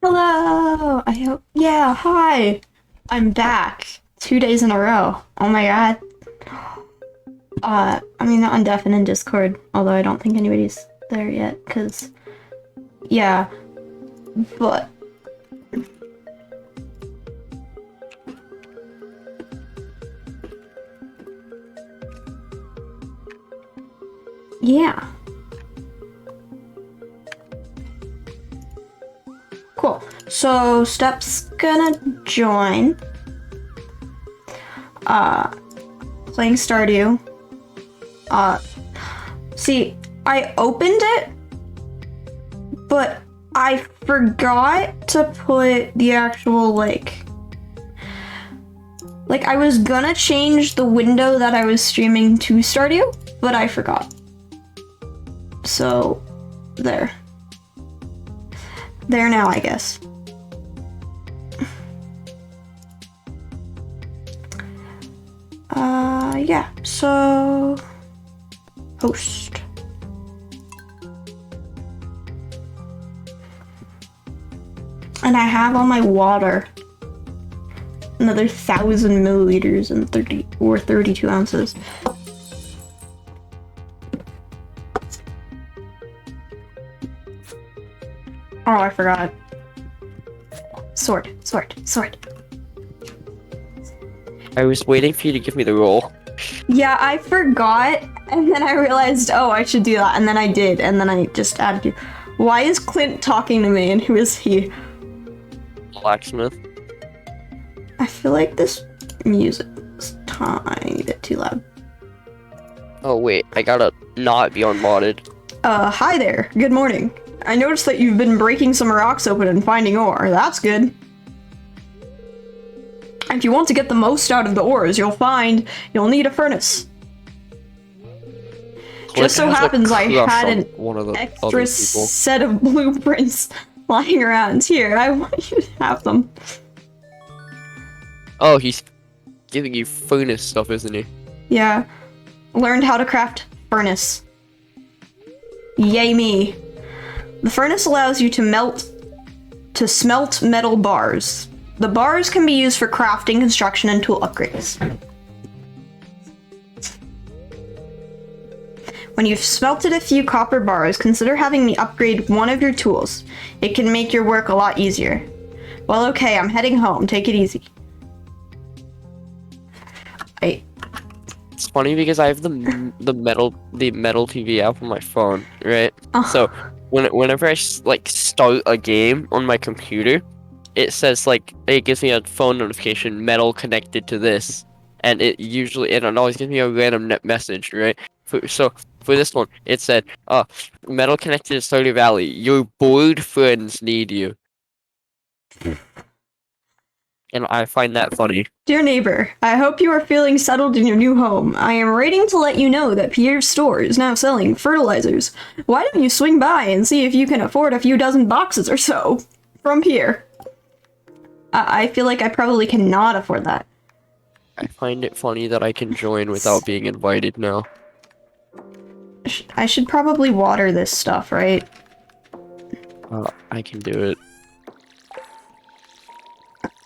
Hello. I hope. Yeah. Hi. I'm back. 2 days in a row. Oh my god. I mean, on Deafin in Discord, although I don't think anybody's there yet, cause yeah. But yeah. Cool. So Step's gonna join. Uh, Playing Stardew. Uh, See, I opened it, but I forgot to put the actual like I was gonna change the window that I was streaming to Stardew, but I forgot. So there. There now, I guess. Yeah, so host. And I have all my water. Another 1,000 milliliters and 32 ounces. Oh, I forgot. Sword. I was waiting for you to give me the roll. Yeah, I forgot, and then I realized, oh, I should do that, and then I did, and then I just added you. Why is Clint talking to me, and who is he? Blacksmith. I feel like this music is tiny bit too loud. Oh wait, I gotta not be unmodded. Hi there. Good morning. I noticed that you've been breaking some rocks open and finding ore. That's good. If you want to get the most out of the ores you'll need a furnace. Just so happens I had an one of the other extra people. set of blueprints lying around here. I want you to have them. Oh, he's giving you furnace stuff, isn't he? Yeah. Learned how to craft furnace. Yay me. The furnace allows you to smelt metal bars. The bars can be used for crafting, construction, and tool upgrades. When you've smelted a few copper bars, consider having me upgrade one of your tools. It can make your work a lot easier. Well, okay, I'm heading home. Take it easy. It's funny because I have the metal TV app on my phone, right? So whenever I start a game on my computer, it says it gives me a phone notification, metal connected to this, and it always gives me a random message, right? So for this one, it said, metal connected to Stardew Valley. Your bored friends need you. And I find that funny. Dear neighbor, I hope you are feeling settled in your new home. I am writing to let you know that Pierre's store is now selling fertilizers. Why don't you swing by and see if you can afford a few dozen boxes or so from Pierre? I feel like I probably cannot afford that. I find it funny that I can join without being invited now. I should probably water this stuff, right? I can do it.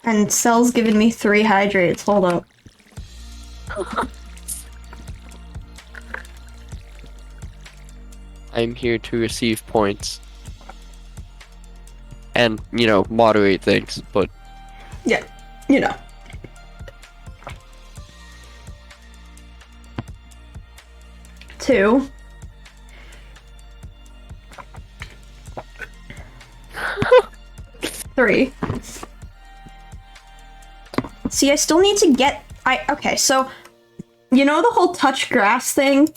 And Cell's given me 3 hydrates. Hold up. I'm here to receive points. And, moderate things, but... Yeah, you know. Two. Three. See, I still need to get... Okay, so... You know the whole touch grass thing?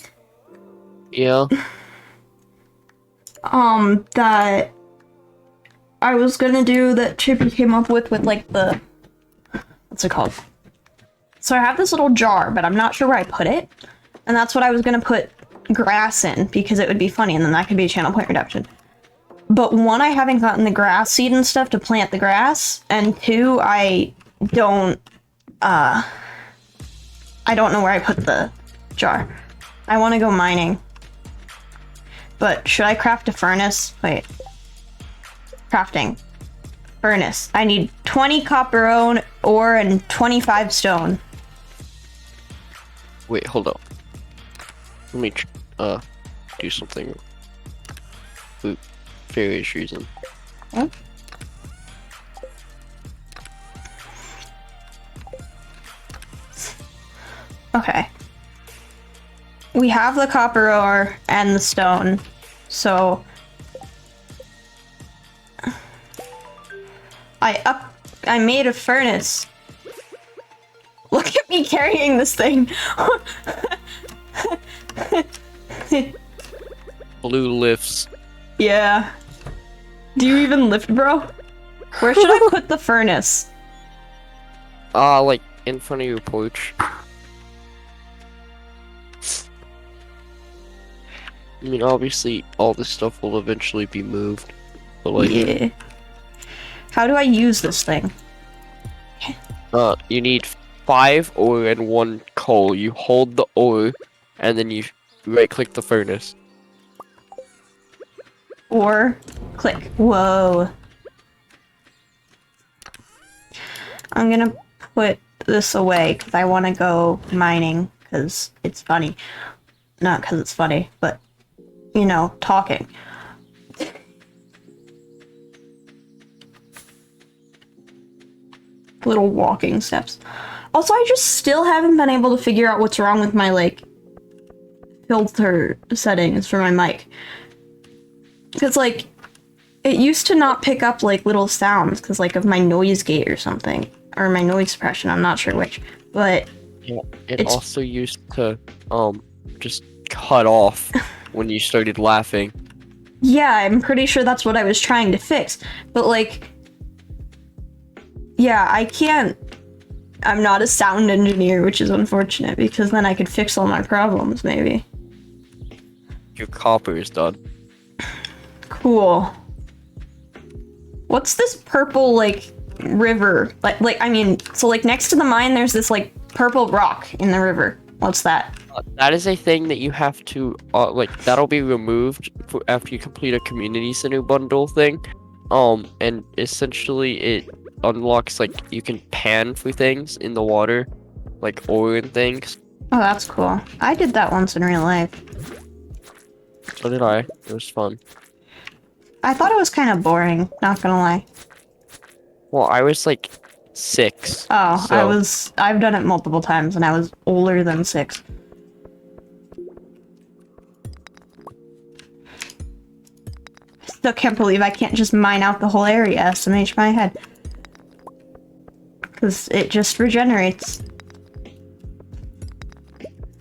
Yeah. That... I was gonna do that Chippy came up with the... What's it called? So I have this little jar, but I'm not sure where I put it. And that's what I was gonna put grass in, because it would be funny, and then that could be a channel point reduction. But one, I haven't gotten the grass seed and stuff to plant the grass, and two, I don't know where I put the jar. I want to go mining. But should I craft a furnace? Wait. Crafting. furnace. I need 20 copper ore and 25 stone. Wait, hold up. Let me do something for various reasons. Huh? Okay. We have the copper ore and the stone, so I made a furnace. Look at me carrying this thing. Blue lifts. Yeah. Do you even lift, bro? Where should I put the furnace? Like in front of your porch. I mean, obviously, all this stuff will eventually be moved, but like, Yeah. How do I use this thing? you need 5 ore and 1 coal. You hold the ore, and then you right-click the furnace. Or click. Whoa. I'm gonna put this away because I want to go mining because it's funny. Not because it's funny, but, you know, talking. Little walking steps. Also, I just still haven't been able to figure out what's wrong with my, like, filter settings for my mic. Because, like, it used to not pick up, like, little sounds because, like, of my noise gate or something. Or my noise suppression, I'm not sure which. But Yeah, it also used to, just cut off when you started laughing. yeah, I'm pretty sure that's what I was trying to fix. But, like, yeah, I can't. I'm not a sound engineer, which is unfortunate because then I could fix all my problems, maybe. Your copper is done. Cool. What's this purple, like, river? Like, I mean, so, like, next to the mine, there's this, like, purple rock in the river. What's that? That is a thing that you have to, like, that'll be removed after you complete a community center bundle thing. And essentially it unlocks, like, you can pan for things in the water, like ore and things. Oh, that's cool. I did that once in real life. So did I. It was fun. I thought it was kind of boring, not gonna lie. Well, I was like 6. Oh, so- I've done it multiple times and I was older than 6. Still can't believe I can't just mine out the whole area, SMH my head. Because it just regenerates.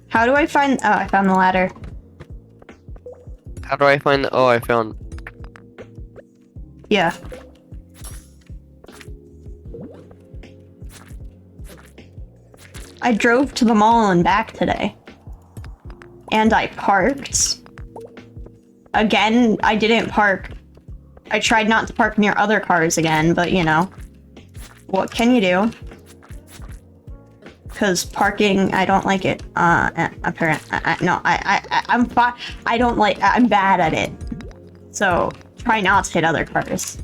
How do I find... Oh, I found the ladder. How do I find the... Oh, I found... Yeah. I drove to the mall and back today. And I parked. Again, I didn't park. I tried not to park near other cars again, but you know. What can you do? Because parking, I don't like it. Apparently, I'm fine. I don't like, I'm bad at it. So, try not to hit other cars.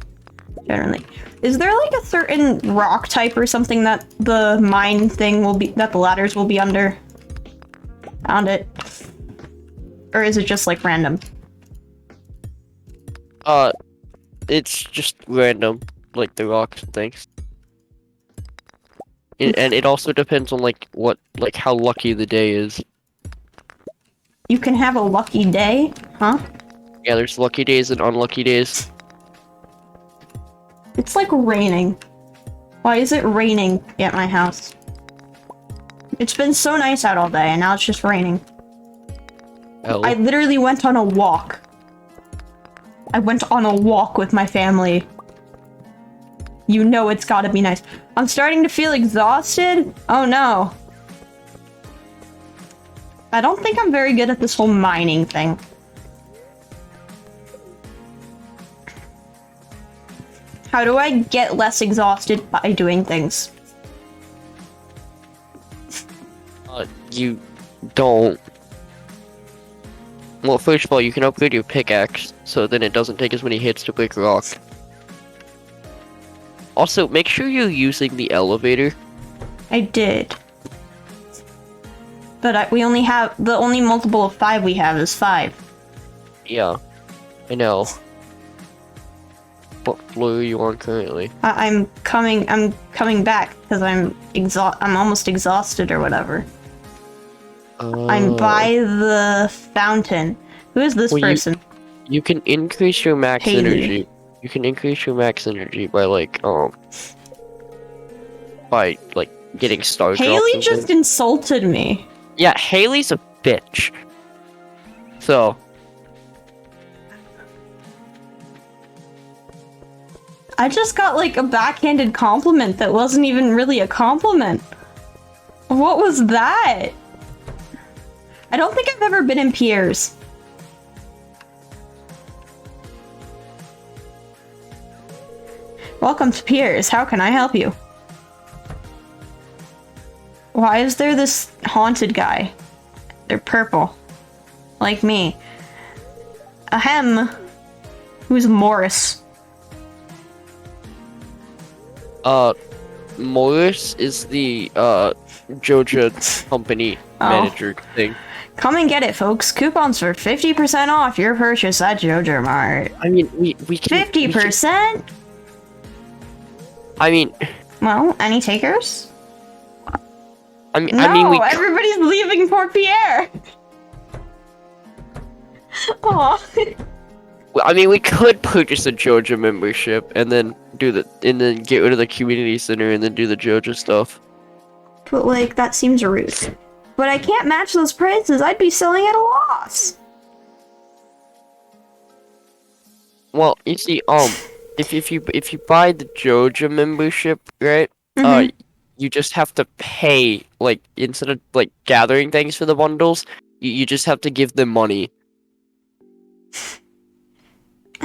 Generally. Is there like a certain rock type or something that the mine thing will be, that the ladders will be under? Found it. Or is it just like random? It's just random, like the rocks and things. And it also depends on like how lucky the day is. You can have a lucky day, huh? Yeah, there's lucky days and unlucky days. It's like raining. Why is it raining at my house? It's been so nice out all day and now it's just raining. Oh. I literally went on a walk. I went on a walk with my family. You know it's gotta be nice. I'm starting to feel exhausted. Oh no. I don't think I'm very good at this whole mining thing. How do I get less exhausted by doing things? You don't. Well, first of all, you can upgrade your pickaxe, so then it doesn't take as many hits to break rock. Also, make sure you're using the elevator. I did. But we only have... The only multiple of 5 we have is 5. Yeah, I know. What floor are you on currently? I'm coming back because I'm almost exhausted or whatever. I'm by the fountain. Who is this person? You can increase your max Haley. energy. You can increase your max energy by getting star drops. Haley just insulted me. Yeah, Haley's a bitch. So I just got like a backhanded compliment that wasn't even really a compliment. What was that? I don't think I've ever been in Pierre's. Welcome to Pierre's. How can I help you? Why is there this haunted guy? They're purple. Like me. Ahem. Who's Morris? Morris is the Joja company manager thing. Come and get it, folks. Coupons for 50% off your purchase at Joja Mart. I mean, we can 50%? I mean, Well, any takers? I mean, Everybody's leaving Port Pierre. Aw. I mean, we could purchase a Joja membership and then get rid of the community center and then do the Joja stuff. But like, that seems rude. But I can't match those prices. I'd be selling at a loss. Well, you see, if you buy the Joja membership, right? Mhm. You just have to pay, like, instead of like gathering things for the bundles, you just have to give them money.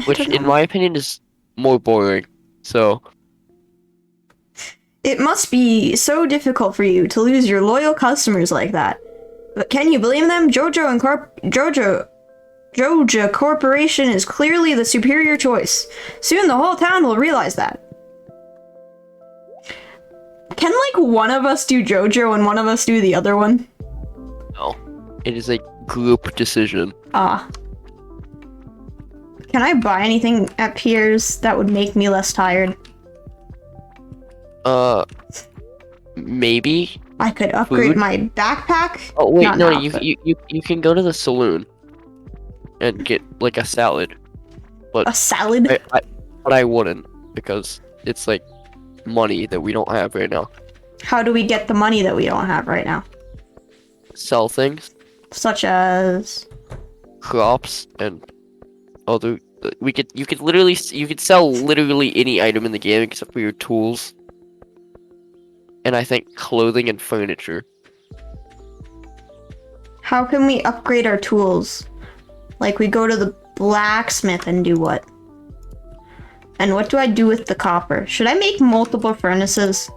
Which, in my opinion, is more boring. So It must be so difficult for you to lose your loyal customers like that. But can you blame them? Joja Corporation is clearly the superior choice. Soon the whole town will realize that. Can, like, one of us do Jojo and one of us do the other one? no, it is a group decision. Ah. Can I buy anything at Pierre's that would make me less tired? Maybe. I could upgrade Food? my backpack. Oh wait, Not no, now, you but- you can go to the saloon and get like a salad. A salad? But I wouldn't, because it's like money that we don't have right now. How do we get the money that we don't have right now? Sell things, Such as... crops, and other. You could sell literally any item in the game except for your tools. And I think clothing and furniture. How can we upgrade our tools? Like, we go to the blacksmith and do what? And what do I do with the copper? Should I make multiple furnaces?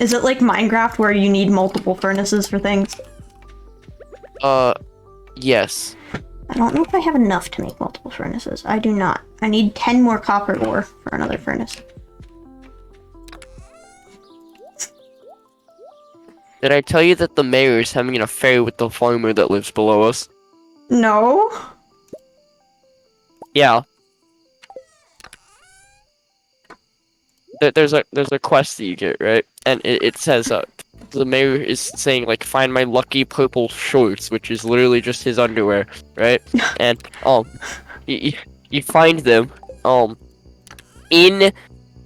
Is it like Minecraft where you need multiple furnaces for things? Yes. I don't know if I have enough to make multiple furnaces. I do not. I need 10 more copper ore for another furnace. Did I tell you that the mayor is having an affair with the farmer that lives below us? No? Yeah. There's a quest that you get, right? And it says the mayor is saying, like, find my lucky purple shorts, which is literally just his underwear, right? And you find them in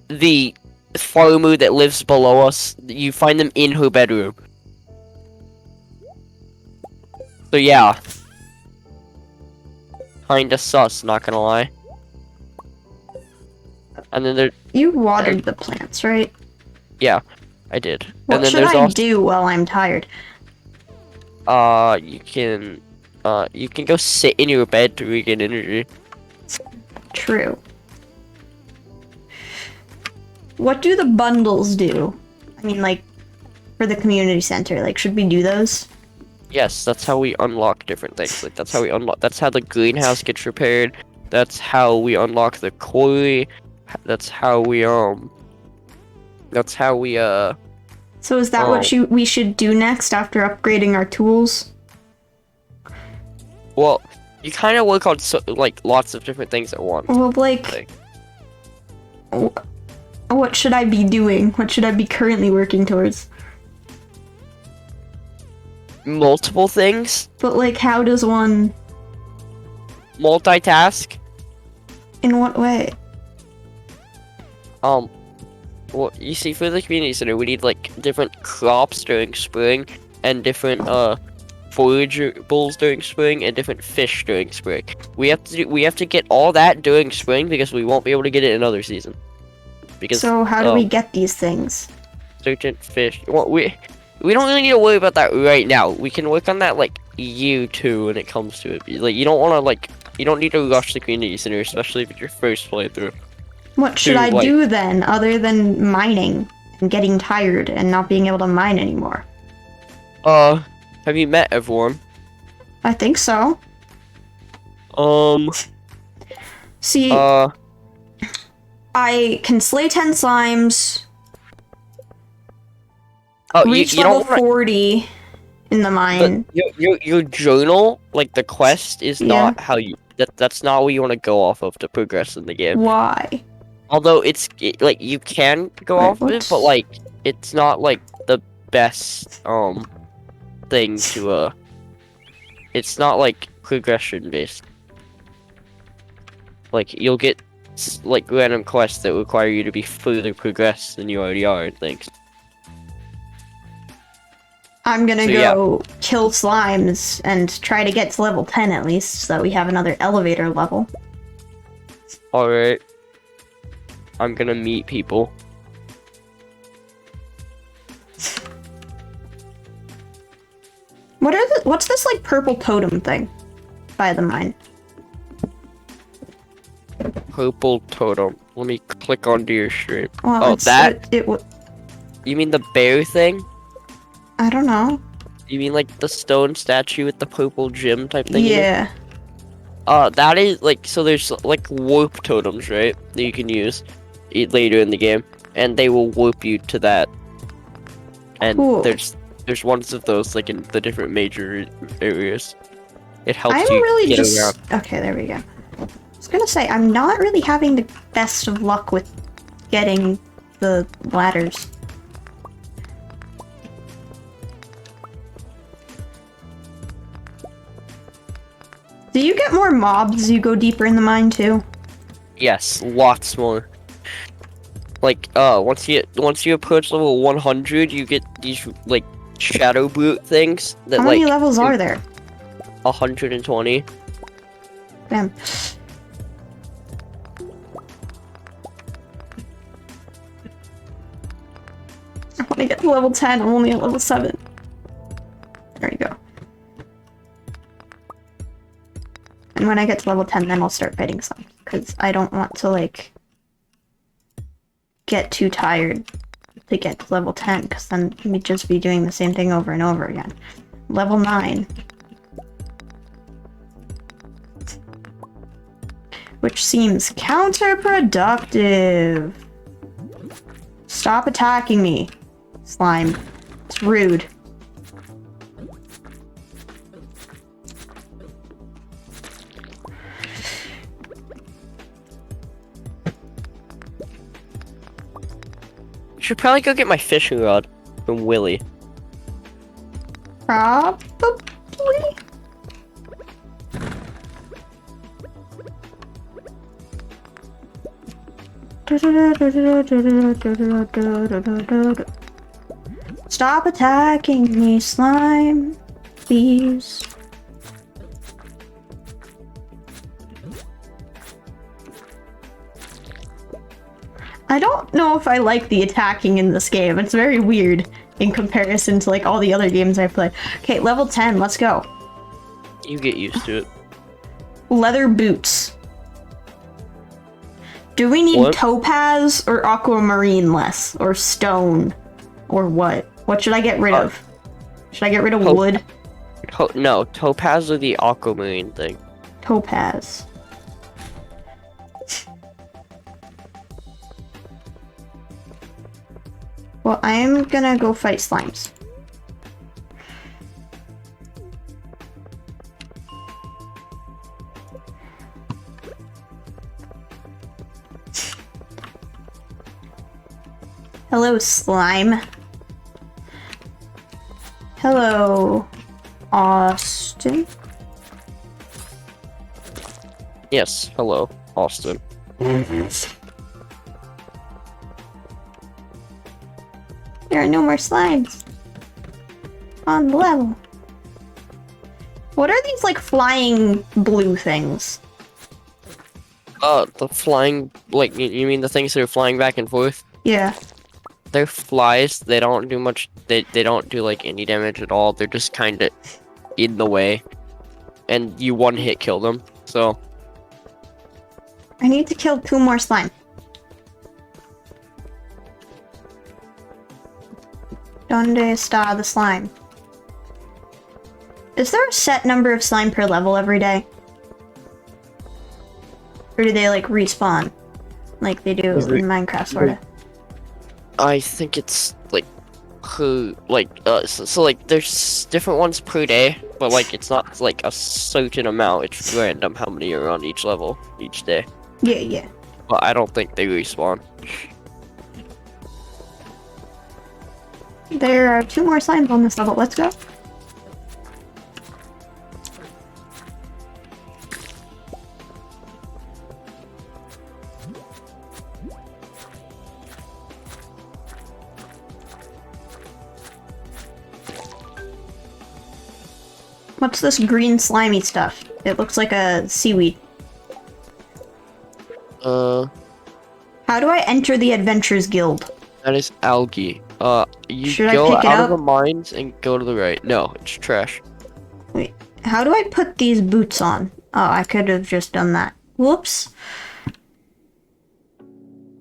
the farmer that lives below us. You find them in her bedroom. So yeah, kinda sus, not gonna lie. And then You watered the plants, right? yeah, I did. What and then should there's I also do while I'm tired? you can go sit in your bed to regain energy. True. What do the bundles do? I mean, like, for the community center, like, should we do those? Yes, that's how we unlock different things. Like that's how the greenhouse gets repaired. That's how we unlock the quarry. That's how we That's how we So is that what we should do next after upgrading our tools? Well, you kind of work on like lots of different things at once. Well, like, what should I be doing? What should I be currently working towards? Multiple things. But like, how does one multitask? In what way? Well, you see, for the community center, we need like different crops during spring and different forageables during spring and different fish during spring. We have to get all that during spring because we won't be able to get it in another season. Because so how do we get these things? Certain fish. Well, we don't really need to worry about that right now. We can work on that like year 2 when it comes to it. Like you don't need to rush the community center, especially if it's your first playthrough. What should I do then, other than mining and getting tired and not being able to mine anymore? Have you met everyone? I think so. See, I can slay 10 slimes. Reach level 40 in the mine. Your journal, like the quest, is not how you. That's not what you want to go off of to progress in the game. Why? Although like you can go off of it, but like it's not like the best thing to it's not like progression based. Like you'll get like random quests that require you to be further progressed than you already are and things. I'm gonna go kill slimes and try to get to level 10 at least, so that we have another elevator level. Alright. I'm gonna meet people. What's this like purple totem thing by the mine? Purple totem. Let me click onto your stream. Well, that? You mean the bear thing? I don't know. You mean like the stone statue with the purple gem type thing? Yeah. That is like, so there's like warp totems, right? That you can use later in the game, and they will warp you to that. And cool. There's ones of those like in the different major areas. It helps I'm you really get just around. Okay, there we go. I was gonna say I'm not really having the best of luck with getting the ladders. Do you get more mobs as you go deeper in the mine too? Yes, lots more. Like once you approach level 100, you get these like shadow brute things that How many levels are there? 120. Damn. I want to get to level 10. I'm only at level 7. There you go. And when I get to level 10, then I'll start fighting some. Because I don't want to, like, get too tired to get to level 10. Because then we'd just be doing the same thing over and over again. Level 9. Which seems counterproductive. Stop attacking me, slime. It's rude. Should probably go get my fishing rod from Willy. Probably. Stop attacking me, slime, please. I don't know if I like the attacking in this game. It's very weird in comparison to like all the other games I've played. Okay, level 10, let's go. You get used to it. Leather boots. Do we need topaz or aquamarine less? Or stone? Or what? What should I get rid of? Should I get rid of wood? No, topaz or the aquamarine thing. Topaz. Well, I'm gonna go fight slimes. Hello, slime. Hello, Austin. Yes, hello, Austin. There are no more slimes on the level. What are these, like, flying blue things? The flying, like, you mean the things that are flying back and forth? Yeah. They're flies. They don't do much. They don't do like any damage at all. They're just kind of in the way, and you one hit kill them. So I need to kill 2 more slime. Donde está the slime? Is there a set number of slime per level every day? Or do they, like, respawn? Like they do in Minecraft, sorta. I think it's like so like there's different ones per day, but like it's not like a certain amount. It's random how many are on each level each day. Yeah, yeah. But I don't think they respawn. There are 2 more slimes on this level. Let's go. What's this green slimy stuff? It looks like a seaweed. How do I enter the Adventurers Guild? That is algae. You Should I go pick it out of up? the mines and go to the right. No, it's trash. Wait, how do I put these boots on? Oh, I could have just done that. Whoops.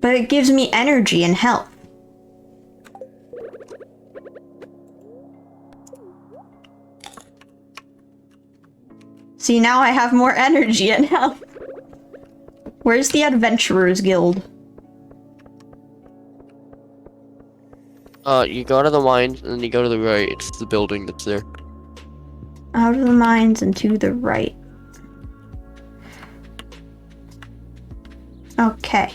But it gives me energy and health. See, now I have more energy and health. Where's the Adventurers Guild? You go to the mines and then you go to the right. It's the building that's there. Out of the mines and to the right. Okay.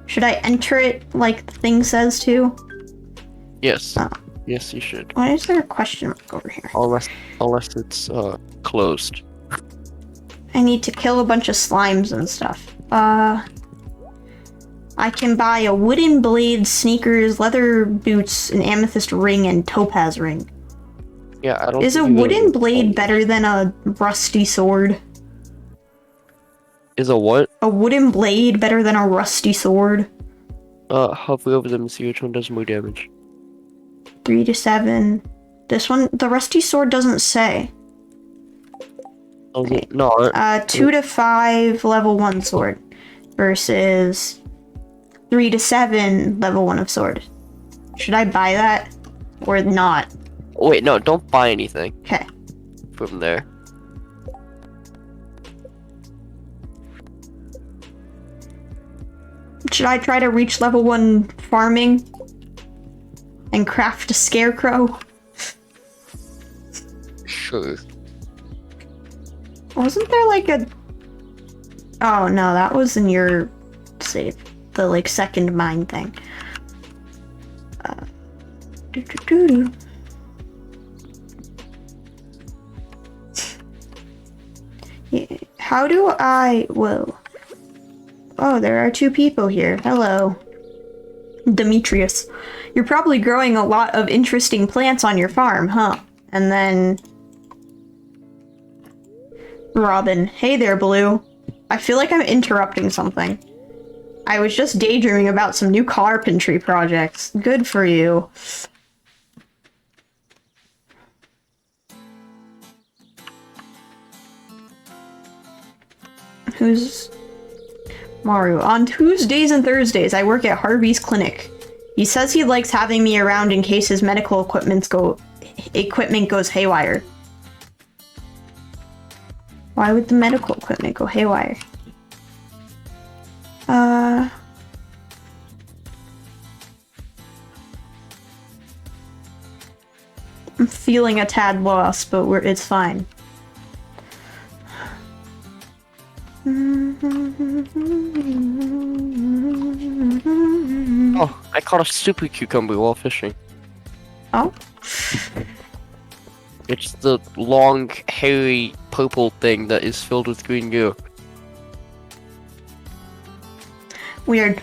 Should I enter it like the thing says to? Yes. Oh. Yes, you should. Why is there a question mark over here? Unless it's closed. I need to kill a bunch of slimes and stuff. I can buy a wooden blade, sneakers, leather boots, an amethyst ring, and topaz ring. Yeah, I don't. Is a think you wooden really- blade better than a rusty sword? Is a what? A wooden blade better than a rusty sword? Hover over them and see which one does more damage. 3 to 7. This one, the rusty sword doesn't say. Oh, no. 2 to 5 level 1 sword versus 3 to 7 level 1 of sword. Should I buy that or not? Wait, no, don't buy anything Okay. from there. Should I try to reach level 1 farming and craft a scarecrow? Sure. Wasn't there like a... Oh no, that was in your save. The like second mine thing. Doo-doo-doo-doo. Yeah. How do I... Whoa. Oh, there are 2 people here. Hello. Demetrius. You're probably growing a lot of interesting plants on your farm, huh? And then... Robin. Hey there, Blue. I feel like I'm interrupting something. I was just daydreaming about some new carpentry projects. Good for you. Who's... Maru. On Tuesdays and Thursdays, I work at Harvey's clinic. He says he likes having me around in case his medical equipment goes haywire. Why would the medical equipment go haywire? I'm feeling a tad lost, but it's fine. Oh, I caught a super cucumber while fishing. Oh? It's the long, hairy, purple thing that is filled with green goo. Weird.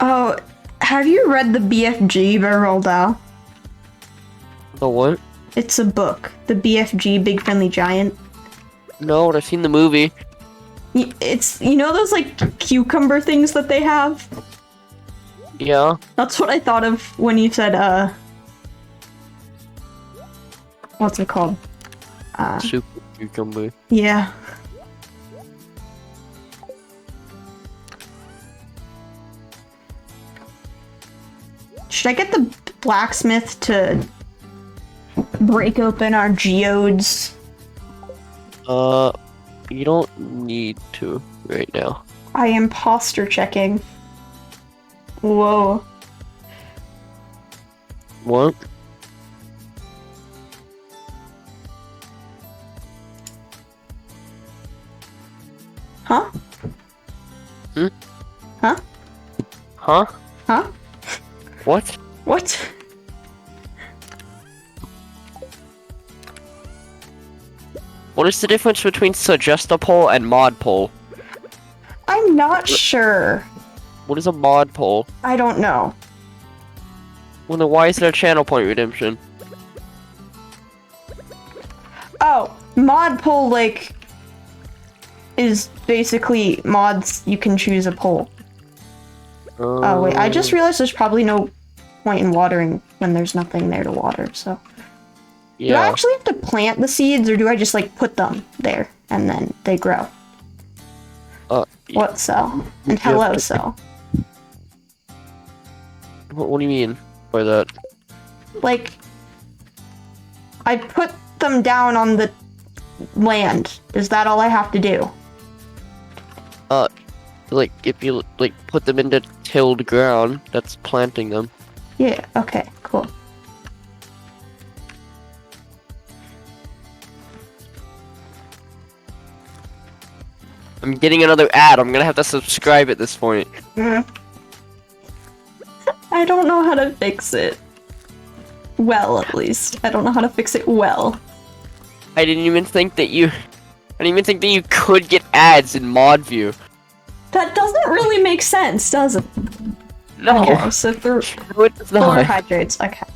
Oh, have you read the BFG by Roald Dahl? The what? It's a book. The BFG, Big Friendly Giant. No, but I've seen the movie. It's, you know those, like, cucumber things that they have? Yeah. That's what I thought of when you said, what's it called? Super cucumber. Yeah. Should I get the blacksmith to break open our geodes? You don't need to right now. I am imposter checking. Whoa. What? Huh? Hmm? Huh? Huh? Huh? What? What? What is the difference between suggest a poll and mod poll? I'm not sure. What is a mod poll? I don't know. Well, then why is there a channel point redemption? Oh, mod poll, like, is basically mods you can choose a poll. Oh, wait, I just realized there's probably no point in watering when there's nothing there to water, so. Yeah. Do I actually have to plant the seeds, or do I just, like, put them there, and then they grow? What cell? And hello cell. What do you mean by that? Like, I put them down on the land. Is that all I have to do? Like, if you, like, put them into tilled ground, that's planting them. Yeah, okay, cool. I'm getting another ad. I'm gonna have to subscribe at this point. I don't know how to fix it. Well, at least. I don't know how to fix it well. I didn't even think that you could get ads in mod view. That doesn't really make sense, does it? No. Okay, so through No, it's not. carbohydrates, okay.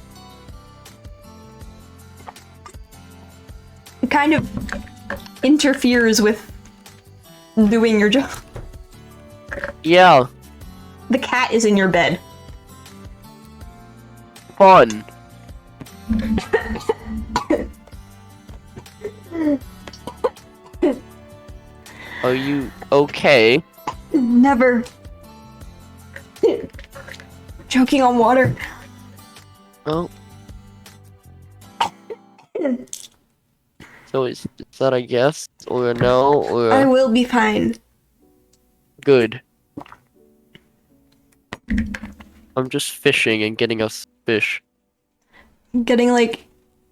It kind of interferes with doing your job. Yeah. The cat is in your bed. Fun. Are you okay? Never. Choking on water. Oh. So is that a yes or a no or I a will be fine. good? I'm just fishing and getting us fish. Getting, like,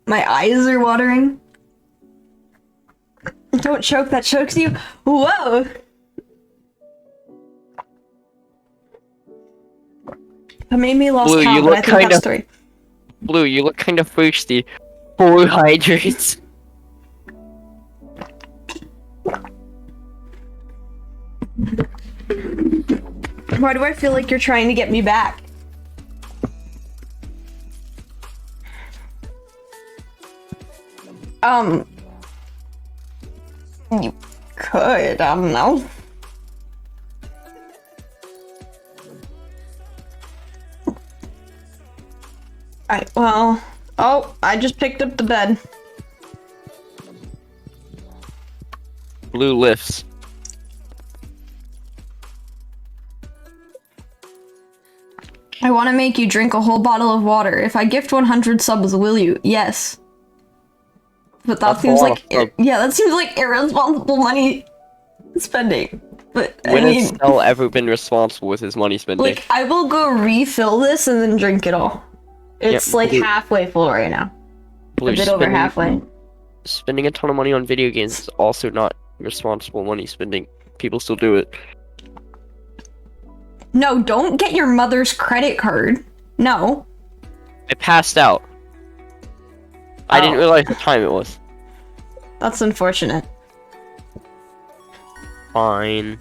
my eyes are watering. Don't choke, that chokes you. Whoa! That made me lost Blue, count, you but I look think kinda- that's 3. Blue, you look kind of thirsty. 4 hydrates. Why do I feel like you're trying to get me back? You could, I don't know. Well, oh, I just picked up the bed. Blue lifts. I want to make you drink a whole bottle of water. If I gift 100 subs, will you? Yes. But that That's a seems lot like, of subs. yeah, that seems like irresponsible money spending. But When I has mean, Cell ever been responsible with his money spending? like, I will go refill this and then drink it all. It's like halfway full right now. A bit over halfway. Spending a ton of money on video games is also not responsible money spending. People still do it. No, don't get your mother's credit card. No. I passed out. I didn't realize what time it was. That's unfortunate. Fine.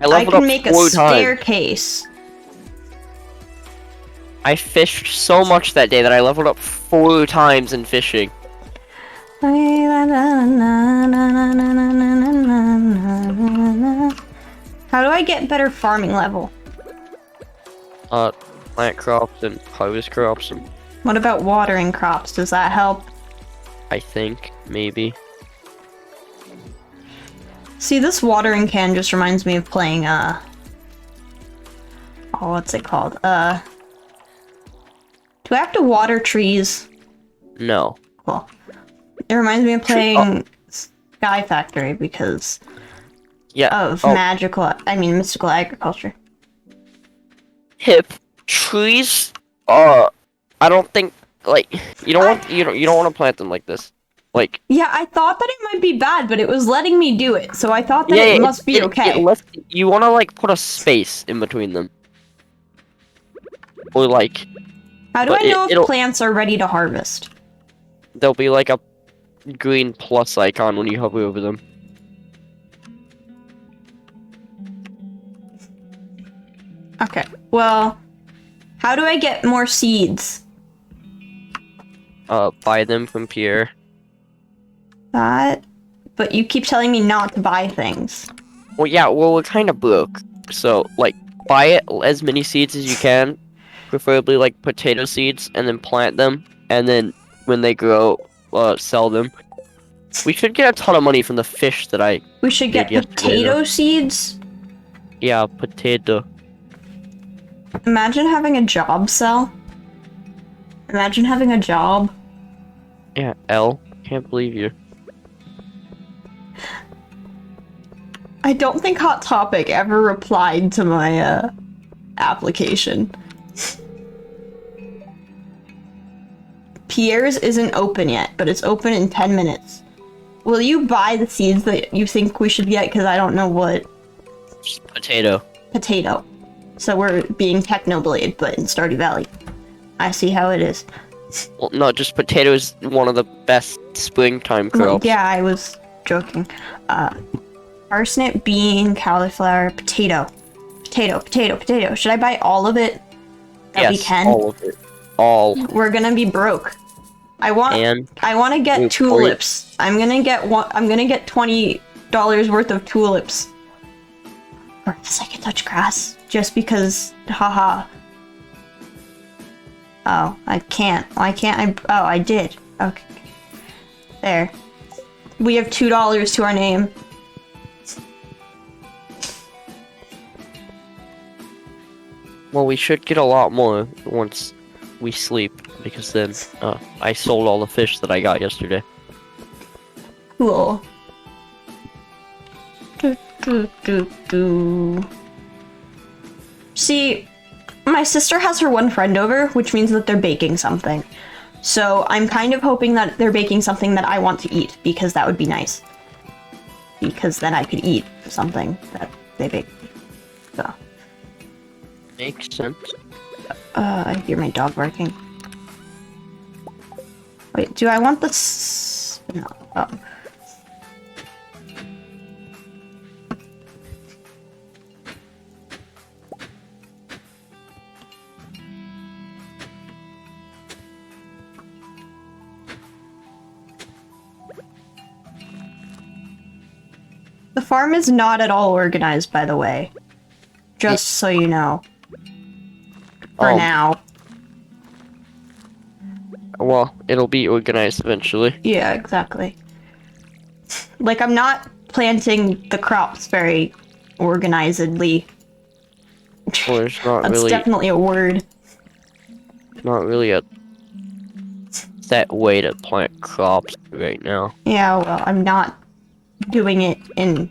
I can make a staircase. I fished so much that day that I leveled up 4 times in fishing. How do I get better farming level? Plant crops and harvest crops and... What about watering crops? Does that help? I think, maybe. See, this watering can just reminds me of playing, oh, what's it called? Do I have to water trees? No. Cool. It reminds me of playing Sky Factory because of mystical agriculture. Hip trees. I don't think you don't want to plant them like this. Like. Yeah, I thought that it might be bad, but it was letting me do it, so I thought that it must be okay. You want to put a space in between them, or like. How do I know if plants are ready to harvest? There'll be like a green plus icon when you hover over them. Okay, well, how do I get more seeds? Buy them from Pierre. But you keep telling me not to buy things. Well, yeah, we're kind of broke. So, buy as many seeds as you can. Preferably, potato seeds, and then plant them. And then, when they grow, sell them. We should get a ton of money from the fish that I... We should get potato seeds? Yeah, potato. Imagine having a job, Cell. Imagine having a job. Yeah, L. Can't believe you. I don't think Hot Topic ever replied to my, application. Pierre's isn't open yet, but it's open in 10 minutes. Will you buy the seeds that you think we should get? Because I don't know what... Just potato. Potato. So we're being Technoblade, but in Stardew Valley. I see how it is. Well, no, just potato is one of the best springtime crops. Yeah, I was joking. Parsnip, bean, cauliflower, potato. Potato. Should I buy all of it? That we can? All of it. All. We're gonna be broke. I want to get tulips. I'm gonna get $20 worth of tulips. Or guess I can touch grass just because. Haha. Oh, I can't. Why can't I? Oh, I did. Okay. There. We have $2 to our name. Well, we should get a lot more once we sleep, because then I sold all the fish that I got yesterday. Cool. See, my sister has her one friend over, which means that they're baking something. So I'm kind of hoping that they're baking something that I want to eat, because that would be nice. Because then I could eat something that they bake. So. Makes sense. I hear my dog barking. Wait, do I want this? No. Oh. The farm is not at all organized, by the way. Just so you know. For now. Well, it'll be organized eventually. Yeah, exactly. I'm not planting the crops very organizedly. Well, there's not That's definitely a word. Not really a set way to plant crops right now. Yeah, well, I'm not doing it in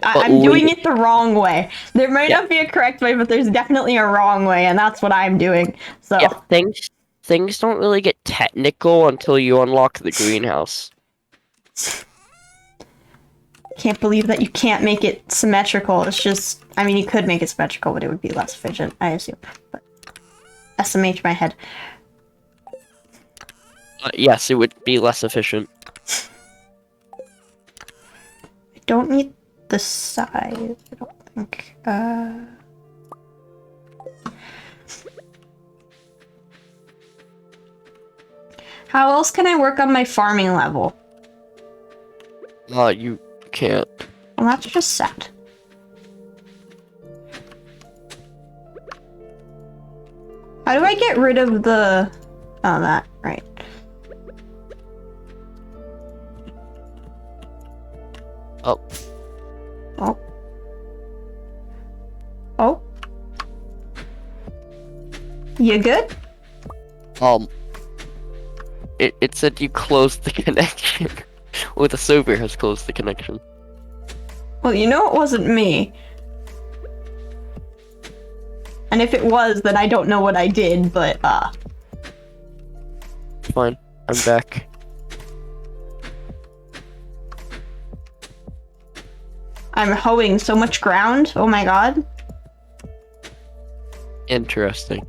I'm doing it the wrong way. There might Yeah. not be a correct way, but there's definitely a wrong way, and that's what I'm doing. So Yeah, things don't really get technical until you unlock the greenhouse. can't believe that you can't make it symmetrical. It's just, I mean, you could make it symmetrical, but it would be less efficient, I assume. But SMH my head. Yes, it would be less efficient. I don't need the size, I don't think. How else can I work on my farming level? You can't. Well, that's just sad. How do I get rid of the... Oh, that, right. Oh. Oh. Oh. You good? It said you closed the connection. Or the server has closed the connection. Well, you know it wasn't me. And if it was, then I don't know what I did, but, Fine, I'm back. I'm hoeing so much ground. Oh my god. Interesting.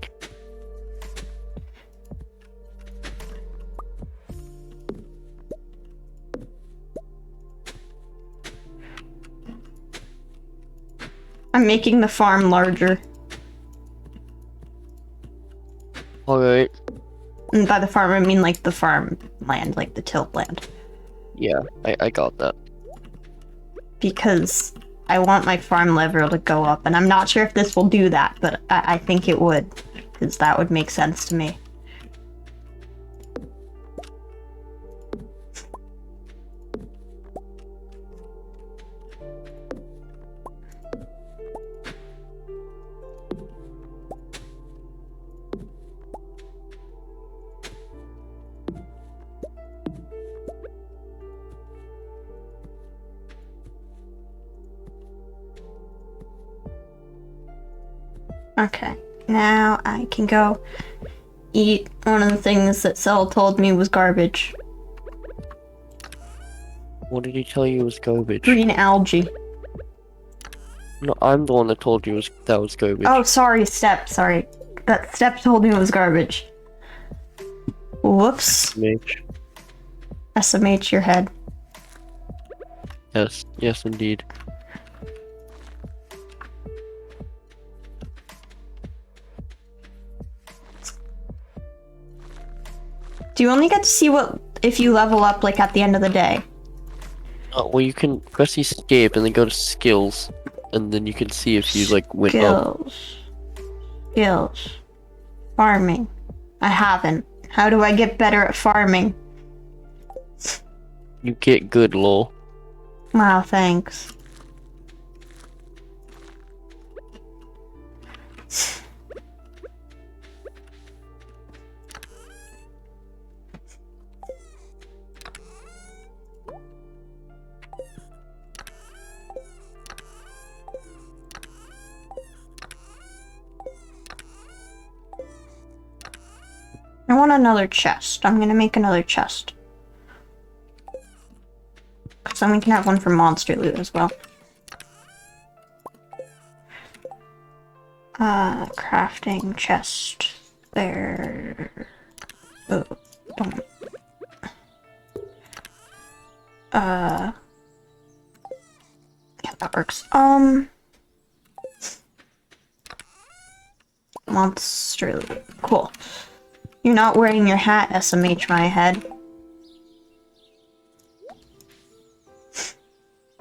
I'm making the farm larger. Alright. And by the farm, I mean like the farm land, like the tilt land. Yeah, I got that. Because I want my farm level to go up, and I'm not sure if this will do that, but I think it would, because that would make sense to me. Okay, now I can go eat one of the things that Cell told me was garbage. What did he tell you was garbage? Green algae. No, I'm the one that told you that was garbage. Oh, sorry, Step, sorry. That Step told me it was garbage. Whoops. SMH. SMH your head. Yes, indeed. Do you only get to see what if you level up like at the end of the day? Well, you can press escape and then go to skills, and then you can see if you like went up. Skills. Farming. I haven't. How do I get better at farming? You get good, lol. Wow, thanks. I want another chest. I'm gonna make another chest. So then we can have one for monster loot as well. Crafting chest. There. Oh, don't. Yeah, that works. Monster loot. Cool. You're not wearing your hat, SMH my head.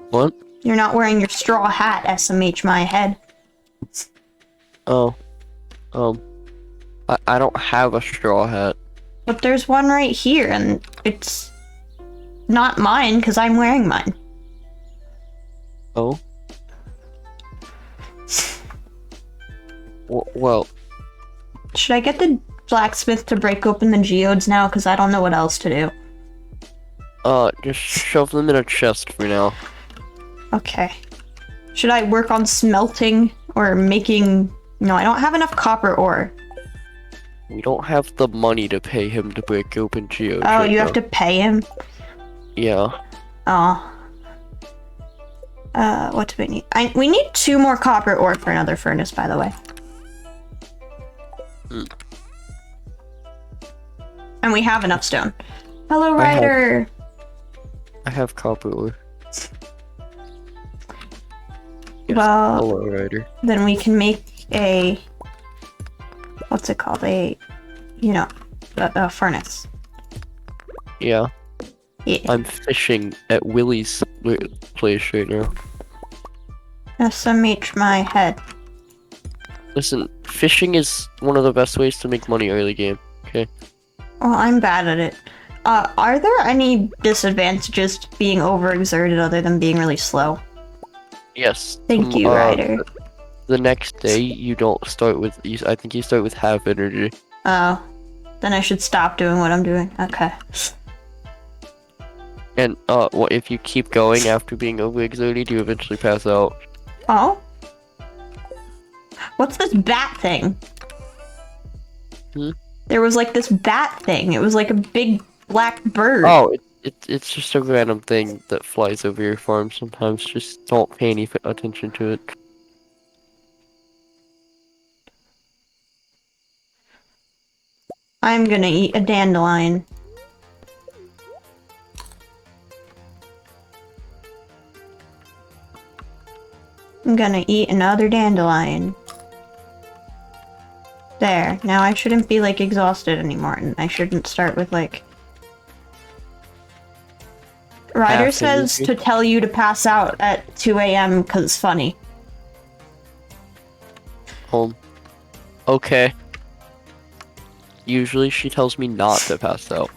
What? You're not wearing your straw hat, SMH my head. Oh. I don't have a straw hat. But there's one right here, and it's not mine, because I'm wearing mine. Oh? Well... Should I get the blacksmith to break open the geodes now? Because I don't know what else to do. Just shove them in a chest for now. Okay. Should I work on smelting or making... No, I don't have enough copper ore. We don't have the money to pay him to break open geodes. Oh, you have to pay him? Yeah. Oh. What do we need? We need 2 more copper ore for another furnace, by the way. And we have enough stone. Hello, Ryder! I have copper ore. Yes, Well, hello, Ryder. then we can make a... What's it called? A furnace. Yeah. Yeah. I'm fishing at Willie's place right now. SMH my head. Listen, fishing is one of the best ways to make money early game, okay? Well, I'm bad at it. Are there any disadvantages to being overexerted other than being really slow? Yes. Thank you, Ryder. The next day, you don't start with... I think you start with half energy. Oh. Then I should stop doing what I'm doing. Okay. And, what if you keep going after being overexerted, you eventually pass out. Oh? What's this bat thing? Hmm? There was like this bat thing. It was like a big black bird. Oh, it's just a random thing that flies over your farm sometimes. Just don't pay any attention to it. I'm gonna eat a dandelion. I'm gonna eat another dandelion. There. Now I shouldn't be like exhausted anymore, and I shouldn't start with like... Ryder Half says energy. to tell you to pass out at 2 a.m. because it's funny. Home. Okay. Usually she tells me not to pass out.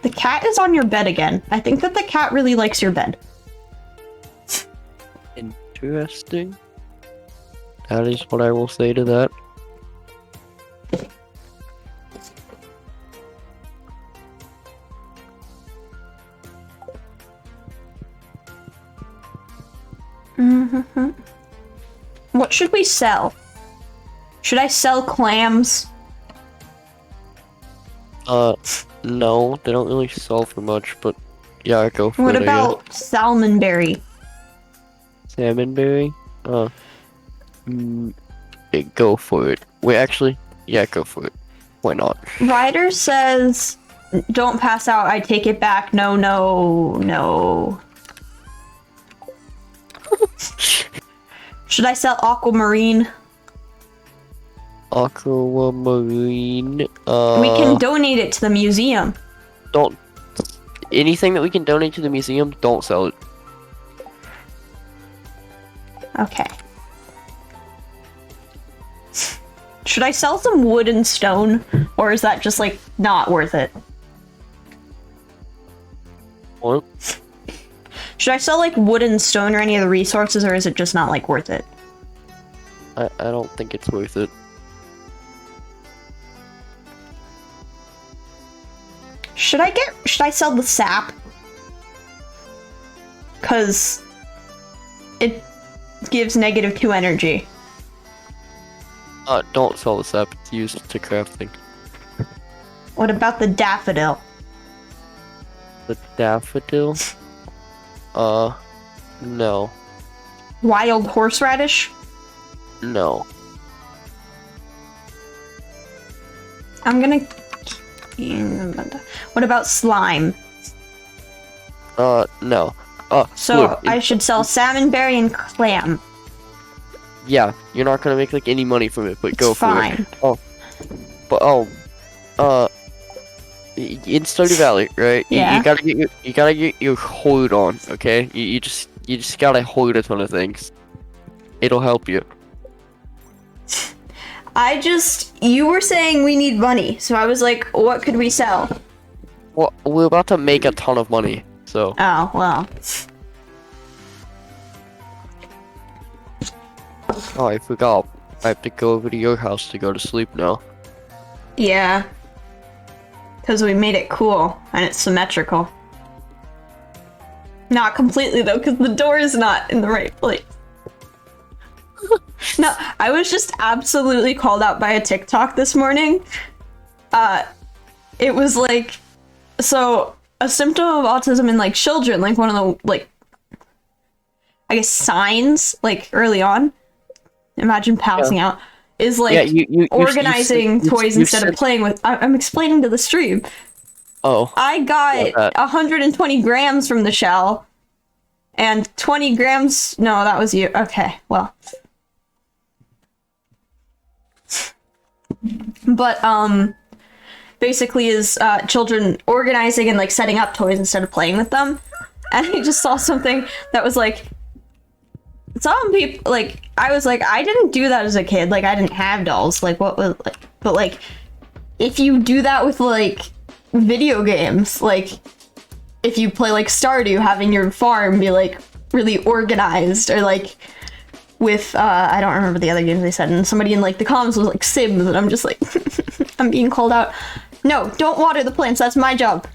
The cat is on your bed again. I think that the cat really likes your bed. Interesting. That is what I will say to that. Mm-hmm. What should we sell? Should I sell clams? No, they don't really sell for much, but yeah, go for What it. about salmonberry? Salmonberry? Go for it. Wait, actually, yeah, go for it. Why not? Ryder says, don't pass out, I take it back. No, no, no. Should I sell aquamarine? Aquamarine, We can donate it to the museum. don't... Anything that we can donate to the museum, don't sell it. Okay. Should I sell some wood and stone? Or is that just, like, not worth it? What? Should I sell, like, wood and stone or any of the resources, or is it just not, like, worth it? I don't think it's worth it. Should I sell the sap? Cause it gives -2 energy. Don't sell the sap, it's used to crafting. What about the daffodil? The daffodil? No. Wild horseradish? No. I'm gonna... What about slime? No. So, look, I should sell salmonberry and clam. yeah, you're not gonna make, like, any money from it, but go It's for fine. it. In Stardew Valley, right? Yeah. You gotta get your hoard on, okay? You just gotta hoard a ton of things. It'll help you. You were saying we need money, so I was like, what could we sell? Well, we're about to make a ton of money, so... Oh, well. Oh, I forgot. I have to go over to your house to go to sleep now. Yeah. Because we made it cool, and it's symmetrical. Not completely though, because the door is not in the right place. No, I was just absolutely called out by a TikTok this morning. It was like, so a symptom of autism in like children, like one of the like, I guess signs like early on. Imagine passing out is like organizing toys instead of playing with. I'm explaining to the stream. Oh. I got 120 grams from the shell, and 20 grams. No, that was you. Okay, well. But basically is children organizing and like setting up toys instead of playing with them. And I just saw something that was like, some people like, I was like, I didn't do that as a kid, like I didn't have dolls, like what was like, but like if you do that with like video games, like if you play like Stardew, having your farm be like really organized, or like with I don't remember the other games they said, and somebody in like the comments was like Sims, and I'm just like I'm being called out. No, don't water the plants, that's my job.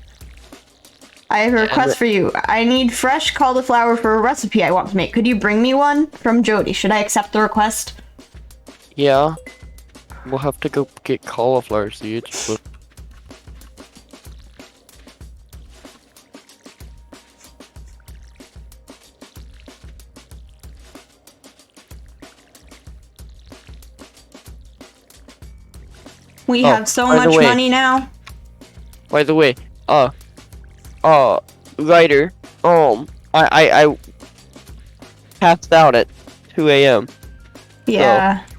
I have a request for you. I need fresh cauliflower for a recipe I want to make. Could you bring me one? From Jody. Should I accept the request? Yeah. We'll have to go get cauliflower seeds, but... We have so much money now. By the way, Ryder, I passed out at 2 a.m. Yeah. So.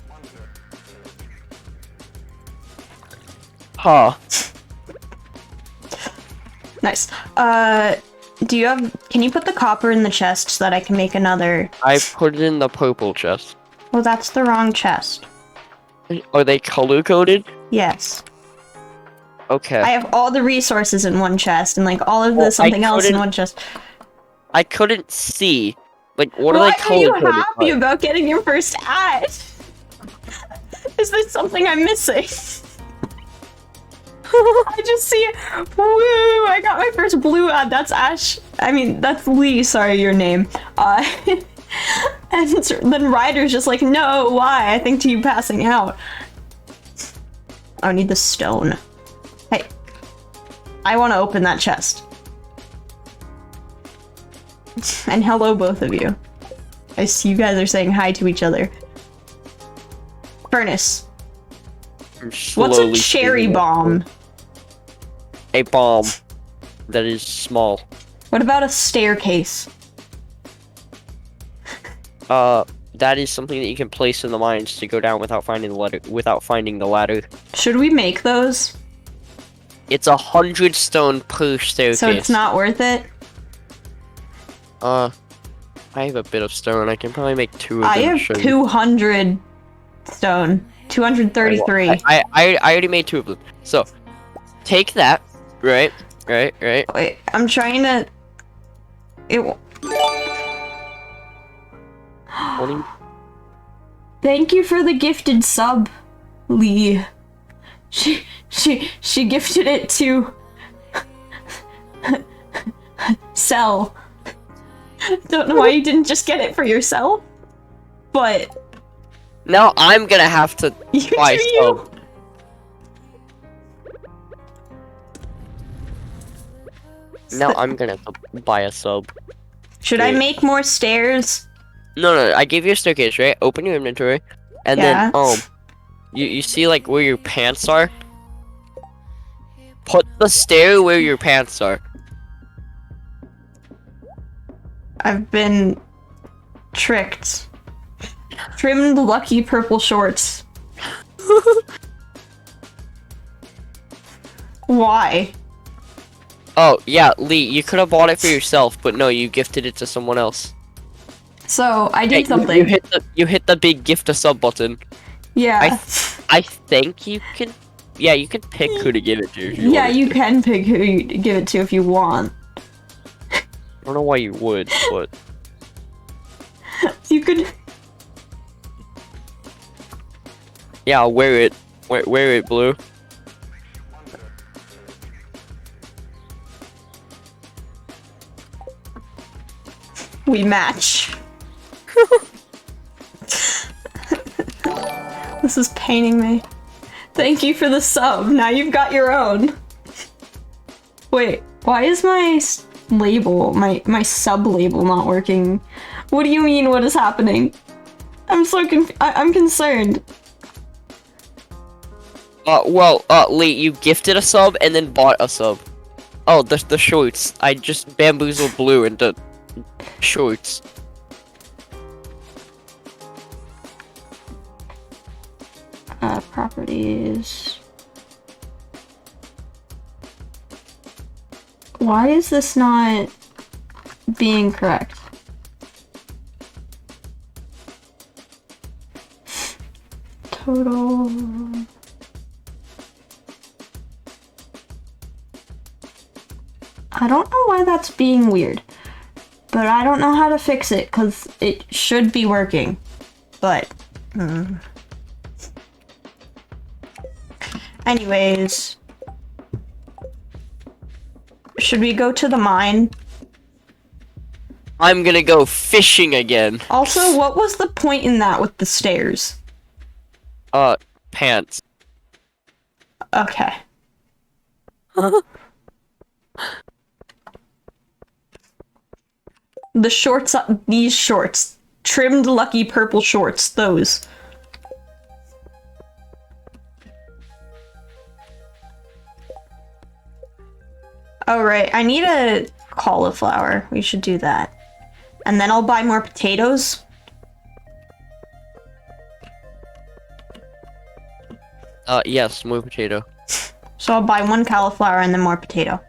Huh. Nice. Do you have, can you put the copper in the chest so that I can make another? I put it in the purple chest. Well, that's the wrong chest. Are they color-coded? Yes. Okay. I have all the resources in one chest, and like all of the something else in one chest. I couldn't see. Like, what are they color-coded? Why are you happy by? about getting your first ad? Is there something I'm missing? I just see it. Woo! I got my first blue ad. That's Ash. I mean, that's Lee. Sorry, your name. And then Ryder's just like, no, why? I think to you passing out. I need the stone. Hey, I want to open that chest. And hello, both of you. I see you guys are saying hi to each other. Furnace. What's a cherry bomb? A bomb that is small. What about a staircase? That is something that you can place in the mines to go down without finding the ladder. Should we make those? It's 100 stone per staircase. So it's not worth it? I have a bit of stone. I can probably make 2 of them. I have 200 stone. 233. I already made 2 of them. So, take that. Right. Wait, I'm trying to... Thank you for the gifted sub, Lee. She gifted it to... Sell. Don't know why you didn't just get it for yourself, but... Now I'm gonna have to buy some. Now I'm gonna have to buy a sub. Should I make more stairs? No, I gave you a staircase, right? Open your inventory, and then you see like where your pants are. Put the stair where your pants are. I've been tricked. Trimmed lucky purple shorts. Why? Oh, yeah, Lee, you could have bought it for yourself, but no, you gifted it to someone else. So, I did something. You hit the big gift a sub button. Yeah. I think you can... Yeah, you can pick who to give it to. If you yeah, want you can pick who you give it to if you want. I don't know why you would, but... You could... Yeah, I'll wear it. Wear it, Blue. We match. This is paining me. Thank you for the sub. Now you've got your own. Wait, why is my label, my sub label not working? What do you mean, what is happening? I'm so I'm concerned. Lee, you gifted a sub and then bought a sub. Oh, the shorts. I just bamboozled Blue into shorts. Properties. Why is this not being correct? Total. I don't know why that's being weird, but I don't know how to fix it because it should be working, but anyways, should we go to the mine? I'm gonna go fishing again. Also, what was the point in that with the stairs? Pants. Okay. The shorts, these shorts. Trimmed lucky purple shorts, those. Oh right, I need a cauliflower. We should do that. And then I'll buy more potatoes. Yes, more potato. So I'll buy one cauliflower and then more potato.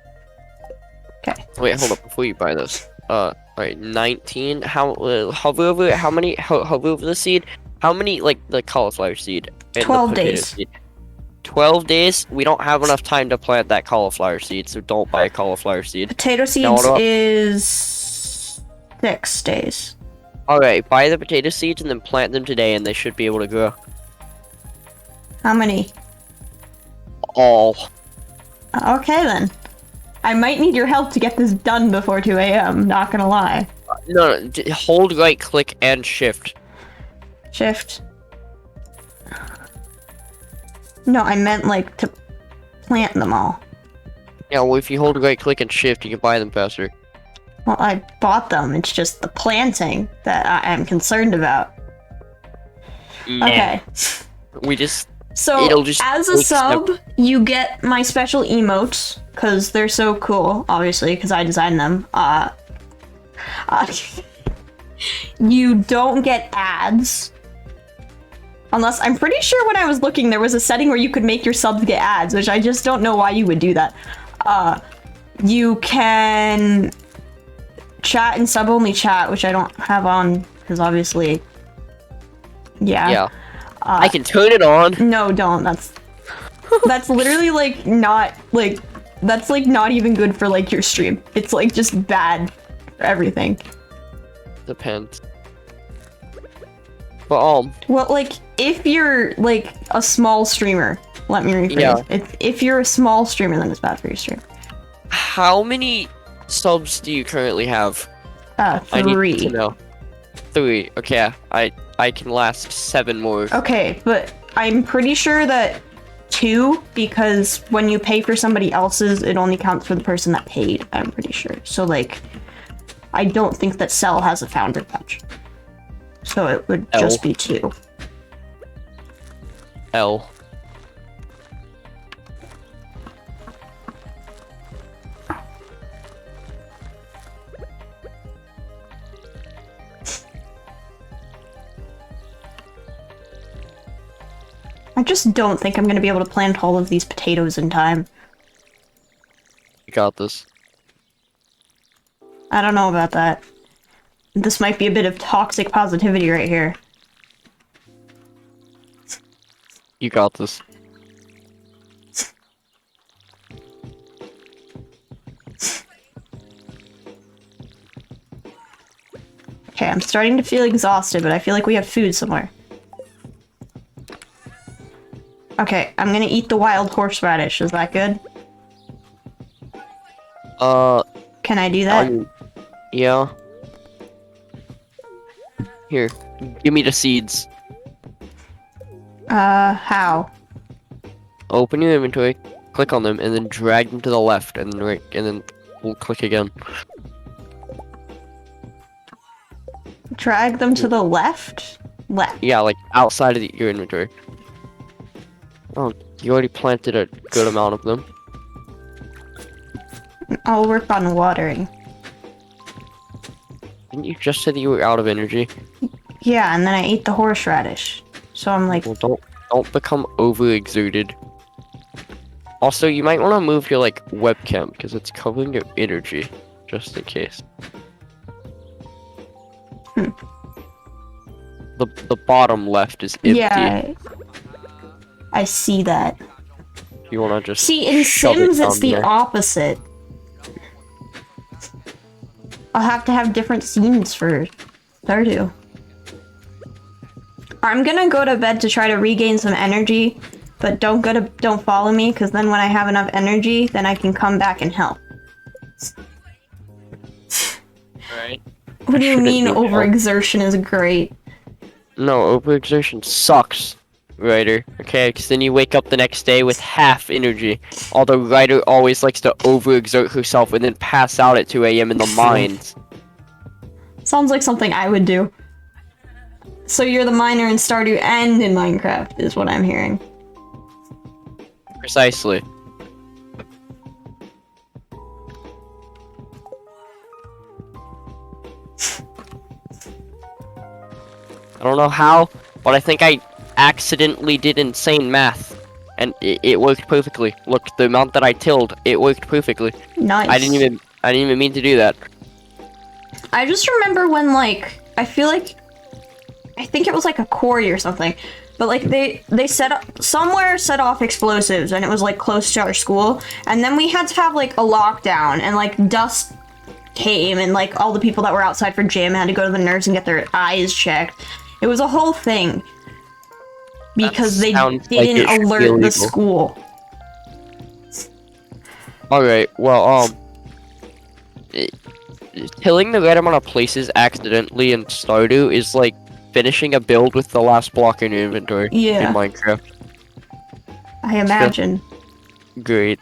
Okay. Wait, hold up, before you buy this. Alright, 19, hover over the seed, how many, like, the cauliflower seed? And 12 the potato days. Seed? 12 days? We don't have enough time to plant that cauliflower seed, so don't buy a cauliflower seed. Potato seeds is 6 days. Alright, buy the potato seeds and then plant them today and they should be able to grow. How many? All. Okay then. I might need your help to get this done before 2 a.m., not gonna lie. No, hold right click and shift. Shift. No, I meant like to plant them all. Yeah, well if you hold right click and shift, you can buy them faster. Well, I bought them. It's just the planting that I am concerned about. Yeah. Okay. So, as a sub, you get my special emotes, because they're so cool, obviously, because I designed them. You don't get ads. Unless, I'm pretty sure when I was looking, there was a setting where you could make your subs get ads, which I just don't know why you would do that. You can chat and sub-only chat, which I don't have on, because obviously, yeah. I can turn it on. No, don't. That's literally like not like that's like not even good for like your stream. It's like just bad for everything. Depends. But well, like if you're like a small streamer, let me rephrase. Yeah. If you're a small streamer, then it's bad for your stream. How many subs do you currently have? 3. I need to know. 3. Okay, I can last 7 more. Okay, but I'm pretty sure that 2, because when you pay for somebody else's, it only counts for the person that paid, I'm pretty sure. So, like, I don't think that Cell has a founder patch. So it would just be 2. L. I just don't think I'm gonna be able to plant all of these potatoes in time. You got this. I don't know about that. This might be a bit of toxic positivity right here. You got this. Okay, I'm starting to feel exhausted, but I feel like we have food somewhere. Okay, I'm gonna eat the wild horseradish. Is that good? Can I do that? Yeah. Here, give me the seeds. How? Open your inventory, click on them, and then drag them to the left, and then right, and then we'll click again. Drag them to the left? Left. Yeah, like outside of your inventory. Oh, you already planted a good amount of them. I'll work on watering. Didn't you just say that you were out of energy? Yeah, and then I ate the horseradish. So I'm like, Well, don't become overexerted. Also, you might want to move your like webcam because it's covering your energy, just in case. The bottom left is empty. yeah, I see that. You want to just See, in shove Sims, it it's down the there. opposite. I'll have to have different scenes for Stardew. I'm gonna go to bed to try to regain some energy, but don't follow me, because then when I have enough energy, then I can come back and help. Right. What do you Shouldn't mean need help. overexertion is great? No, overexertion sucks, Ryder. Okay, because then you wake up the next day with half energy. Although Ryder always likes to overexert herself and then pass out at 2 a.m. in the mines. Sounds like something I would do. So you're the miner in Stardew and in Minecraft, is what I'm hearing. Precisely. I don't know how, but I think I accidentally did insane math. And it worked perfectly. Look, the amount that I tilled, it worked perfectly. Nice. I didn't even mean to do that. I just remember when, like, I think it was like a quarry or something, but like they set off explosives, and it was like close to our school, and then we had to have like a lockdown, and like dust came, and like all the people that were outside for gym had to go to the nurse and get their eyes checked. It was a whole thing because they sounds like didn't it should be alert the illegal. school. Alright, well, killing the right amount of places accidentally in Stardew is like finishing a build with the last block in your inventory Yeah. in Minecraft. I imagine. Great.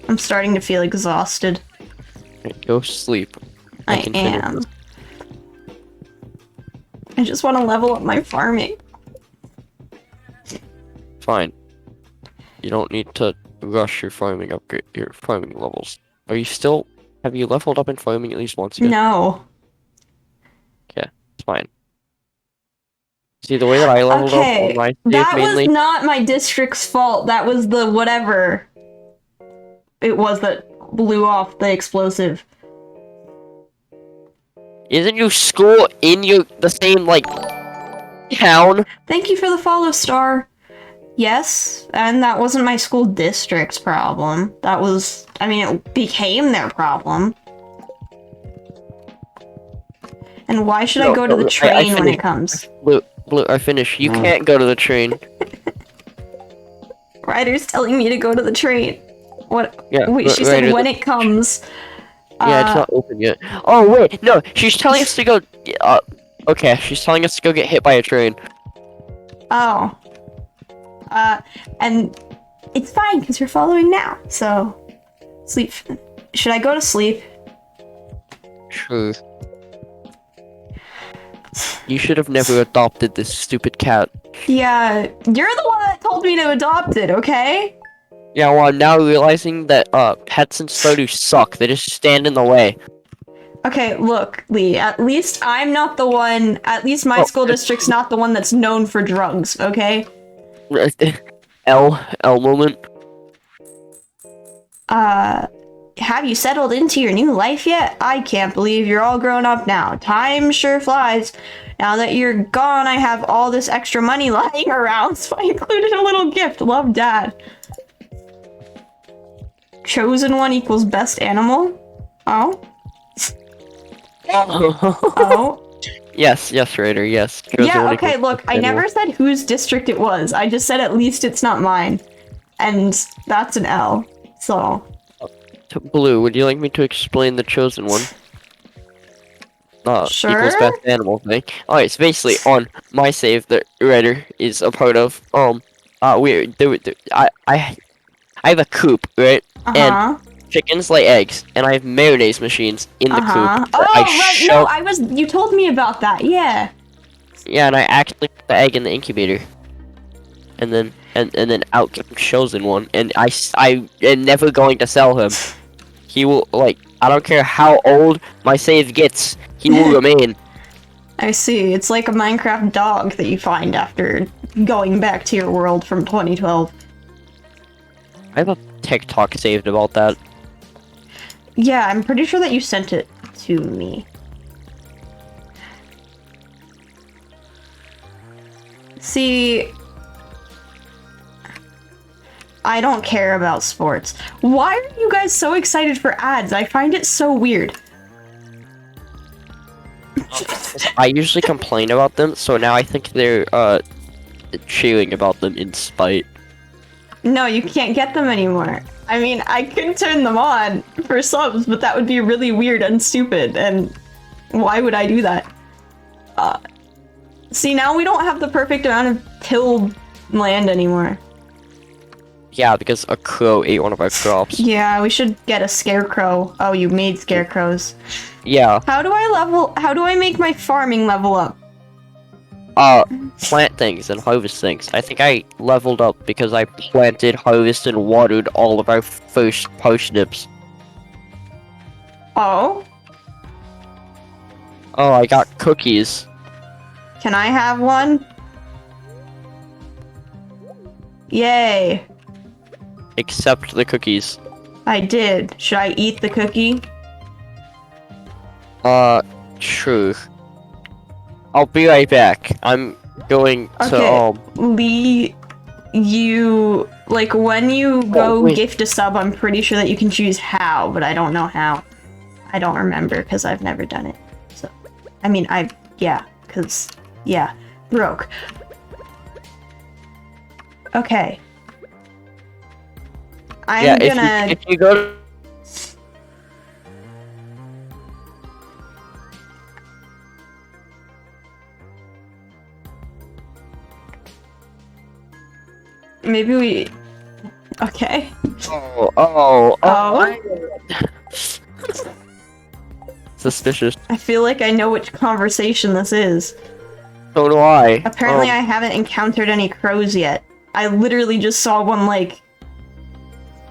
I'm starting to feel exhausted. Go sleep. I can finish am. this. I just want to level up my farming. Fine. You don't need to rush your farming upgrade, your farming levels. Are you still? Have you leveled up in farming at least once yet? No. It's fine. See, the way that I leveled up Okay, on my save that mainly. was not my district's fault. That was the whatever it was that blew off the explosive. Isn't your school in the same like town? Thank you for the follow, Star. Yes, and that wasn't my school district's problem. That was, I mean, it became their problem. And why should I No, go to no, the I train when it finished. comes? Blue, I finished. You can't go to the train. Ryder's telling me to go to the train. What? Yeah, Wait, she said Ryder, when it comes. Yeah, it's not open yet. Oh wait, no, she's telling us to go. Okay, she's telling us to go get hit by a train. Oh. And it's fine because you're following now. So, sleep. Should I go to sleep? True. You should have never adopted this stupid cat. Yeah, you're the one that told me to adopt it, okay? Yeah, well, I'm now realizing that pets in Stardew suck. They just stand in the way. Okay, look, Lee, at least I'm not the one, at least my school district's not the one that's known for drugs, okay? L moment. Have you settled into your new life yet? I can't believe you're all grown up now. Time sure flies. Now that you're gone, I have all this extra money lying around, so I included a little gift. Love, Dad. Chosen one equals best animal? Oh? Oh? Yes, Raider, yes. Chosen Yeah, one okay, equals look, best I animal. never said whose district it was. I just said at least it's not mine. And that's an L, so... Blue, would you like me to explain the chosen one? equals Sure. best animal thing. Alright, so basically on my save that Redder is a part of, I have a coop, right? And Uh-huh. chickens lay eggs, and I have mayonnaise machines in the coop Uh-huh. that I Oh, right. No, shove. you told me about that. Yeah. Yeah, and I actually put the egg in the incubator, and then out comes chosen one, and I am never going to sell him. He will, like, I don't care how old my save gets, he will remain. I see. It's like a Minecraft dog that you find after going back to your world from 2012. I have a TikTok saved about that. Yeah, I'm pretty sure that you sent it to me. See, I don't care about sports. Why are you guys so excited for ads? I find it so weird. I usually complain about them, so now I think they're cheering about them in spite. No, you can't get them anymore. I mean, I could turn them on for subs, but that would be really weird and stupid, and why would I do that? See, now we don't have the perfect amount of tilled land anymore. Yeah, because a crow ate one of our crops. Yeah, we should get a scarecrow. Oh, you made scarecrows. Yeah. How do I make my farming level up? Plant things and harvest things. I think I leveled up because I planted, harvested, and watered all of our first parsnips. Oh? Oh, I got cookies. Can I have one? Yay. Except the cookies. I did. Should I eat the cookie? Sure. I'll be right back. I'm going to, Okay. Lee, you... Like, when you go wait. gift a sub, I'm pretty sure that you can choose how, but I don't know how. I don't remember, because I've never done it. So, I mean, yeah, because, yeah, broke. Okay. I'm gonna... if you go to... Maybe we... Okay. Suspicious. I feel like I know which conversation this is. So do I. Apparently I haven't encountered any crows yet. I literally just saw one, like,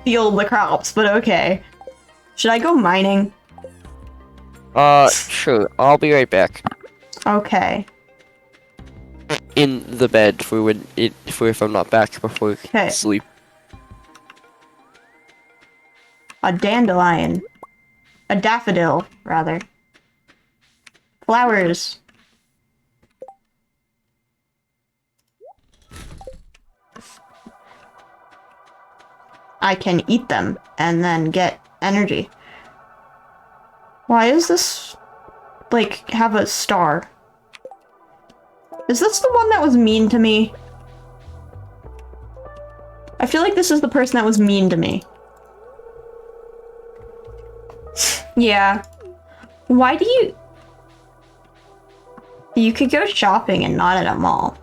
steal the crops, but okay. Should I go mining? Sure. I'll be right back. Okay. In the bed if I'm not back before sleep. A dandelion. A daffodil, rather. Flowers. I can eat them and then get energy. Why is this, like, have a star? Is this the one that was mean to me? I feel like this is the person that was mean to me. Yeah. Why do you... You could go shopping and not at a mall.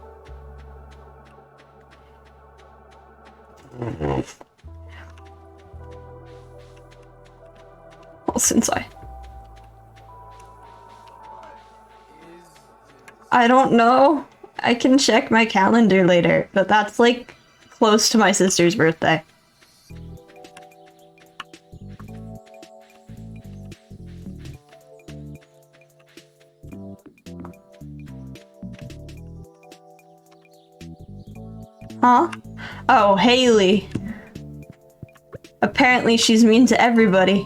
Well, since I don't know. I can check my calendar later, but that's like close to my sister's birthday. Huh? Oh, Haley. Apparently she's mean to everybody.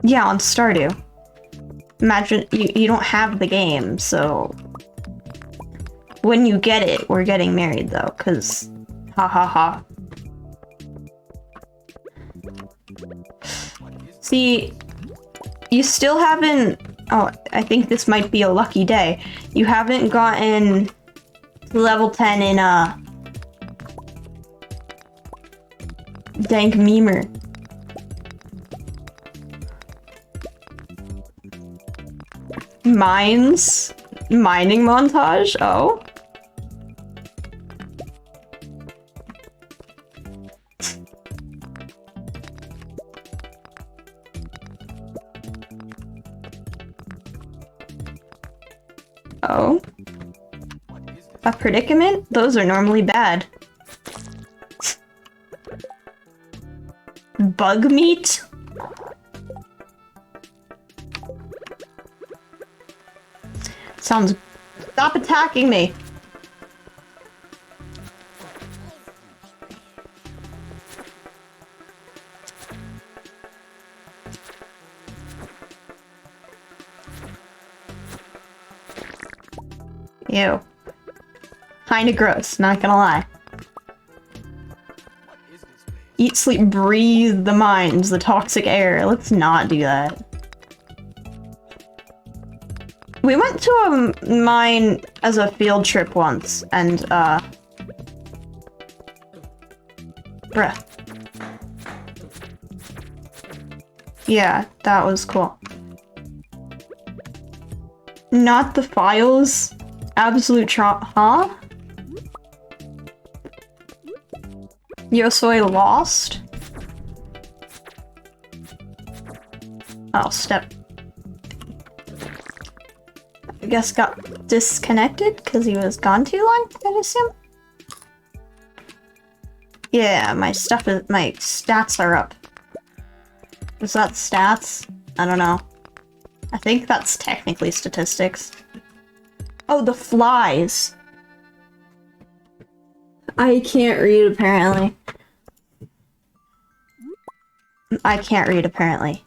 Yeah, on Stardew. Imagine, you don't have the game, so... When you get it, we're getting married though, cause... Ha ha ha. See, you still haven't... Oh, I think this might be a lucky day. You haven't gotten level 10 in, Dank Memer. Mines? Mining montage? Oh. Oh. A predicament? Those are normally bad. Bug meat? Sounds... Stop attacking me! Ew. Kinda gross, not gonna lie. Eat, sleep, breathe the mines, the toxic air. Let's not do that. We went to a mine as a field trip once, and, bruh. Yeah, that was cool. Not the files. Absolute huh? Yosoi lost? Oh, step. I guess got disconnected because he was gone too long, I'd assume? Yeah, my stats are up. Is that stats? I don't know. I think that's technically statistics. Oh, the flies! I can't read, apparently. I can't read, apparently.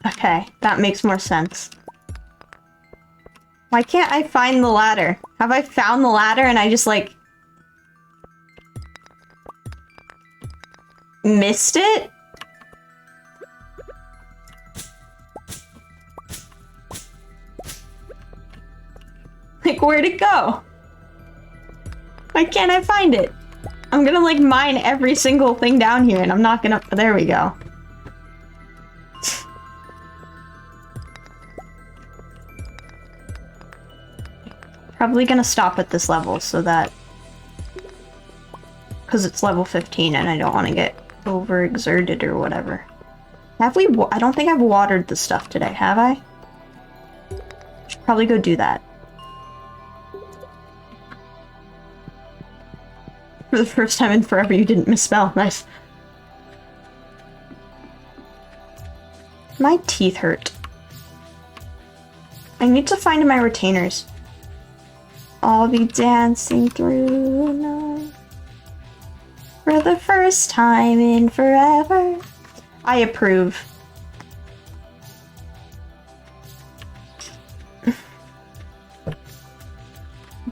Okay, that makes more sense. Why can't I find the ladder? Have I found the ladder and I just, like... missed it? Like, where'd it go? Why can't I find it? I'm gonna, like, mine every single thing down here, and I'm not gonna... There we go. Probably gonna stop at this level, so that... Because it's level 15, and I don't want to get overexerted or whatever. Have we... I don't think I've watered the stuff today, have I? Should probably go do that. For the first time in forever, you didn't misspell. Nice. My teeth hurt. I need to find my retainers. I'll be dancing through the night for the first time in forever. I approve.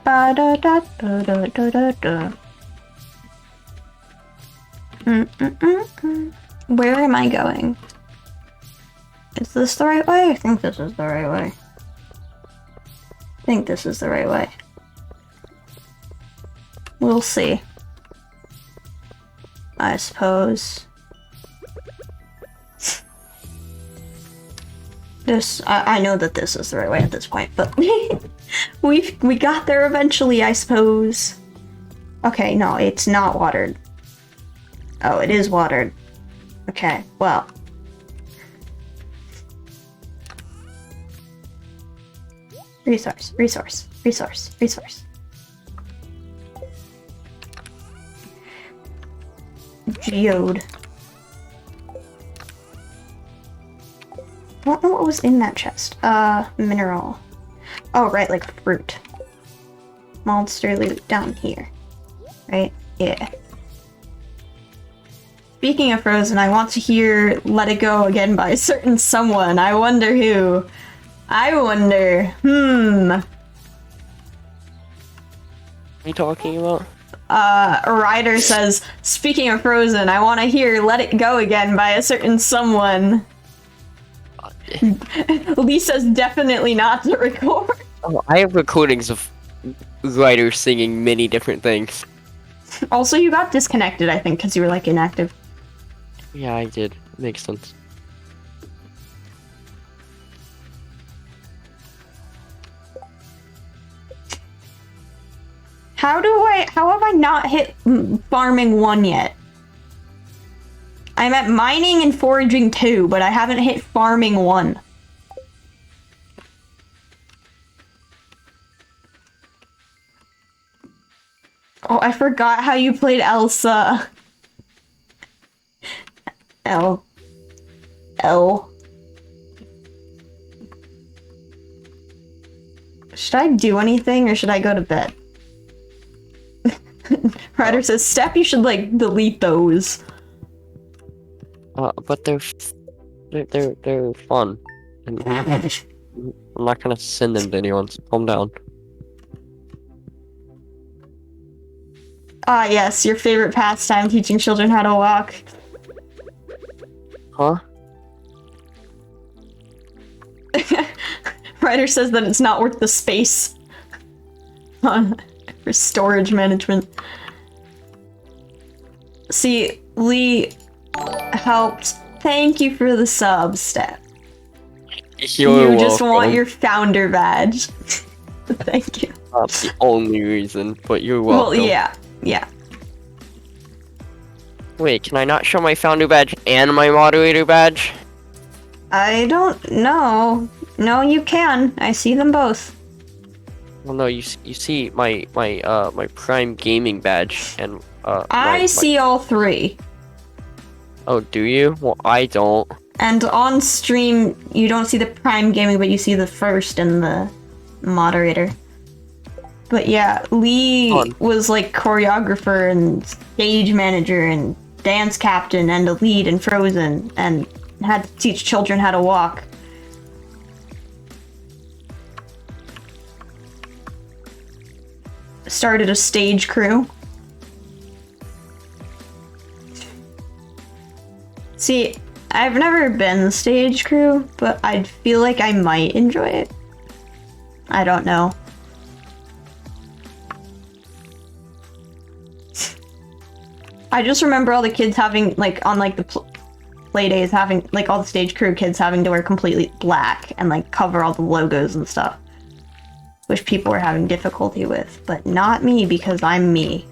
Ba da da da da da da da. Where am I going? Is this the right way? I think this is the right way. I think this is the right way. We'll see. I suppose. I know that this is the right way at this point, but we got there eventually, I suppose. Okay, no, it's not watered. Oh, it is watered. Okay, well. Resource, resource, resource, resource. Geode. I don't know what was in that chest. Mineral. Oh, right, like fruit. Monster loot down here. Right? Yeah. Speaking of Frozen, I want to hear Let It Go again by a certain someone. I wonder who. I wonder. What are you talking about? A writer says, speaking of Frozen, I want to hear Let It Go again by a certain someone. Lee says definitely not to record. Oh, I have recordings of writers singing many different things. Also, you got disconnected, I think, because you were, like, inactive. Yeah, I did. Makes sense. How have I not hit farming 1 yet? I'm at mining and foraging 2, but I haven't hit farming 1. Oh, I forgot how you played Elsa. L. Should I do anything or should I go to bed? Ryder says, Steph, you should like delete those. But they're fun. And I'm not gonna send them to anyone, so calm down. Ah, yes, your favorite pastime, teaching children how to walk. Huh? Ryder says that it's not worth the space for storage management. See, Lee helped. Thank you for the sub, Steph. You're You just want welcome. your founder badge. Thank you. That's the only reason, but you're welcome. Well, yeah. Wait, can I not show my founder badge and my moderator badge? I don't know. No, you can. I see them both. Well, no, you see my Prime Gaming badge and I see all 3. Oh, do you? Well, I don't. And on stream, you don't see the Prime Gaming, but you see the first and the moderator. But yeah, Lee was like choreographer and stage manager and dance captain and a lead in Frozen and had to teach children how to walk. Started a stage crew. See, I've never been the stage crew, but I'd feel like I might enjoy it. I don't know. I just remember all the kids having, like, on, like, the play days, having, like, all the stage crew kids having to wear completely black and, like, cover all the logos and stuff. Which people were having difficulty with, but not me because I'm me.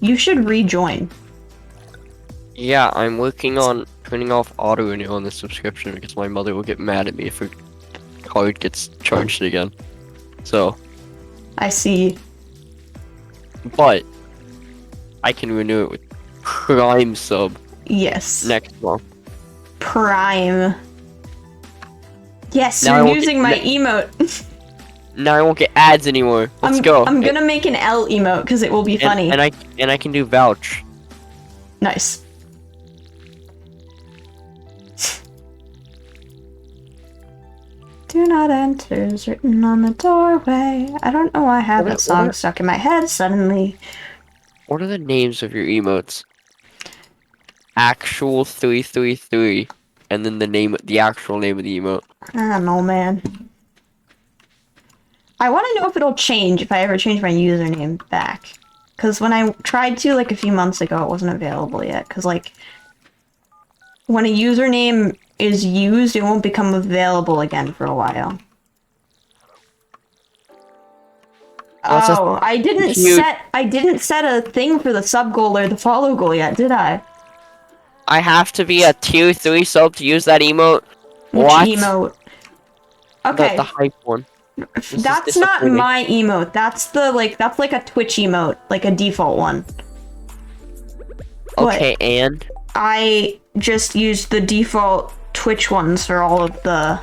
You should rejoin. Yeah, I'm working on turning off auto renew on this subscription because my mother will get mad at me if her card gets charged again. So. I see. But I can renew it with Prime sub. Yes. Next month. Prime. Yes, Now you're using my emote. Now I won't get ads anymore. Let's go. I'm gonna make an L emote because it will be funny. And I can do vouch. Nice. Do not enter is written on the doorway. I don't know why I have that song stuck in my head suddenly. What are the names of your emotes? Actual 333, and then the actual name of the emote. I don't know, man. I want to know if it'll change if I ever change my username back. Because when I tried to, like, a few months ago, it wasn't available yet. Because, like, when a username is used, it won't become available again for a while. Oh, I didn't set a thing for the sub goal or the follow goal yet, did I? I have to be a tier 3 sub to use that emote? Which what? Emote? Okay. The hype one. That's not my emote. That's like a Twitch emote, like a default one. Okay, and? I just used the default Twitch ones for all of the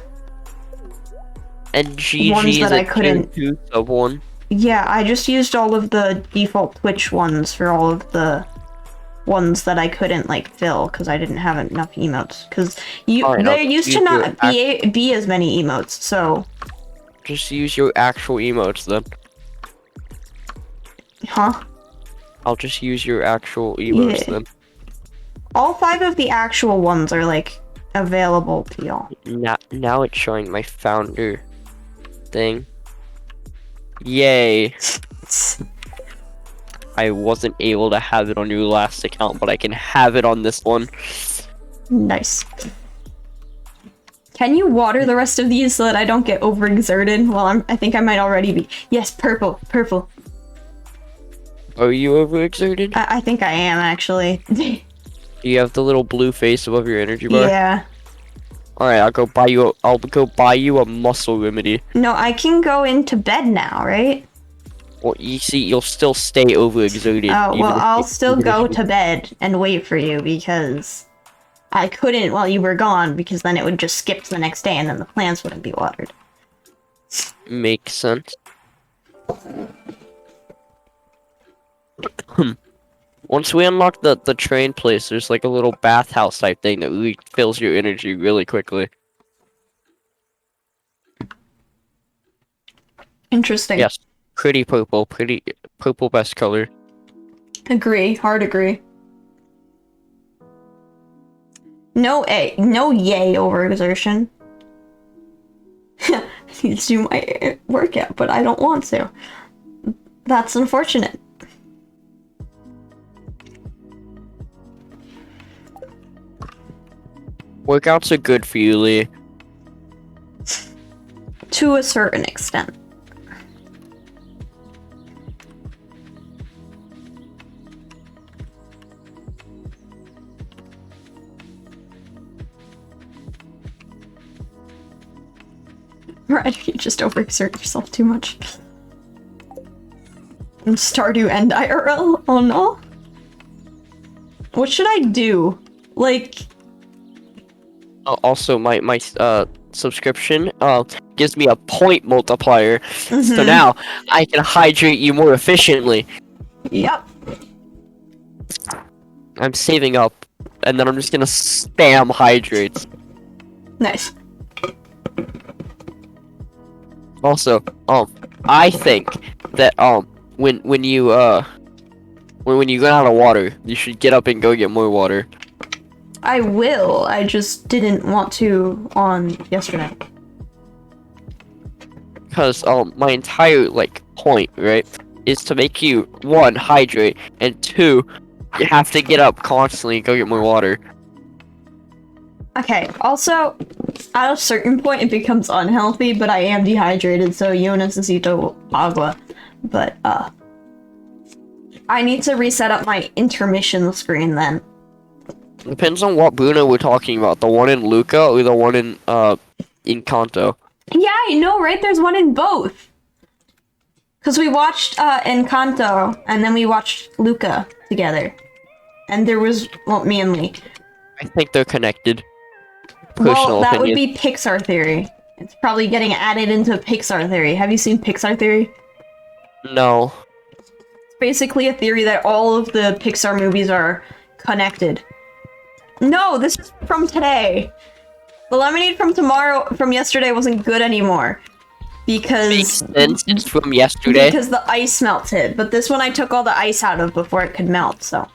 and GG ones that is I couldn't. Tier 2 sub one. Yeah, I just used all of the default Twitch ones for all of the ones that I couldn't like fill because I didn't have enough emotes. Because there used to not be as many emotes, so. Just use your actual emotes then. Huh? I'll just use your actual emotes then. All 5 of the actual ones are like available to y'all. Now it's showing my founder thing. Yay. I wasn't able to have it on your last account, but I can have it on this one. Nice. Can you water the rest of these so that I don't get overexerted? Well, I think I might already be. Yes, purple, purple. Are you overexerted? I think I am, actually. Do you have the little blue face above your energy bar? Yeah. Alright, I'll go buy you a muscle remedy. No, I can go into bed now, right? Well, you see, you'll still stay overexerted. Oh, even well, if- I'll still even if go you- to bed and wait for you because I couldn't while you were gone because then it would just skip to the next day and then the plants wouldn't be watered. Makes sense. Once we unlock the train place, there's like a little bathhouse type thing that refills your energy really quickly. Interesting. Yes, pretty purple best color. Agree. Hard agree. No yay overexertion. I need to do my workout, but I don't want to. That's unfortunate. Workouts are good for you, Lee. To a certain extent. Right, you just overexert yourself too much. And Stardew and IRL? Oh no. What should I do? Like, Also, my subscription gives me a point multiplier, so now I can hydrate you more efficiently. yep. I'm saving up, and then I'm just gonna spam hydrates. Nice. Also, I think that when you run out of water, you should get up and go get more water. I will. I just didn't want to on yesterday. Because my entire point, right, is to make you, one, hydrate, and two, you have to get up constantly and go get more water. Okay, also, at a certain point it becomes unhealthy, but I am dehydrated, so yo necesito agua. But, I need to reset up my intermission screen then. Depends on what Bruno we're talking about, the one in Luca or the one in Encanto. Yeah, I know, right? There's one in both. Because we watched Encanto, and then we watched Luca together. And there was, well, me and Lee. I think they're connected. Well, Personal that opinion. would be Pixar Theory. It's probably getting added into Pixar Theory. Have you seen Pixar Theory? No. It's basically a theory that all of the Pixar movies are connected. No, this is from today. The lemonade from yesterday wasn't good anymore. Because... Makes sense, it's from yesterday. Because the ice melted. But this one I took all the ice out of before it could melt, so...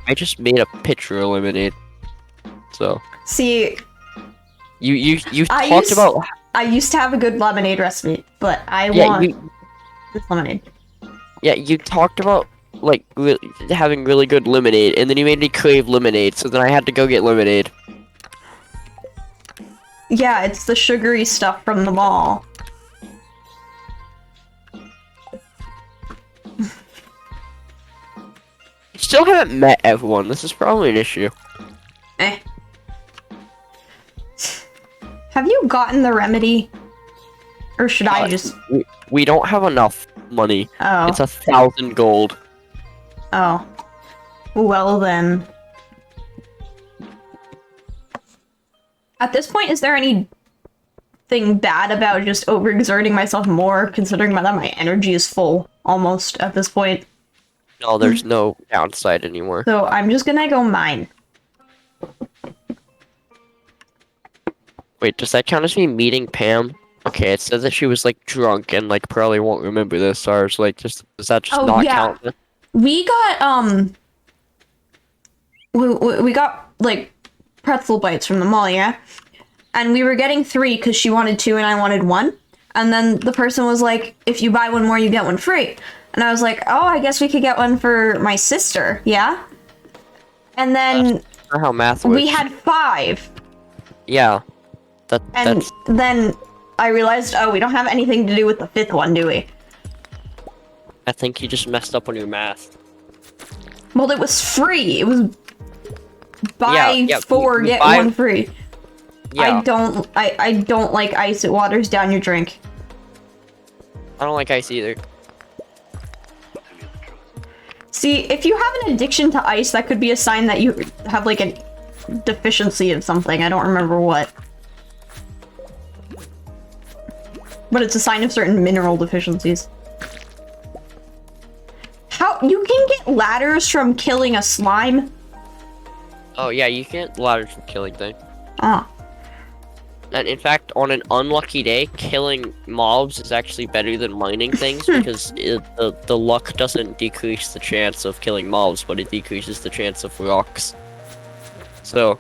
I just made a pitcher of lemonade. So... See... You talked about... I used to have a good lemonade recipe, but I Yeah, want this lemonade. Yeah, you talked about, having really good lemonade, and then you made me crave lemonade, so then I had to go get lemonade. Yeah, it's the sugary stuff from the mall. Still haven't met everyone. This is probably an issue. Eh. Have you gotten the remedy? Or should I just... We don't have enough money. Oh. It's 1,000 gold. Oh. Well then. At this point, is there anything bad about just overexerting myself more, considering that my energy is full, almost, at this point? No, there's no downside anymore. So I'm just gonna go mine. Wait, does that count as me meeting Pam? Okay, it says that she was, drunk and, probably won't remember this, so I was does that just Oh, not yeah. count? We got, we got, pretzel bites from the mall, yeah? And we were getting 3 because she wanted 2 and I wanted 1. And then the person was like, if you buy one more, you get one free. And I was like, oh, I guess we could get one for my sister, yeah? And then That's not how math works. we had 5. Yeah. And That's then I realized, oh, we don't have anything to do with the 5th one, do we? I think you just messed up on your math. Well, it was free. It was buy Yeah, 4, you get buy- 1 free. Yeah. I don't like ice. It waters down your drink. I don't like ice either. See, if you have an addiction to ice, that could be a sign that you have like a deficiency of something. I don't remember what. But it's a sign of certain mineral deficiencies. How you can get ladders from killing a slime? Oh yeah, you can't ladders from killing things. Ah. And in fact, on an unlucky day, killing mobs is actually better than mining things because the luck doesn't decrease the chance of killing mobs, but it decreases the chance of rocks. So,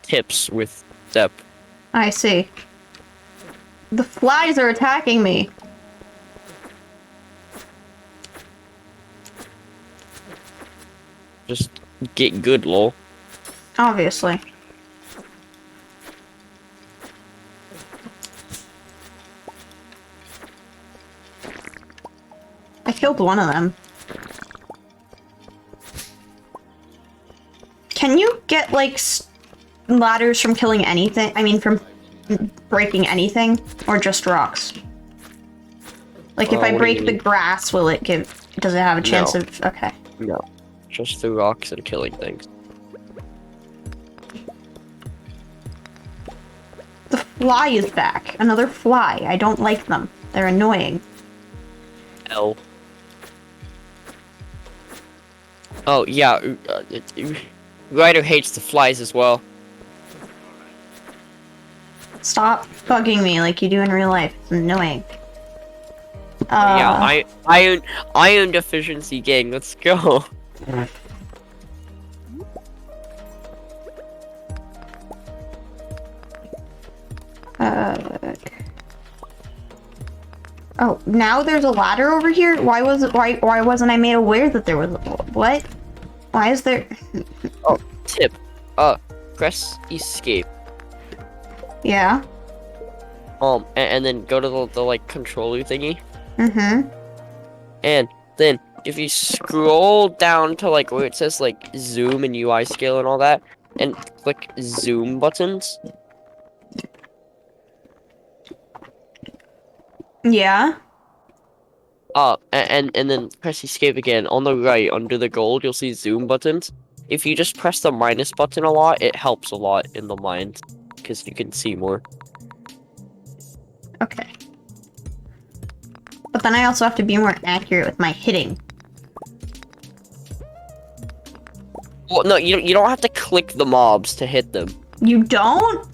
tips with Step. I see. The flies are attacking me. Just get good, lol. Obviously. I killed one of them. Can you get, like, ladders from killing anything? I mean, from breaking anything? Or just rocks? Like, if I what do you break the mean? grass, will it give... Does it have a chance No. of... Okay. No, just through rocks and killing things. The fly is back. Another fly. I don't like them. They're annoying. L. Oh yeah, Ryder hates the flies as well. Stop bugging me like you do in real life. It's annoying. Yeah, iron deficiency gang. Let's go. Oh, now there's a ladder over here? Why wasn't I made aware that there was what? Why is there Oh, tip. Press escape. Yeah. And then go to the like controller thingy. Mm-hmm. And then if you scroll down to like where it says like zoom and UI scale and all that, and click zoom buttons. Yeah. And then press escape again. On the right, under the gold, you'll see zoom buttons. If you just press the minus button a lot, it helps a lot in the mind, because you can see more. Okay. But then I also have to be more accurate with my hitting. Well, no, you don't have to click the mobs to hit them. You don't?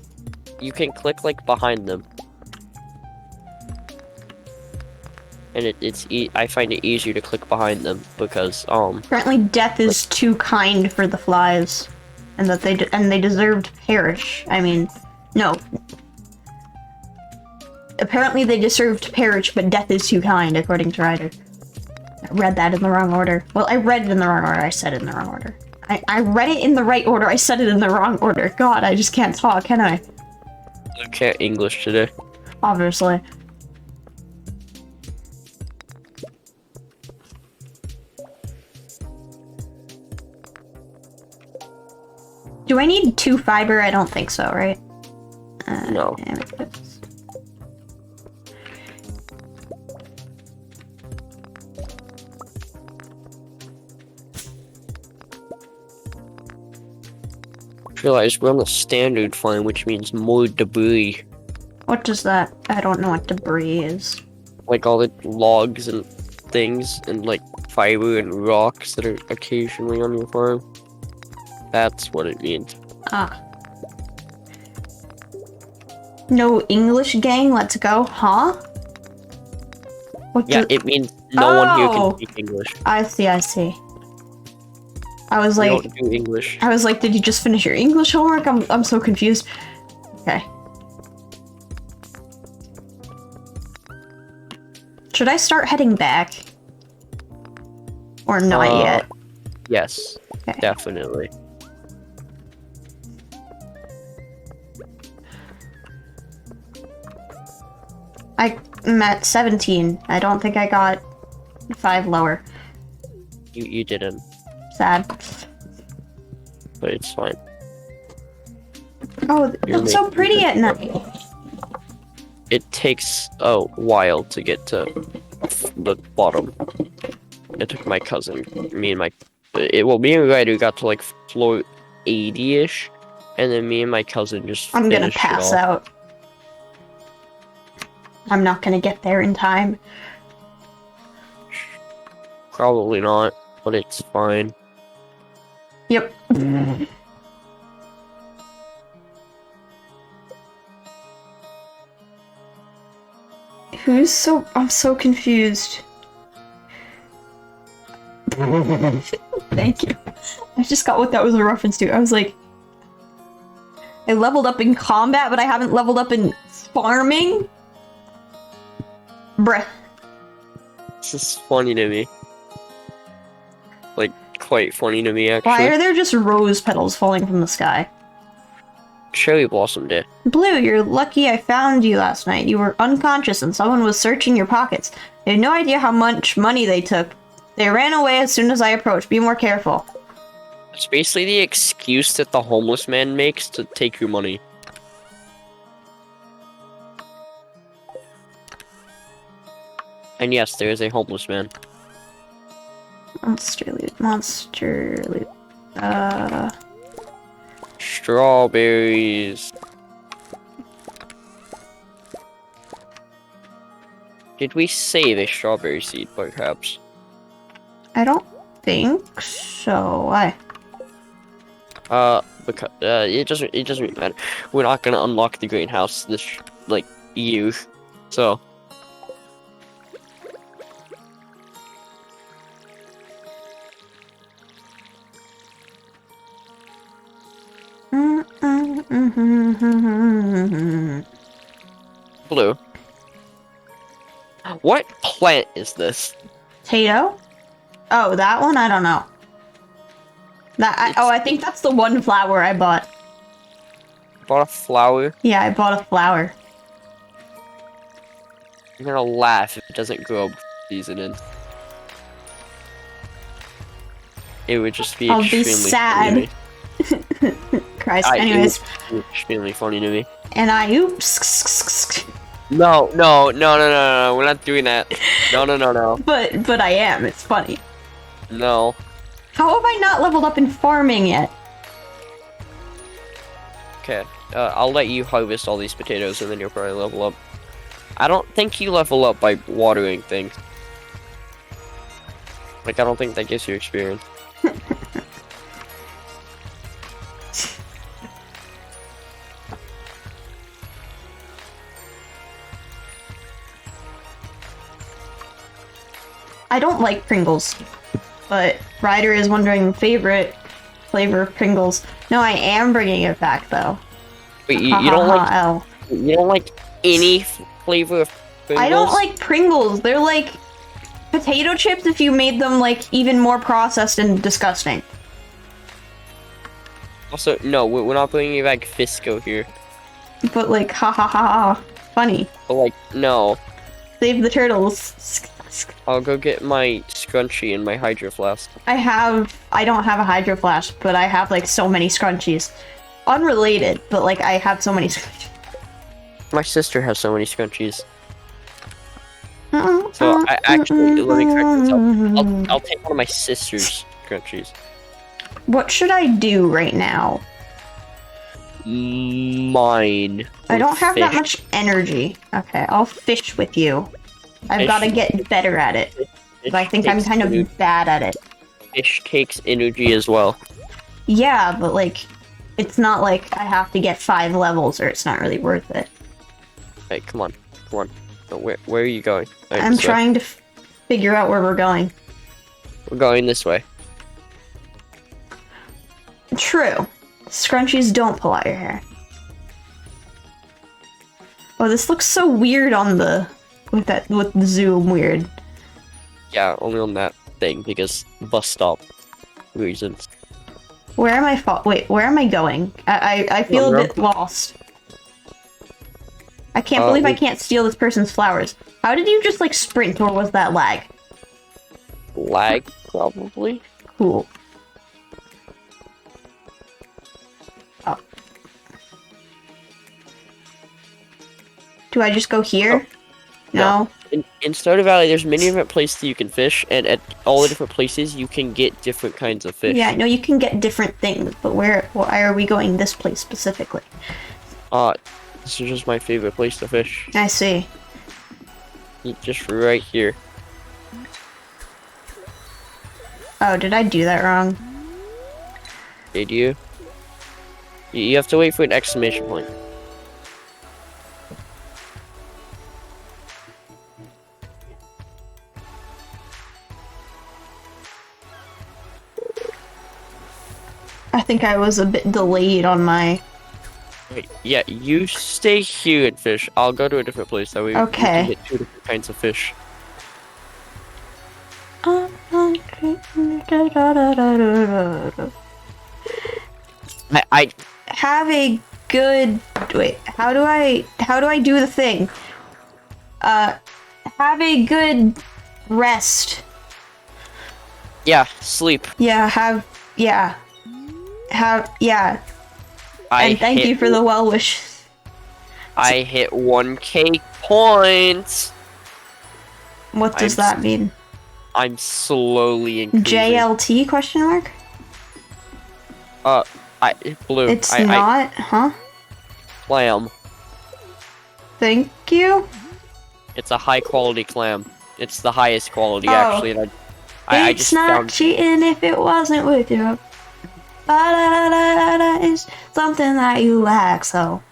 You can click like behind them. And I find it easier to click behind them because Apparently death is too kind for the flies. And that they deserve to perish. I mean, no. Apparently they deserve to perish, but death is too kind, according to Ryder. I read that in the wrong order. Well, I read it in the wrong order, I said it in the wrong order. I read it in the right order, I said it in the wrong order. God, I just can't talk, can I? I can't English today. Obviously. Do I need 2 fiber? I don't think so, right? No. Realize we're on the standard farm, which means more debris. What does that? I don't know what debris is. Like all the logs and things, and like fiber and rocks that are occasionally on your farm. That's what it means. Ah. No English gang, let's go, huh? What Yeah, it means no one here Oh! can speak English. I see, I see. I was We like, don't do English. I was like, did you just finish your English homework? I'm so confused. Okay. should I start heading back? Or not yet? Yes, Okay. definitely. I'm at 17. I don't think I got 5 lower. You didn't, Sad. but it's fine. Oh, You're it's so making pretty good at night. It takes a while to get to the bottom. It took my cousin, me and my Ryder got to like floor 80-ish, and then me and my cousin just I'm gonna finished it pass off. out. I'm not gonna get there in time. Probably not, but it's fine. Yep. I'm so confused. Thank you. I just got what that was a reference to. I was like, I leveled up in combat, but I haven't leveled up in farming? Bruh. This is funny to me. Like, quite funny to me, actually. Why are there just rose petals falling from the sky? Cherry Blossom did. Blue, you're lucky I found you last night. You were unconscious and someone was searching your pockets. They had no idea how much money they took. They ran away as soon as I approached. Be more careful. It's basically the excuse that the homeless man makes to take your money. And yes, there is a homeless man. Monster loot. Monster loot. Strawberries. Did we save a strawberry seed, perhaps? I don't think so. Why? Because it doesn't really matter. We're not gonna unlock the greenhouse this like year, so. Blue. What plant is this? Potato? Oh, that one? I don't know. I think that's the one flower I bought. Bought a flower? Yeah, I bought a flower. I'm gonna laugh if it doesn't grow before season in. It would just be I'll be extremely sad. funny to me. Christ. It Anyways. would be extremely funny to me. And I oops. No, we're not doing that. No. But I am. It's funny. No. How have I not leveled up in farming yet? Okay, I'll let you harvest all these potatoes and then you'll probably level up. I don't think you level up by watering things. Like, I don't think that gives you experience. I don't like Pringles, but Ryder is wondering favorite flavor of Pringles. No, I am bringing it back though. Wait, you don't like you don't like any flavor of Pringles? I don't like Pringles. They're like potato chips if you made them like even more processed and disgusting. Also, no, we're not bringing back Fisco here. But like, ha ha ha, funny. But like, no. Save the turtles. I'll go get my scrunchie and my hydro flask. I don't have a hydro flask, but I have like so many scrunchies. Unrelated, but like I have so many scrunchies. My sister has so many scrunchies. So I actually, let me correct myself. I'll take one of my sister's scrunchies. What should I do right now? Mine. I don't have that fish. much energy. Okay, I'll fish with you. I've Fish- got to get better at it. But I think I'm takes kind energy. of bad at it. Fish takes energy as well. Yeah, but like, it's not like I have to get 5 levels or it's not really worth it. Hey, come on. So where are you going? Oh, I'm this way. trying to figure out where we're going. We're going this way. True. Scrunchies don't pull out your hair. Oh, this looks so weird on the with the zoom weird. Yeah, only on that thing because bus stop reasons. Where am I? Where am I going? I feel a bit lost. I can't believe I can't steal this person's flowers. How did you just like sprint, or was that lag? Lag, probably. Cool. Oh. Do I just go here? No. In Stardew Valley, there's many different places you can fish, and at all the different places, you can get different kinds of fish. Yeah, no, you can get different things, but why are we going this place specifically? This is just my favorite place to fish. I see. Just right here. Oh, did I do that wrong? Did you? You have to wait for an exclamation point. I think I was a bit delayed on my... Wait, yeah, you stay here and fish. I'll go to a different place. That way we can get 2 different kinds of fish. I have a good... Wait, how do I do the thing? Have a good rest. Yeah, sleep. Yeah, yeah. And thank you for the well wishes. I hit 1K points. What does that mean? I'm slowly increasing. JLT question mark? Blue. It's not, huh? Clam. Thank you. It's a high quality clam. It's the highest quality actually. And I just not found... cheating if it wasn't with you. Is something that you lack, so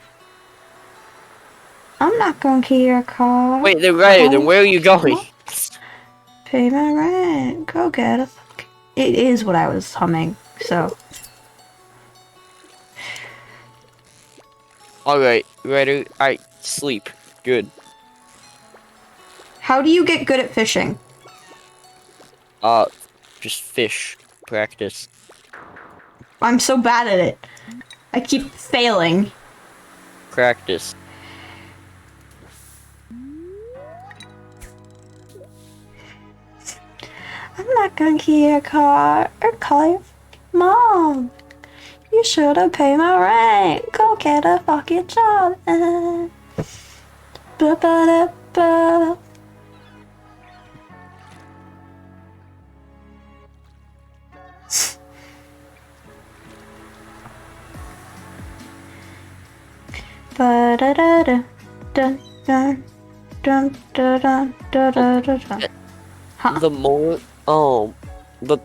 I'm not gonna key your car. Wait, then where are you going? Pay my rent. Go get a fuck. It is what I was humming, so. Alright, ready? Alright, sleep. Good. How do you get good at fishing? Just fish. Practice. I'm so bad at it. I keep failing. Practice. I'm not gonna key your car or call your mom. You should have paid my rent. Go get a fucking job. Ba-ba-da-ba. Ba-da-da-da. Dun, dun, dun, dun, dun, dun, dun, dun. Huh? The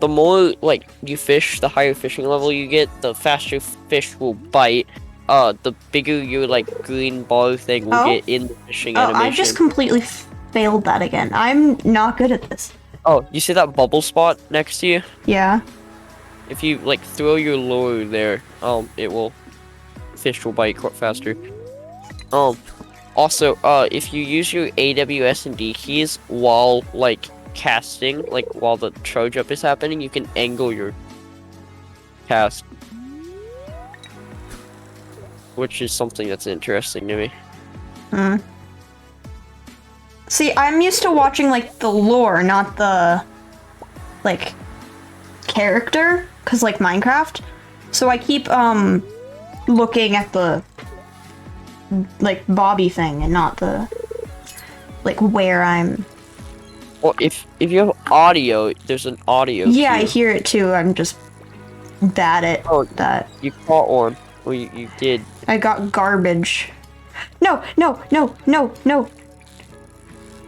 more like you fish, the higher fishing level you get, the faster fish will bite. The bigger your like green bar thing will get in the fishing animation. I just completely failed that again. I'm not good at this. Oh, you see that bubble spot next to you? Yeah. If you like throw your lure there, fish will bite quite faster. Also, if you use your AWS and D keys while like casting, like while the charge up is happening, you can angle your cast, which is something that's interesting to me. See, I'm used to watching like the lore, not the like character, cause like Minecraft. So I keep looking at the like Bobby thing and not the like where I'm. Well, if you have audio, there's an audio. Yeah, cue. I hear it too. I'm just bad at that. You caught one. Well, you did. I got garbage. No.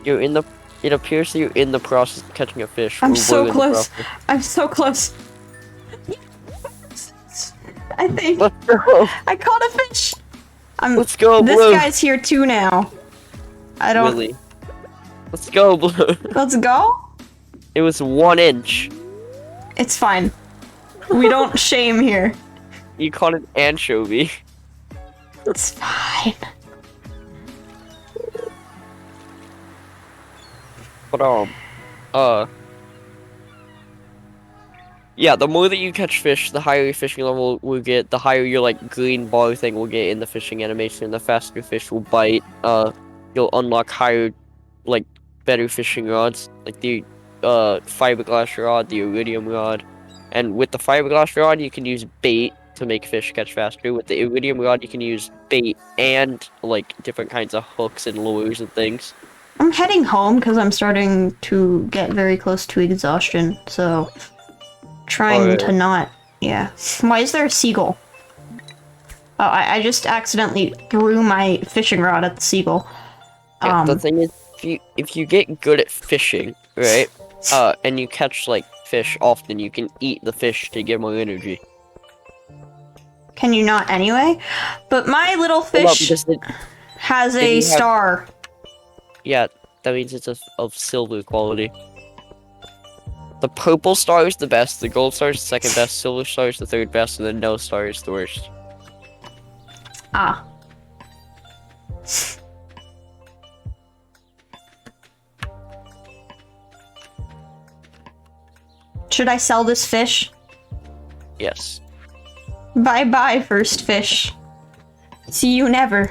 You're in the. It appears that you're in the process of catching a fish. I'm so close. I'm so close. I think Let's go. I caught a fish. Let's go, This Blue. guy's here too now. I don't. Really? Let's go, Blue. Let's go. It was 1 inch. It's fine. We don't shame here. You caught an anchovy. It's fine. But uh, yeah, the more that you catch fish, the higher your fishing level will get, the higher your like green bar thing will get in the fishing animation, the faster your fish will bite. You'll unlock higher, like better fishing rods, like the fiberglass rod, the iridium rod. And with the fiberglass rod, you can use bait to make fish catch faster. With the iridium rod, you can use bait and like different kinds of hooks and lures and things. I'm heading home because I'm starting to get very close to exhaustion, so trying Alright. to not. Yeah. Why is there a seagull? Oh, I just accidentally threw my fishing rod at the seagull. Yeah, the thing is, if you get good at fishing, right? And you catch like fish often, you can eat the fish to get more energy. Can you not anyway? But my little Well, fish because has if a you have- star. yeah, that means it's of silver quality. The purple star is the best, the gold star is the second best, silver star is the third best, and the no star is the worst. Ah. Should I sell this fish? Yes. Bye-bye, first fish. See you never.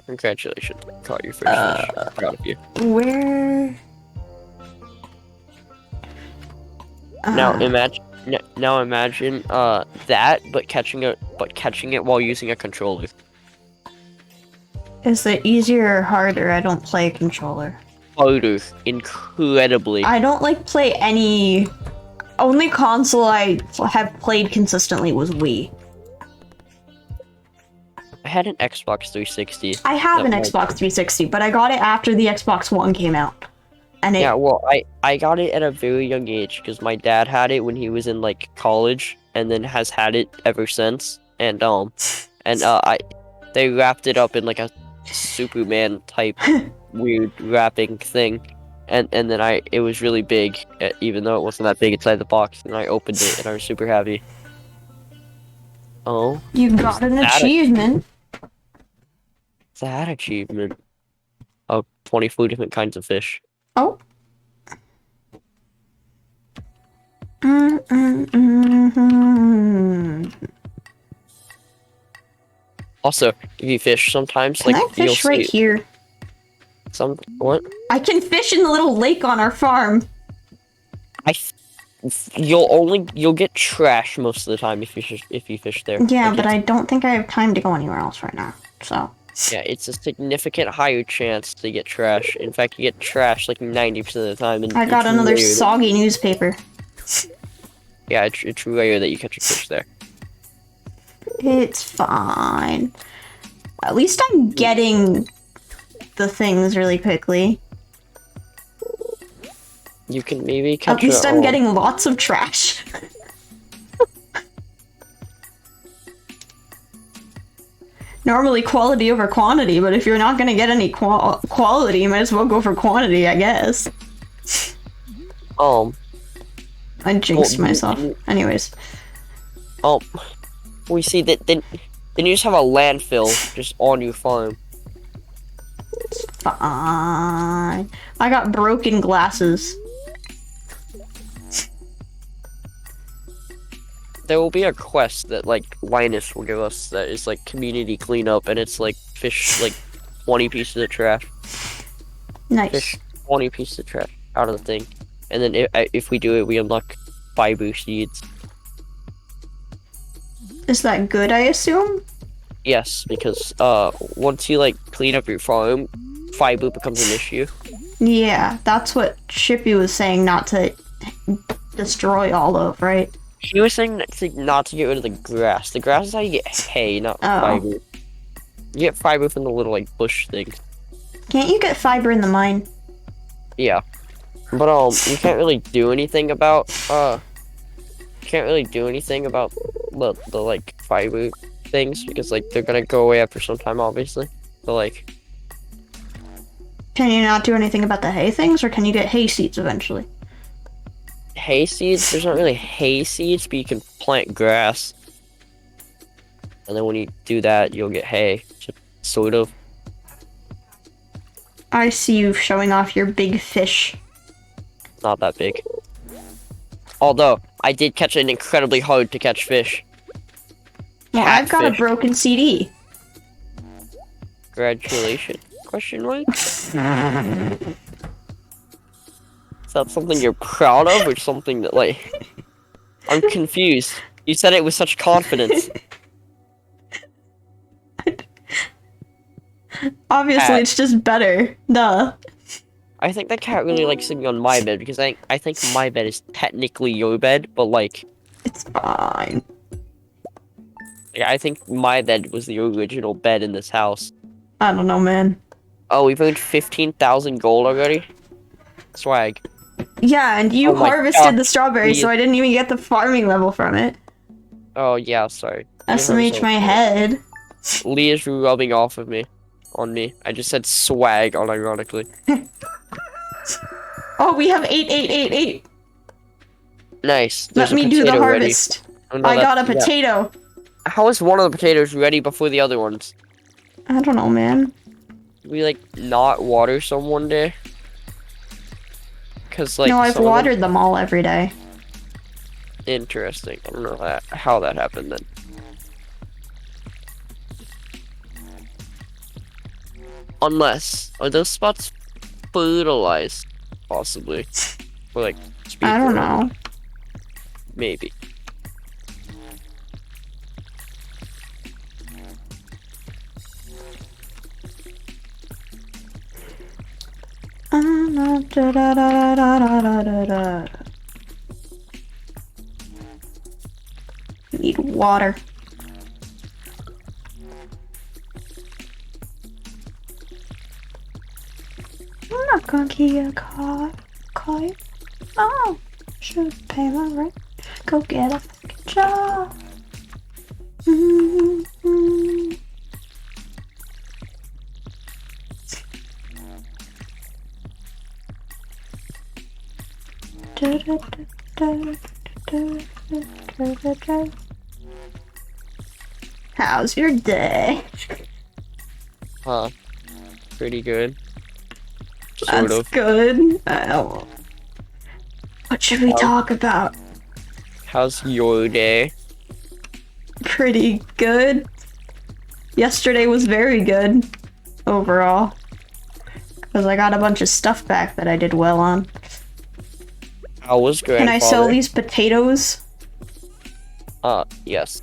Congratulations, you caught your first fish. I'm proud of you. Where? Now imagine that, but catching it while using a controller. Is it easier or harder? I don't play a controller. Harder, incredibly. I don't like play any. Only console I have played consistently was Wii. I had an Xbox 360. I have an that Xbox 360, but I got it after the Xbox One came out. And it, Yeah, well, I got it at a very young age because my dad had it when he was in like college, and then has had it ever since. And they wrapped it up in like a Superman type weird wrapping thing, and then it was really big, even though it wasn't that big inside the box. And I opened it, and I was super happy. Oh, you got an that achievement. that achievement. Oh, 24 different kinds of fish. Oh. Also, if you fish sometimes, Can like I fish right here? What? I can fish in the little lake on our farm. You'll get trash most of the time if you fish there. Yeah, Like, but I don't think I have time to go anywhere else right now. So. yeah, it's a significant higher chance to get trash. In fact, you get trash like 90% of the time. And I got it's another rare soggy newspaper. Yeah, it's rare that you catch a fish there. It's fine. At least I'm getting the things really quickly. You can maybe catch. At least I'm getting lots of trash. Normally quality over quantity, but if you're not gonna get any quality, you might as well go for quantity, I guess. I jinxed myself. Anyways. We see that then you just have a landfill just on your farm. It's fine. I got broken glasses. There will be a quest that like Linus will give us that is like community cleanup, and it's like fish like 20 pieces of trash. Nice. Fish 20 pieces of trash out of the thing, and then if we do it, we unlock fiber seeds. Is that good, I assume? Yes, because once you like clean up your farm, fiber becomes an issue. Yeah, that's what Shippy was saying, not to destroy all of, right? He was saying not to get rid of the grass. The grass is how you get hay, not fiber. You get fiber from the little like bush things. Can't you get fiber in the mine? Yeah, but you can't really do anything about the like fiber things because like they're gonna go away after some time, obviously. So like, can you not do anything about the hay things, or can you get hay seeds eventually? hay seeds, there's not really hay seeds, but you can plant grass, and then when you do that, you'll get hay, sort of. I see you showing off your big fish. Not that big. Although, I did catch an incredibly hard to catch fish. Well, I've got a Catfish. broken CD. Congratulations? Question mark? Is that something you're proud of, or something that, like... I'm confused. You said it with such confidence. Obviously, Cat. it's just better. Duh. I think that cat really likes sleeping on my bed, because I think my bed is technically your bed, but, like... It's fine. Yeah, I think my bed was the original bed in this house. I don't know, man. Oh, we've earned 15,000 gold already? Swag. Yeah, and you Oh my harvested God, the strawberry, so please. I didn't even get the farming level from it. Oh, yeah, sorry. SMH my head. Leah's rubbing off of me. On me. I just said swag, unironically. Oh, we have 8. Nice. Let There's a me do the potato ready. harvest. Oh, no, I got a yeah. potato. How is one of the potatoes ready before the other ones? I don't know, man. Did we, like, not water some one day? Because, like, No, I've some of them- watered them all every day. Interesting. I don't know how that happened then. Unless, are those spots fertilized? Possibly. Or, like, speed I don't fertilized? know. Maybe. Need water. I'm not gonna get a car. Oh, should pay my rent. Go get a fucking job. Mm-hmm. How's your day? Huh. Pretty good. Sort That's of. good. What should we talk about? How's your day? Pretty good. Yesterday was very good overall. Because I got a bunch of stuff back that I did well on. How was grandfather? Can I sell these potatoes? Yes.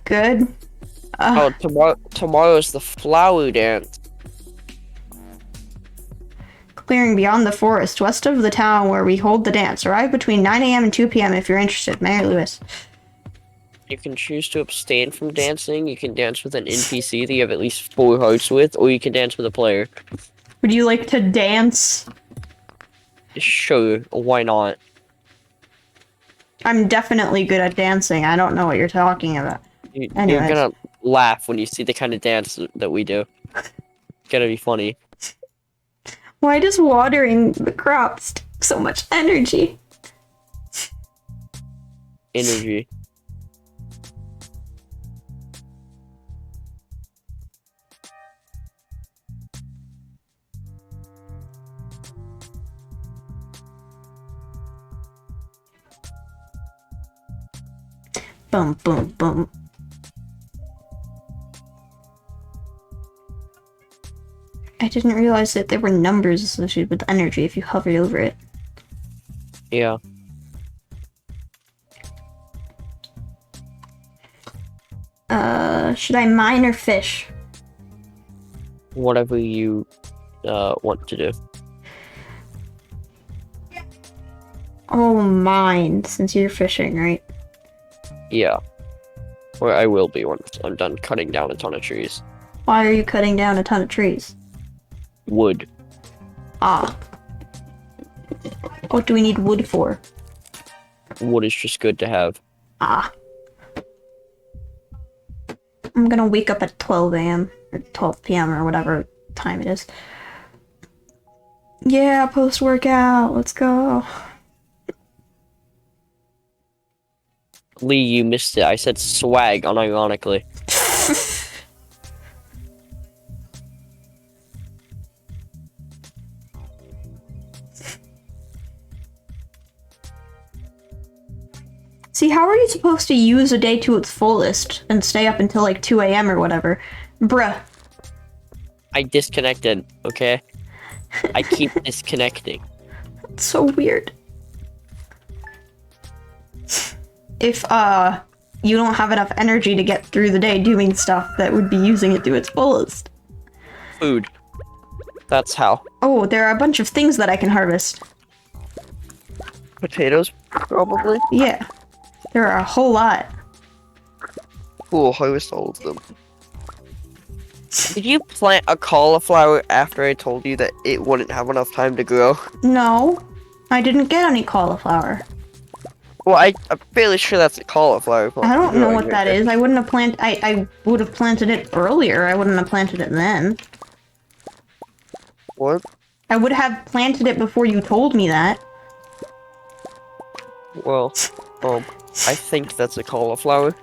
Good. Oh, tomorrow's the flower dance. Clearing beyond the forest, west of the town where we hold the dance. Arrive between 9 a.m. and 2 p.m. if you're interested. Mayor Lewis. You can choose to abstain from dancing. You can dance with an NPC that you have at least 4 hearts with, or you can dance with a player. Would you like to dance? Sure, why not? I'm definitely good at dancing. I don't know what you're talking about. You're Anyways. gonna laugh when you see the kind of dance that we do. It's gonna be funny. Why does watering the crops take so much energy? Energy. Boom, boom, boom. I didn't realize that there were numbers associated with energy if you hovered over it. Yeah. Should I mine or fish? Whatever you want to do. Oh, mine, since you're fishing, right? Yeah. Or I will be once I'm done cutting down a ton of trees. Why are you cutting down a ton of trees? Wood. Ah. What do we need wood for? Wood is just good to have. Ah. I'm gonna wake up at 12 a.m. or 12 p.m. or whatever time it is. Yeah, post-workout. Let's go. Lee, you missed it. I said swag unironically. See, how are you supposed to use a day to its fullest and stay up until like 2 a.m. or whatever? Bruh. I disconnected, okay? I keep disconnecting. It's so weird. If, you don't have enough energy to get through the day doing stuff that would be using it to its fullest. Food. That's how. Oh, there are a bunch of things that I can harvest. Potatoes, probably? Yeah. There are a whole lot. Cool, harvest all of them. Did you plant a cauliflower after I told you that it wouldn't have enough time to grow? No, I didn't get any cauliflower. Well, I'm fairly sure that's a cauliflower plant. I don't know what that is. I wouldn't have planted. I would have planted it earlier. I wouldn't have planted it then. What? I would have planted it before you told me that. Well, I think that's a cauliflower.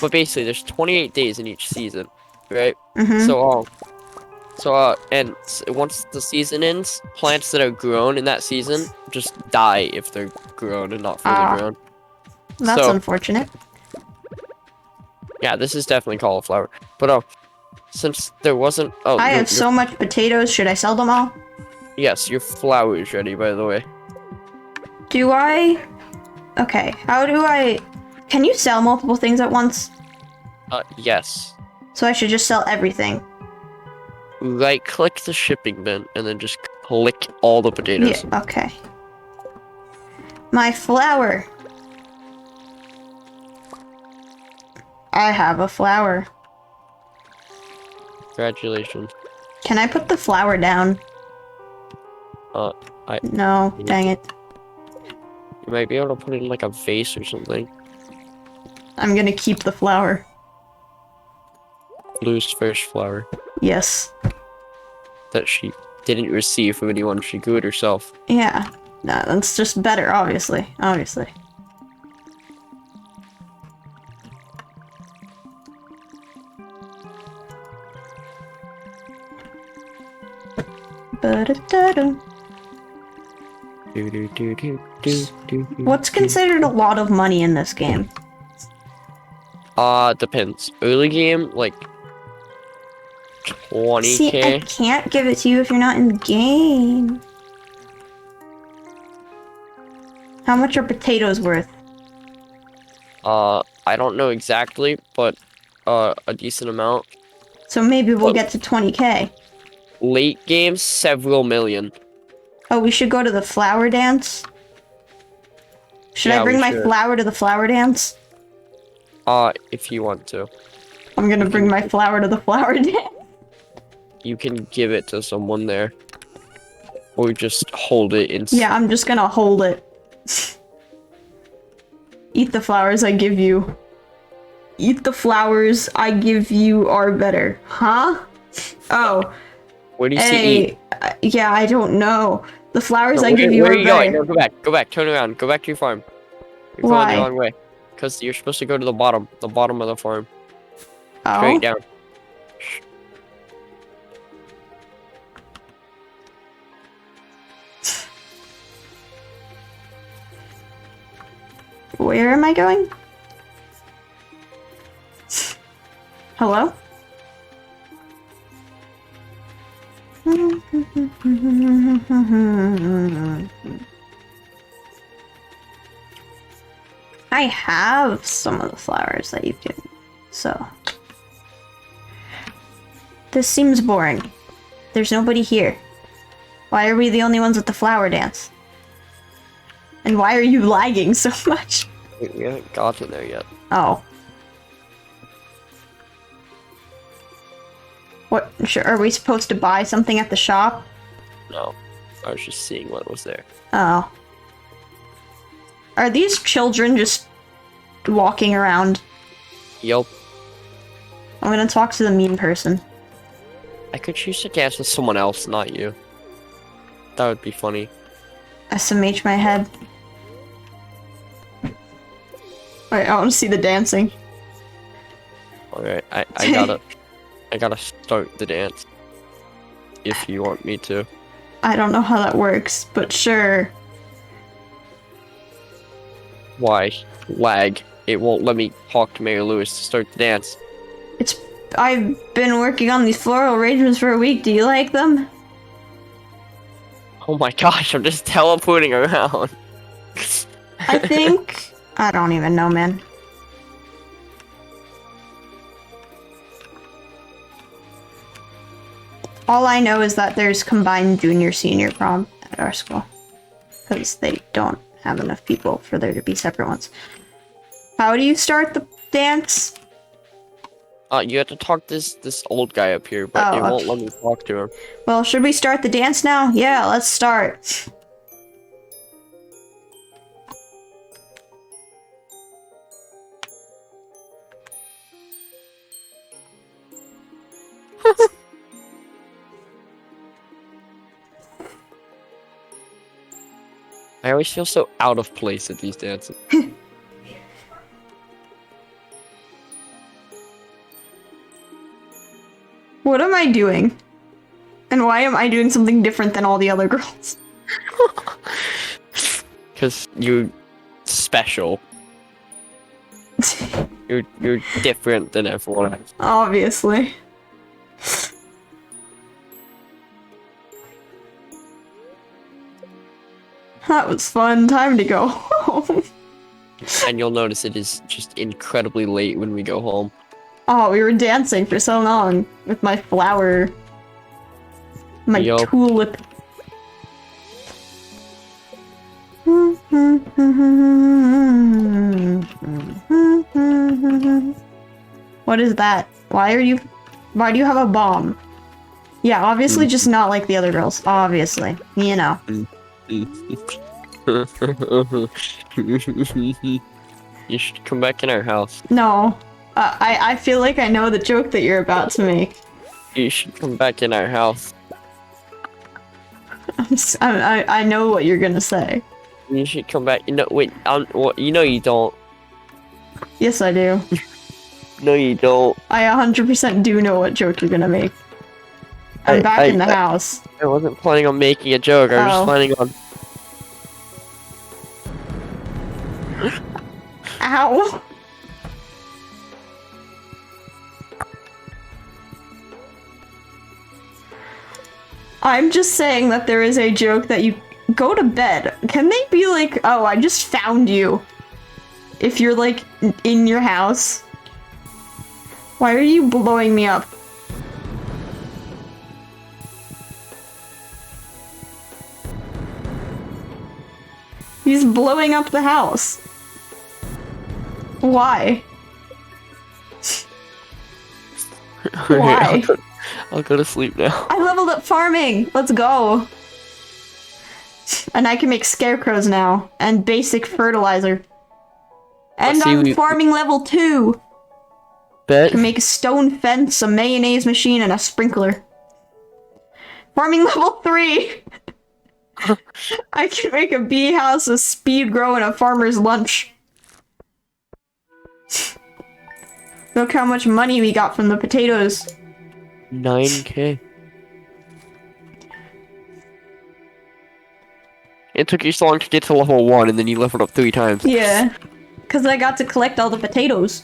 But basically, there's 28 days in each season, right? Mm-hmm. Once the season ends, plants that are grown in that season just die if they're grown and not fully grown. That's So- unfortunate. Yeah, this is definitely cauliflower. But since there wasn't, I have so much potatoes. Should I sell them all? yes, your flour is ready, by the way. Do I? Okay. How do I? Can you sell multiple things at once? Yes. So I should just sell everything. Right-click the shipping bin and then just click all the potatoes. Yeah. Okay. My flour. I have a flour. Congratulations. Can I put the flour down? No, dang it. You might be able to put it in like a vase or something. I'm gonna keep the flour. Lose first flour Yes. that she didn't receive from anyone. She grew it herself. Yeah. No, that's just better, obviously. Obviously. Ba-da-da-da. What's considered a lot of money in this game? Depends. Early game, like 20K. See, I can't give it to you if you're not in the game. How much are potatoes worth? I don't know exactly, but a decent amount. So maybe we'll get to 20K. Late game, several million. Oh, we should go to the flower dance? Should Yeah, I bring we my should. flower to the flower dance? If you want to. I'm gonna bring my flower to the flower dance. You can give it to someone there. Or just hold it in. Yeah, I'm just gonna hold it. Eat the flowers I give you. Eat the flowers I give you are better. Huh? Oh. Where do you see Hey. eat? Yeah, I don't know. The flowers No, I give you where are are you going? better. No, go back, turn around, go back to your farm. You're going Why? the wrong way. Because you're supposed to go to the bottom of the farm. Oh? Straight down. Where am I going? Hello? I have some of the flowers that you've given me, so. This seems boring. There's nobody here. Why are we the only ones at the flower dance? And why are you lagging so much? We haven't gotten there yet. Oh. What? Are we supposed to buy something at the shop? No. I was just seeing what was there. Oh. Are these children just walking around? Yup. I'm gonna talk to the mean person. I could choose to dance with someone else, not you. That would be funny. SMH my head. Wait, I want to see the dancing. Alright, I gotta start the dance. If you want me to. I don't know how that works, but sure. Why? Lag. It won't let me talk to Mary Lewis to start the dance. I've been working on these floral arrangements for a week. Do you like them? Oh my gosh, I'm just teleporting around. I think... I don't even know, man. All I know is that there's combined junior-senior prom at our school. Because they don't have enough people for there to be separate ones. How do you start the dance? You have to talk to this old guy up here, but it won't let me talk to him. Well, should we start the dance now? Yeah, let's start. I always feel so out of place at these dances. What am I doing? And why am I doing something different than all the other girls? Because you're special. You're different than everyone else. Obviously. That was fun. Time to go home. And you'll notice it is just incredibly late when we go home. Oh, we were dancing for so long with my flower. My tulip. What is that? Why do you have a bomb? Yeah, obviously just not like the other girls. Obviously. You know. You should come back in our house. No. I feel like I know the joke that you're about to make. You should come back in our house. I know what you're gonna say. You should come back. You know, wait. You know you don't. Yes, I do. No, you don't. I 100% do know what joke you're gonna make. I'm back in the house. I wasn't planning on making a joke. I was just planning on. Ow! I'm just saying that there is a joke that you go to bed. Can they be like, oh, I just found you? If you're like in your house. Why are you blowing me up? He's blowing up the house. Why? Why? I'll go to sleep now. I leveled up farming! Let's go! And I can make scarecrows now. And basic fertilizer. And I'm farming level 2! Bet. I can make a stone fence, a mayonnaise machine, and a sprinkler. Farming level 3! I can make a bee house, a speed grow, and a farmer's lunch. Look how much money we got from the potatoes. 9K. It took you so long to get to level 1 and then you leveled up 3 times. Yeah. Because I got to collect all the potatoes.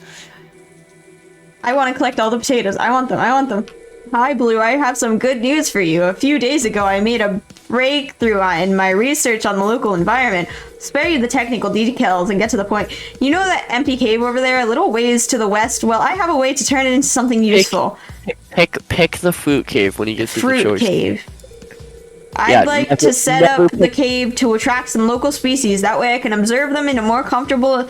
I want to collect all the potatoes. I want them. I want them. Hi, Blue. I have some good news for you. A few days ago, I made a breakthrough in my research on the local environment. Spare you the technical details and get to the point. You know that empty cave over there, a little ways to the west? Well, I have a way to turn it into something useful. Pick the fruit cave when you get to the choice. Fruit cave. I'd like to set up the cave to attract some local species. That way I can observe them in a more controlled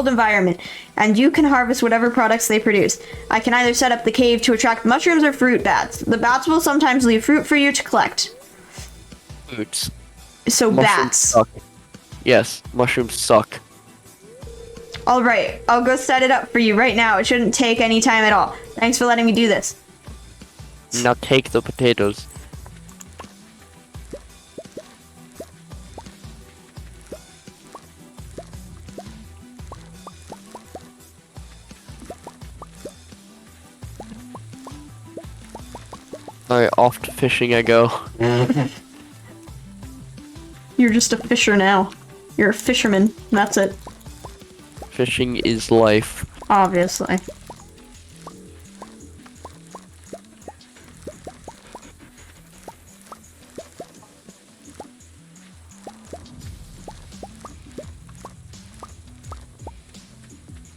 environment. And you can harvest whatever products they produce. I can either set up the cave to attract mushrooms or fruit bats. The bats will sometimes leave fruit for you to collect. Fruits. So Mushrooms bats. Suck. Yes, mushrooms suck. Alright, I'll go set it up for you right now. It shouldn't take any time at all. Thanks for letting me do this. Now take the potatoes. Alright, off to fishing I go. You're just a fisher now. You're a fisherman. That's it. Fishing is life. Obviously.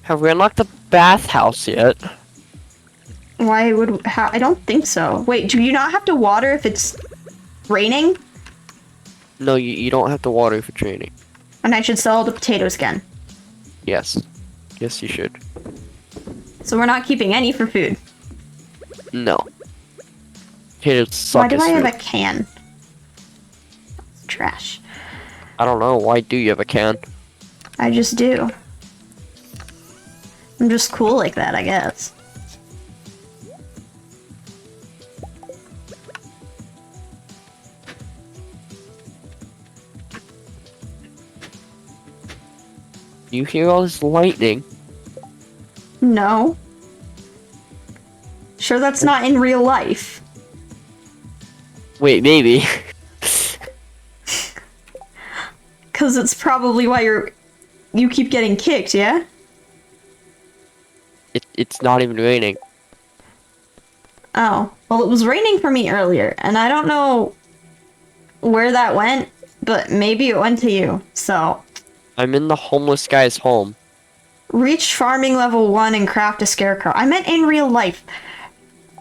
Have we unlocked the bathhouse yet? Why would... I don't think so. Wait, do you not have to water if it's raining? No, you don't have to water for training. And I should sell the potatoes again. Yes. Yes, you should. So we're not keeping any for food. No. Potatoes suck. Why do as I have food. a can? It's trash. I don't know. Why do you have a can? I just do. I'm just cool like that, I guess. You hear all this lightning? No. Sure that's not in real life. Wait, maybe. Cause it's probably why you keep getting kicked, yeah? It's not even raining. Oh. Well, it was raining for me earlier, and I don't know where that went, but maybe it went to you, so... I'm in the homeless guy's home. Reach farming level 1 and craft a scarecrow. I meant in real life.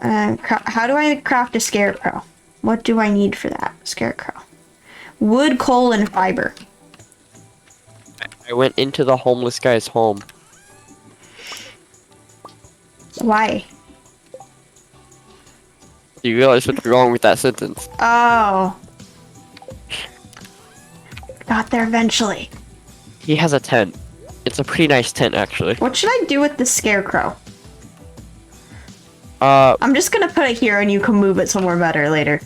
How do I craft a scarecrow? What do I need for that scarecrow? Wood, coal, and fiber. I went into the homeless guy's home. Why? Do you realize what's wrong with that sentence? Oh. Got there eventually. He has a tent. It's a pretty nice tent, actually. What should I do with the scarecrow? Uh, I'm just gonna put it here and you can move it somewhere better later.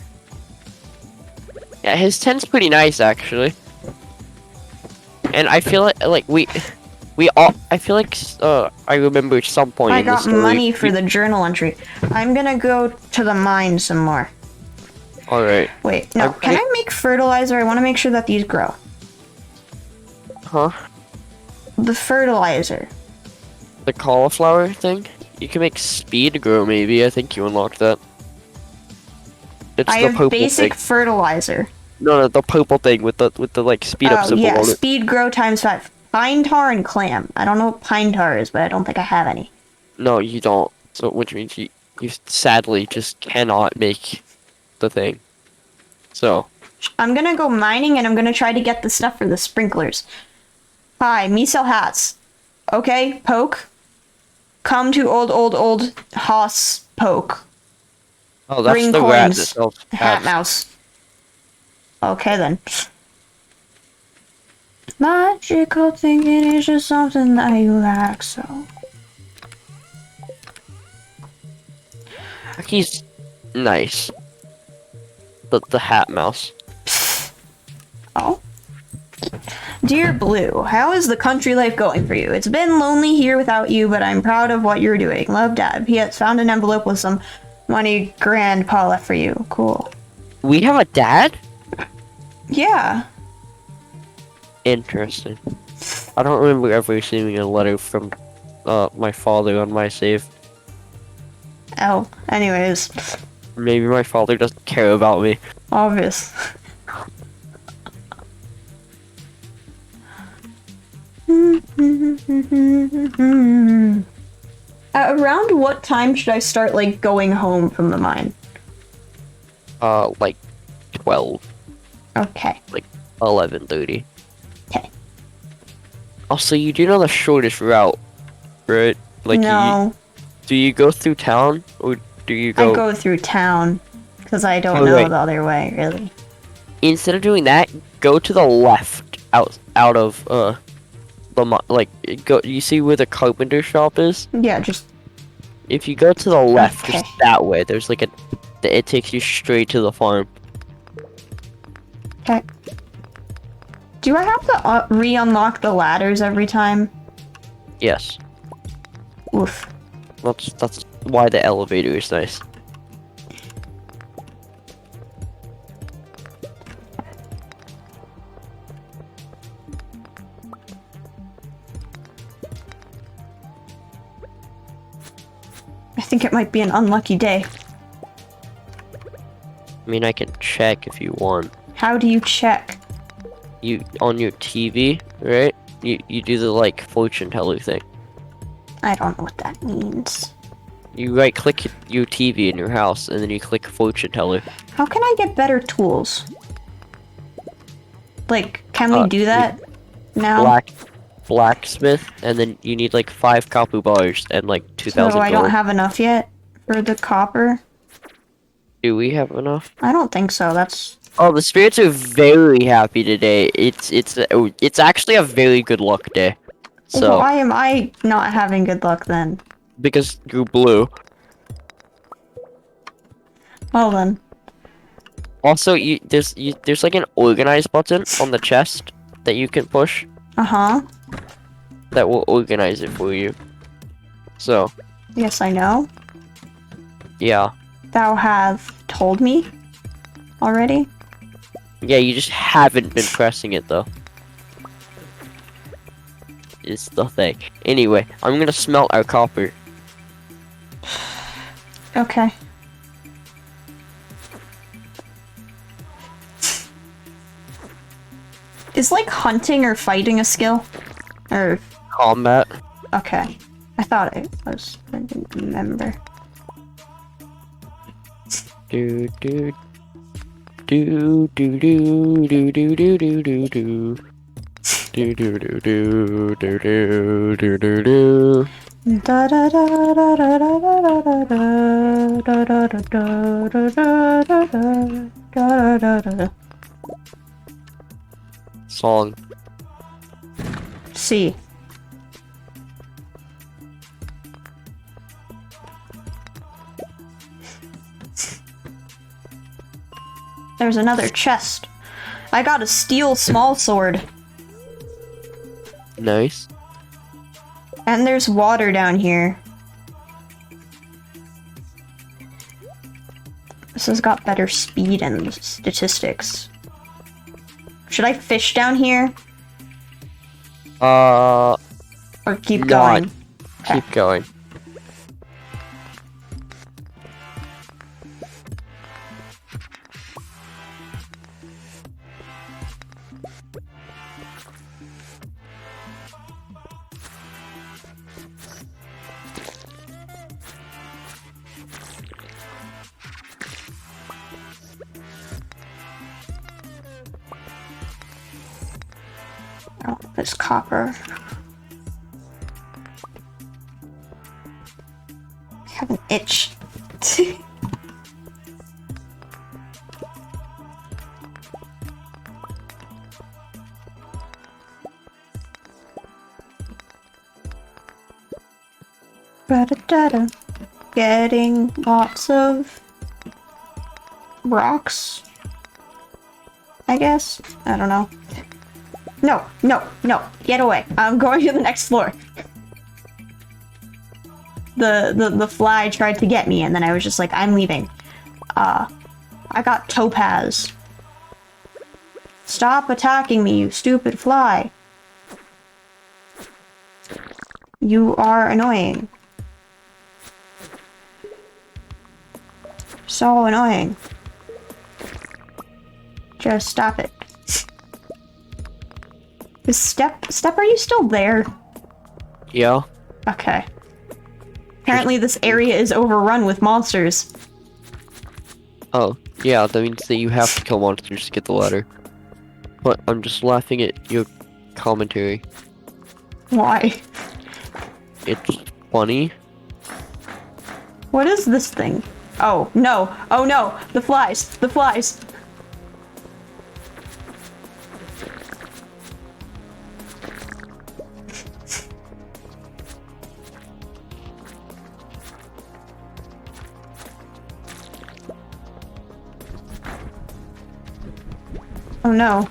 yeah, his tent's pretty nice, actually. And I feel like we all. I feel like I remember at some point. I in the got story, money for the journal entry. I'm gonna go to the mine some more. All right. Wait, no. Okay. Can I make fertilizer? I want to make sure that these grow. Huh? The fertilizer. The cauliflower thing? You can make speed grow, maybe. I think you unlocked that. It's I the have purple basic thing. fertilizer. No, the purple thing with the like speed up Oh symbol yeah, on it. speed grow times 5. Pine tar and clam. I don't know what pine tar is, but I don't think I have any. No, you don't. So which means you sadly just cannot make the thing. So I'm gonna go mining and I'm gonna try to get the stuff for the sprinklers. Hi, me sell hats. Okay, poke. Come to old Hoss poke. oh, that's Bring the rat that coins. sells Hat hats. mouse. Okay then. Magical thinking is just something that you lack, so. He's nice. The hat mouse. Oh. Dear Blue, how is the country life going for you? It's been lonely here without you, but I'm proud of what you're doing. Love, Dad. P.S. Found an envelope with some money Grandpa left for you. Cool. We have a dad? Yeah. Interesting. I don't remember ever receiving a letter from my father on my save. Oh, anyways. Maybe my father doesn't care about me. Obvious. Around what time should I start, like, going home from the mine? Like 12, Okay. 11:30. Okay. Also, you do know the shortest route, right? Like, No, do you go through town or do you I go through town because I don't know right. the other way, really. Instead of doing that, go to the left out of go. You see where the carpenter shop is? Yeah, just If you go to the left, Okay. just that way, there's like it takes you straight to the farm. okay. Do I have to re-unlock the ladders every time? Yes, Oof. that's why the elevator is nice. think it might be an unlucky day. I mean, I can check if you want. How do you check? You on your TV, right? You do the like fortune teller thing. I don't know what that means. You right click your TV in your house and then you click fortune teller. How can I get better tools? Like, can we do that now? Blacksmith, and then you need like 5 copper bars and like 2,000 So I gold. don't have enough yet for the copper? Do we have enough? I don't think so. That's... Oh, the spirits are very happy today. It's actually a very good luck day. So why am I not having good luck then? because you're blue. Well then. Also, there's like an organize button on the chest that you can push Uh-huh. that will organize it for you. So Yes, I know. yeah, Thou have told me already. yeah, you just haven't been pressing it though. It's the thing. Anyway, I'm gonna smelt our copper. Okay. Is like hunting or fighting a skill? Or Combat. okay. I thought it was. I didn't remember. Do do do do do do do do do do do. Do do do do do do do do do. Da da da da da da da da da da da da da da da da. Song. See. There's another chest. I got a steel small sword. Nice. And there's water down here. This has got better speed and statistics. Should I fish down here? Or keep Not. going? Keep going. Oh, there's copper. I have an itch. Ba-da-da-da. Getting lots of rocks, I guess. I don't know. No, no, no. Get away. I'm going to the next floor. The fly tried to get me, and then I was just like, I'm leaving. I got topaz. Stop attacking me, you stupid fly. You are annoying. So annoying. Just stop it. Is Step, are you still there? Yeah. Okay. Apparently this area is overrun with monsters. Oh, yeah, that means that you have to kill monsters to get the ladder. But I'm just laughing at your commentary. Why? It's funny. What is this thing? Oh, no. Oh, no. The flies. The flies. Oh, no.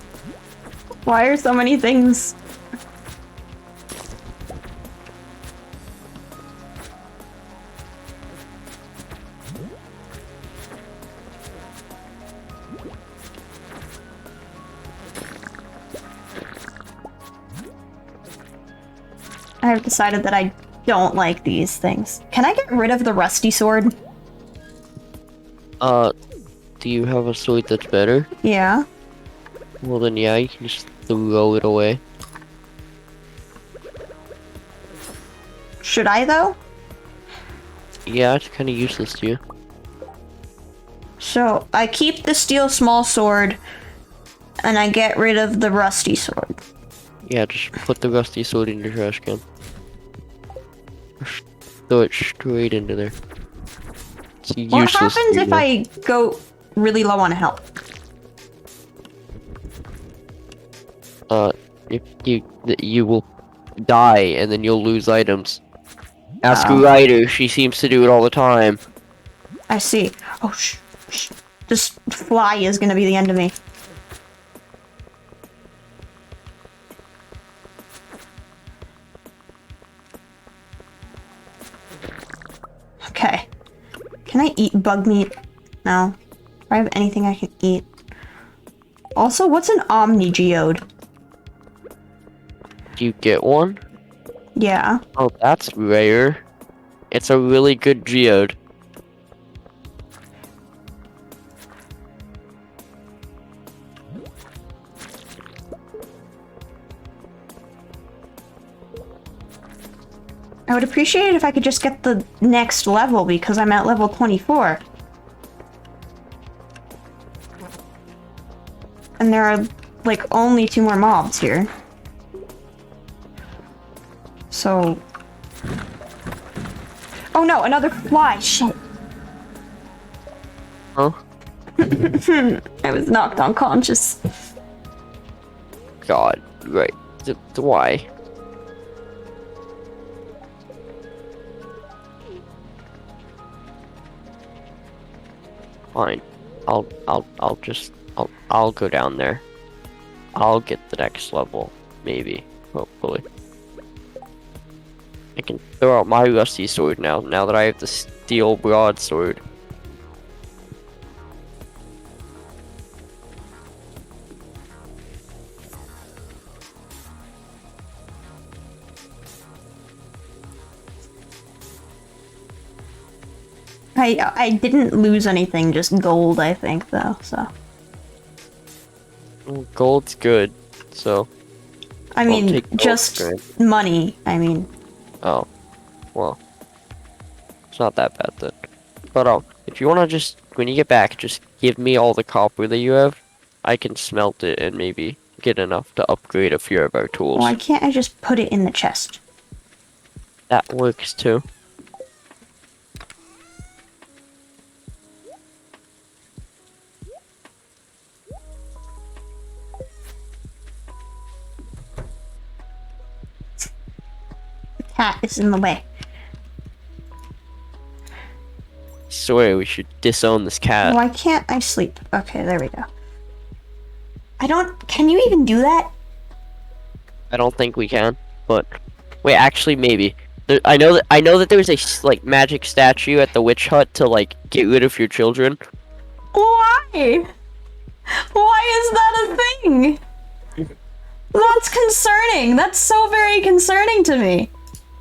Why are so many things? I have decided that I don't like these things. Can I get rid of the rusty sword? Do you have a sword that's better? Yeah. Well then yeah, you can just throw it away. Should I, though? Yeah, it's kind of useless to you. So, I keep the steel small sword, and I get rid of the rusty sword. Yeah, just put the rusty sword in your trash can. Throw it straight into there. It's useless. What happens to if you. I go really low on health? If you will die and then you'll lose items. Ask Oh. Ryder, she seems to do it all the time. I see. Oh, shh. This fly is gonna be the end of me. Okay. Can I eat bug meat? No. Do I have anything I can eat? Also, what's an Omni Geode? Do you get one? Yeah. Oh, that's rare. It's a really good geode. I would appreciate it if I could just get the next level because I'm at level 24. And there are, like, only 2 more mobs here. So... Oh no, another fly! Shit! Huh? I was knocked unconscious. God, right. Why? Fine. I'll go down there. I'll get the next level, maybe, hopefully. I can throw out my rusty sword now that I have the steel broadsword. I didn't lose anything, just gold, I think, though, so... Gold's good, so... I I'll mean, take gold, just right? money, I mean. Oh, well, it's not that bad then. But if you wanna just, when you get back, just give me all the copper that you have. I can smelt it and maybe get enough to upgrade a few of our tools. Why can't I just put it in the chest? That works too. The cat is in the way. I swear we should disown this cat. Why can't I sleep? Okay, there we go. Can you even do that? I don't think we can, but wait, actually maybe. I know that there's a like magic statue at the witch hut to like get rid of your children. Why? Why is that a thing? That's concerning. That's so very concerning to me.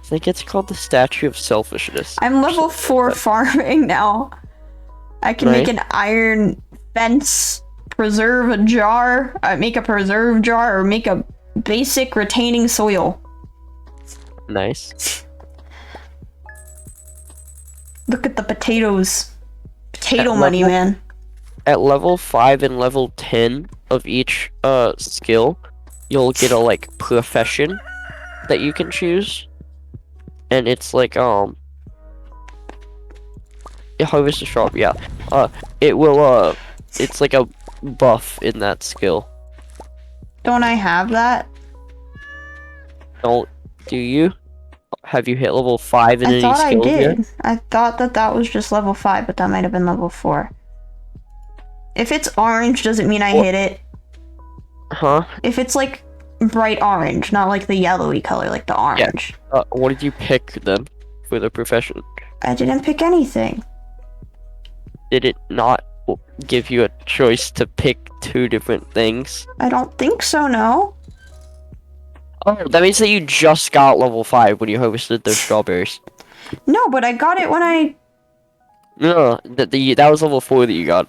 I think it's called the Statue of Selfishness. I'm level 4 farming now. I can make an iron fence, preserve a jar, make a preserve jar, or make a basic retaining soil. Nice. Look at the potatoes. Potato money, man. At level 5 and level 10 of each skill, you'll get a like profession that you can choose. And it's like harvest a shrub, yeah. It will it's like a buff in that skill. Don't I have that? Do you? Have you hit level 5 in I any thought I skills did. yet? I thought that was just level 5, but that might have been level 4. If it's orange, does it mean I hit it? Huh? If it's like bright orange, not like the yellowy color, like the orange. What did you pick then for the profession? I didn't pick anything. Did it not give you a choice to pick 2 different things? I don't think so, no. Oh, that means that you just got level 5 when you harvested those strawberries. No, but I got it when I... No, that was level 4 that you got.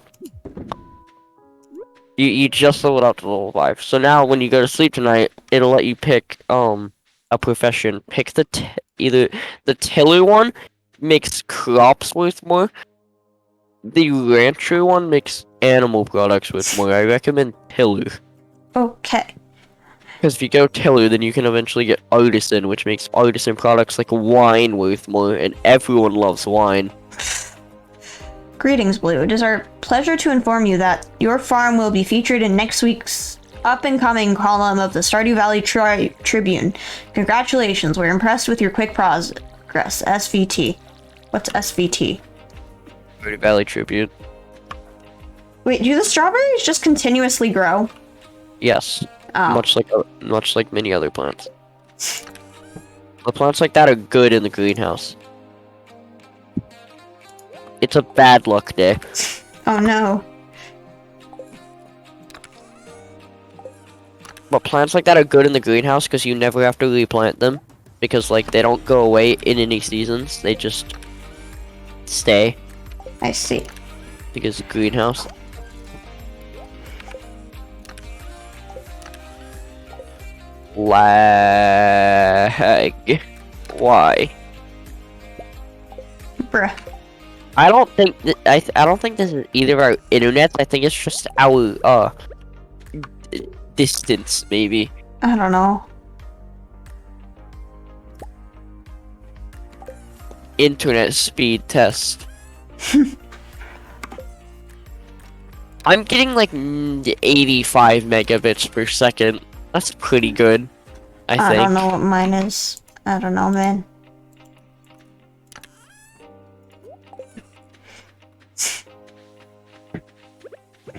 You just leveled up to level 5. So now when you go to sleep tonight, it'll let you pick a profession. Pick either the tiller one makes crops worth more. The rancher one makes animal products worth more. I recommend tiller. Okay. Because if you go tiller, then you can eventually get artisan, which makes artisan products like wine worth more, and everyone loves wine. Greetings, Blue. It is our pleasure to inform you that your farm will be featured in next week's up-and-coming column of the Stardew Valley Tribune. Congratulations, we're impressed with your quick progress. SVT. What's SVT? Stardew Valley Tribute. Wait, do the strawberries just continuously grow? Yes. Oh. Much like many other plants. The plants like that are good in the greenhouse. It's a bad luck day. Oh no. But plants like that are good in the greenhouse because you never have to replant them. Because like they don't go away in any seasons. They just stay. I see. Because the greenhouse. Lag. Why? Bruh. I don't think I don't think this is either of our internets. I think it's just our distance, maybe. I don't know. Internet speed test. I'm getting like 85 megabits per second. That's pretty good. I think. I don't know what mine is. I don't know, man.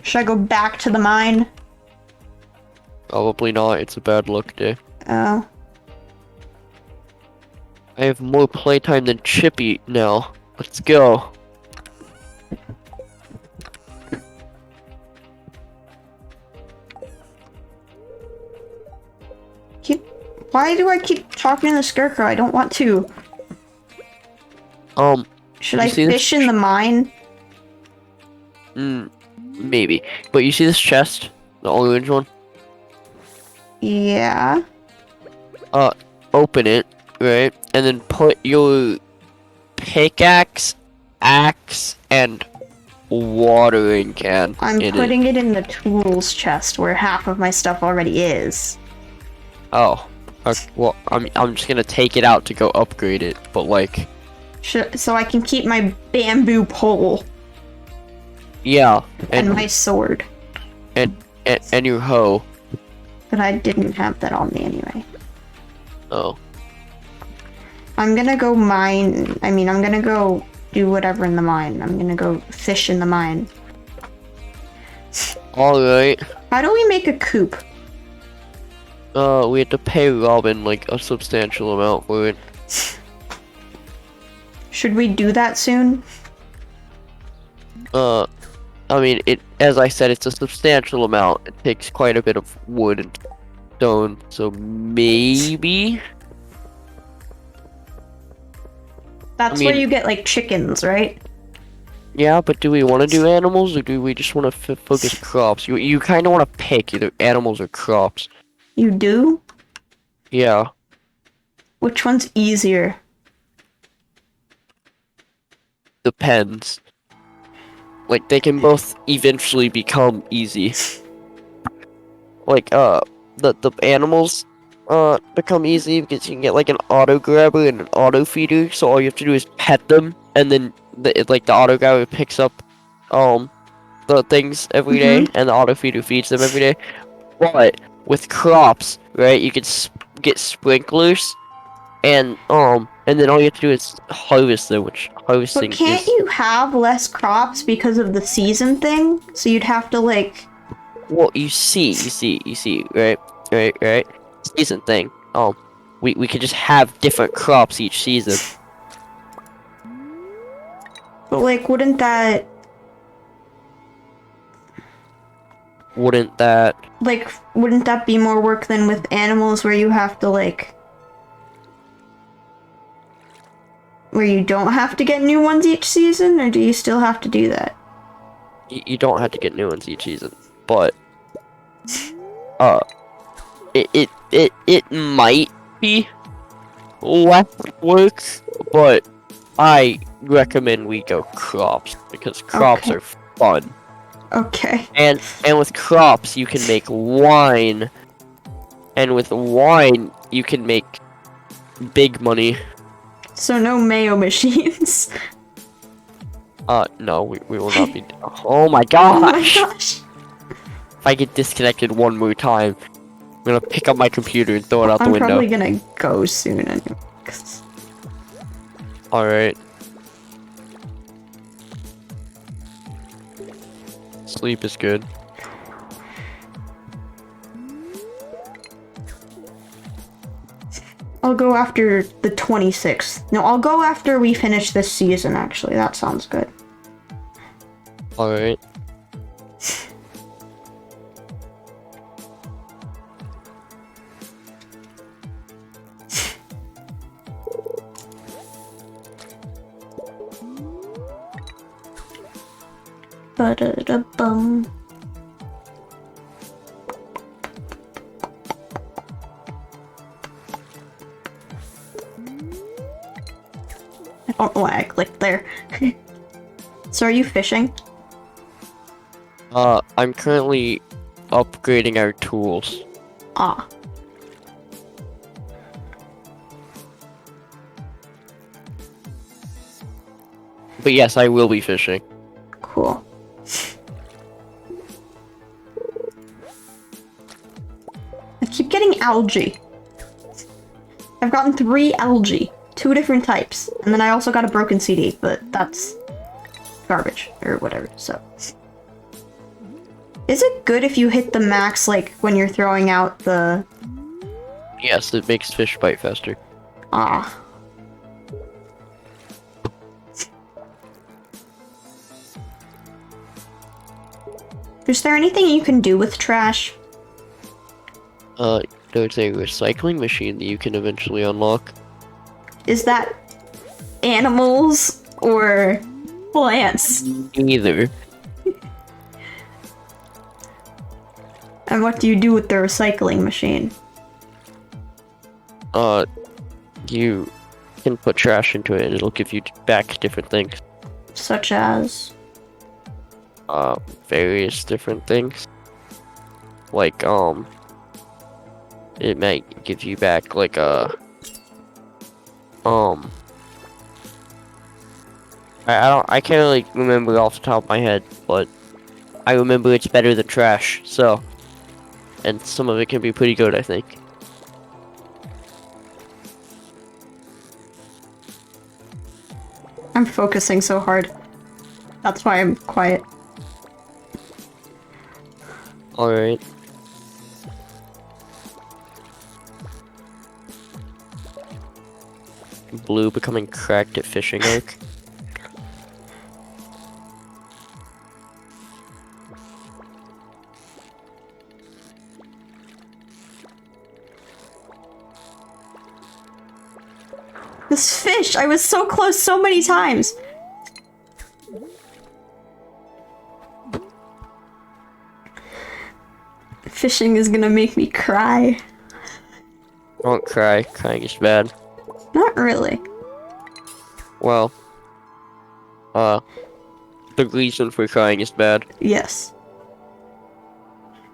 Should I go back to the mine? Probably not. It's a bad luck day. Oh. I have more playtime than Chippy now. Let's go. Why do I keep talking to the scarecrow? I don't want to. Should I fish in the mine? Maybe. But you see this chest? The orange one? Yeah. Open it, right? And then put your pickaxe, axe, and watering can I'm in putting it in the tools chest where half of my stuff already is. Oh. Okay, well, I'm just gonna take it out to go upgrade it, but like... So I can keep my bamboo pole. Yeah. And my sword. And your hoe. But I didn't have that on me anyway. Oh. I'm gonna go mine. I'm gonna go do whatever in the mine. I'm gonna go fish in the mine. Alright. How do we make a coop? We had to pay Robin like a substantial amount for it. Should we do that soon? I mean, as I said, it's a substantial amount. It takes quite a bit of wood and stone, so maybe? That's where you get, like, chickens, right? Yeah, but do we want to do animals, or do we just want to focus crops? You kind of want to pick either animals or crops. You do? Yeah. Which one's easier? Depends. Like, they can both eventually become easy. Like, the animals, become easy because you can get, like, an auto grabber and an auto feeder, so all you have to do is pet them, and then, the auto grabber picks up, the things every day, and the auto feeder feeds them every day. But, with crops, right, you can get sprinklers, and then all you have to do is harvest them, which harvesting But can't you have less crops because of the season thing? So you'd have to, like... Well, you see, right? Season thing. We could just have different crops each season. But, like, wouldn't that... wouldn't that... Like, wouldn't that be more work than with animals where you have to, like... Where you don't have to get new ones each season, or do you still have to do that? You don't have to get new ones each season, but... It might be less work, but I recommend we go crops, because crops Okay. are fun. Okay. And with crops, you can make wine. And with wine, you can make big money. So no mayo machines. No, we will not be... Oh my gosh! Oh my gosh! If I get disconnected one more time, I'm gonna pick up my computer and throw it out the I'm window. probably gonna go soon anyway. Alright. Sleep is good. I'll go after the 26th. No, I'll go after we finish this season, actually. That sounds good. Alright. Ba-da-da-bum. I don't know why I clicked there. So are you fishing? I'm currently upgrading our tools. Ah. But yes, I will be fishing. Cool. I keep getting algae. I've gotten 3 algae. 2 different types. And then I also got a broken CD, but that's garbage or whatever, so. Is it good if you hit the max, like, when you're throwing out the... Yes, it makes fish bite faster. Ah. Is there anything you can do with trash? There's a recycling machine that you can eventually unlock. Is that animals or plants? Neither. And what do you do with the recycling machine? You can put trash into it and it'll give you back different things. Such as? Various different things. Like, it might give you back, like, I can't really remember off the top of my head, but I remember it's better than trash, so, and some of it can be pretty good, I think. I'm focusing so hard. That's why I'm quiet. Alright. Blue becoming cracked at fishing arc. This fish! I was so close so many times! Fishing is gonna make me cry. Don't cry, crying is bad. Not really. Well, the reason for crying is bad. Yes.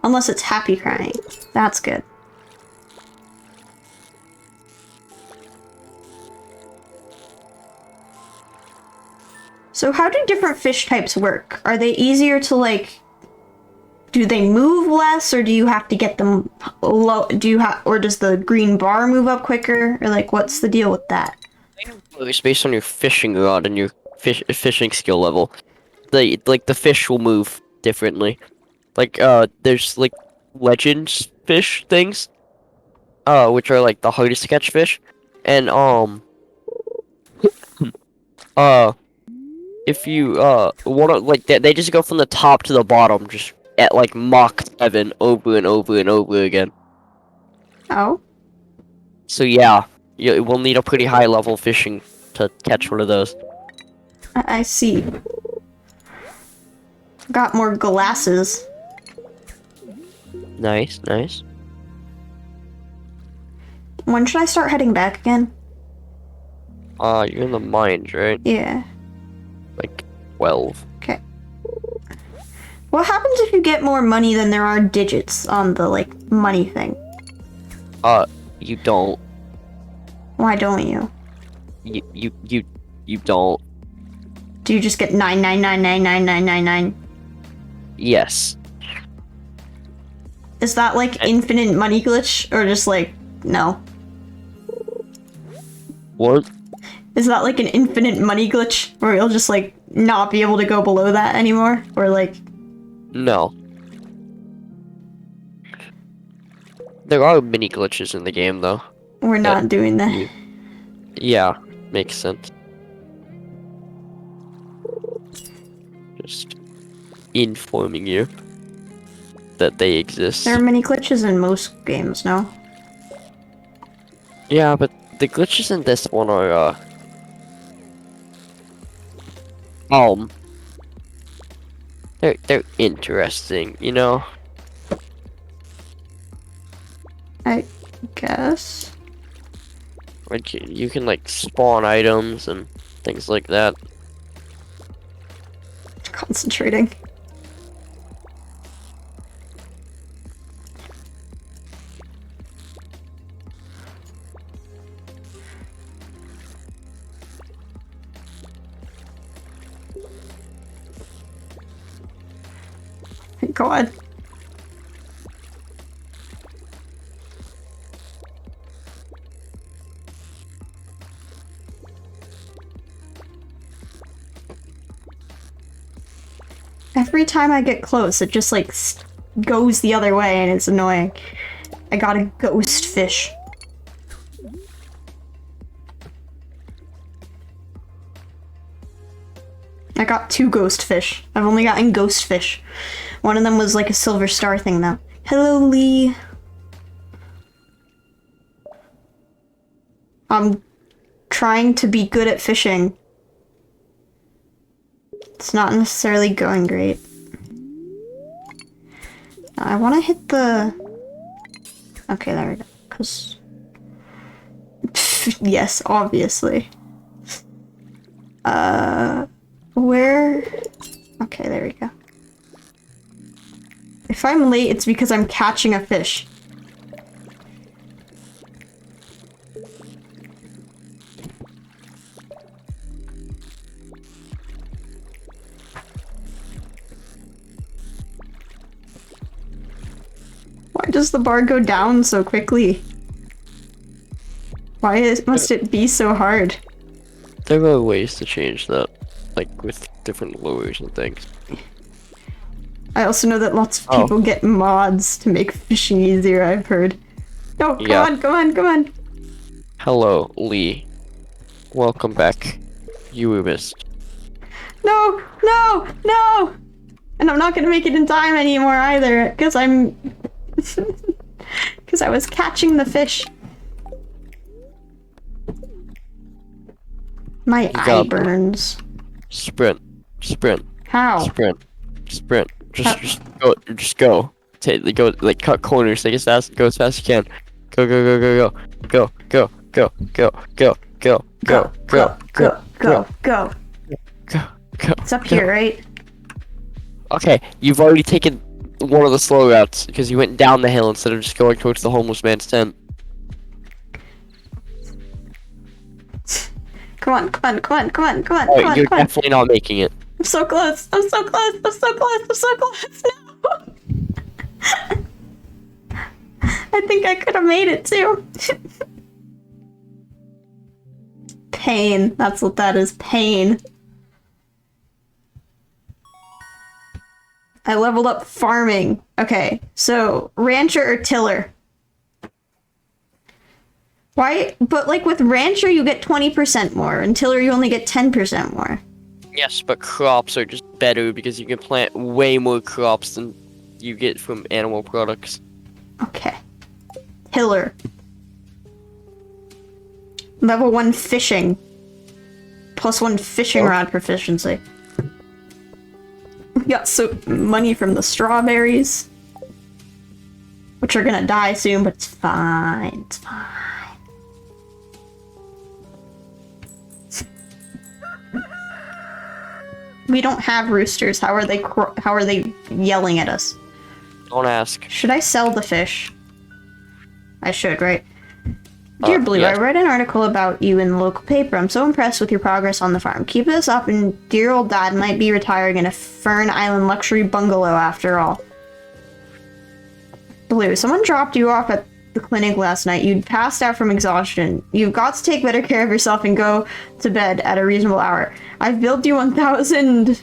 Unless it's happy crying. That's good. So how do different fish types work? Are they easier to, like... Do they move less, or do you have to get them low? Or does the green bar move up quicker? Or, like, what's the deal with that? It's based on your fishing rod and your fishing skill level. The fish will move differently. Like, there's, like, legends fish things, which are, like, the hardest to catch fish. And, if you, wanna, like, they just go from the top to the bottom, just at like Mach 7 over and over and over again. Oh. So yeah, we'll need a pretty high level fishing to catch one of those. I see. Got more glasses. Nice, nice. When should I start heading back again? You're in the mines, right? Yeah. Like 12. Okay. What happens if you get more money than there are digits on the, like, money thing? You don't. Why don't you? You don't. Do you just get 9999999? Yes. Is that like infinite money glitch or just like no? What? Is that like an infinite money glitch where you'll just like not be able to go below that anymore? Or like No. There are mini glitches in the game though. we're not doing that? Yeah, makes sense. Just informing you that they exist. There are many glitches in most games, no? Yeah, but the glitches in this one are they're interesting, you know? I guess. Like you can like spawn items and things like that. Concentrating. God. Every time I get close, it just like goes the other way and it's annoying. I got a ghost fish. I got 2 ghost fish. I've only gotten ghost fish. One of them was like a silver star thing though. Hello, Lee. I'm trying to be good at fishing. It's not necessarily going great. I want to hit the... Okay, there we go. 'Cause... yes, obviously. Where... Okay, there we go. If I'm late, it's because I'm catching a fish. Why does the bar go down so quickly? Must it be so hard? There are ways to change that, like with different lures and things. I also know that lots of people get mods to make fishing easier, I've heard. No, come on, come on, come on! Hello, Lee. Welcome back. You were missed. No, no, no! And I'm not gonna make it in time anymore either, because I'm... because I was catching the fish. My eye burns. Sprint. Sprint. How? Sprint. Sprint. Just go. Go, like, cut corners, go as fast as you can. Go, go, go, go, go. Go, go, go, go, go, go, go, go, go, go. Go. It's up here, right? Okay, you've already taken one of the slow routes, because you went down the hill instead of just going towards the homeless man's tent. Come on, come on, come on, come on, come on, Oh, come on, you're come on. definitely not making it. I'm so close, I'm so close, I'm so close, I'm so close, no! I think I could have made it too. Pain, that's what that is, pain. I leveled up farming. Okay, so rancher or tiller? Why? But like with rancher you get 20% more, and tiller you only get 10% more. Yes, but crops are just better because you can plant way more crops than you get from animal products. Okay. Pillar. Level 1 fishing. +1 fishing rod proficiency. We got some money from the strawberries. Which are gonna die soon, but it's fine. It's fine. We don't have roosters. How are they yelling at us? Don't ask. Should I sell the fish? I should, right? Dear Blue, yes. I read an article about you in the local paper. I'm so impressed with your progress on the farm. Keep this up and dear old dad might be retiring in a Fern Island luxury bungalow after all. Blue, someone dropped you off at the clinic last night. You'd passed out from exhaustion. You've got to take better care of yourself and go to bed at a reasonable hour. I've billed you 1,000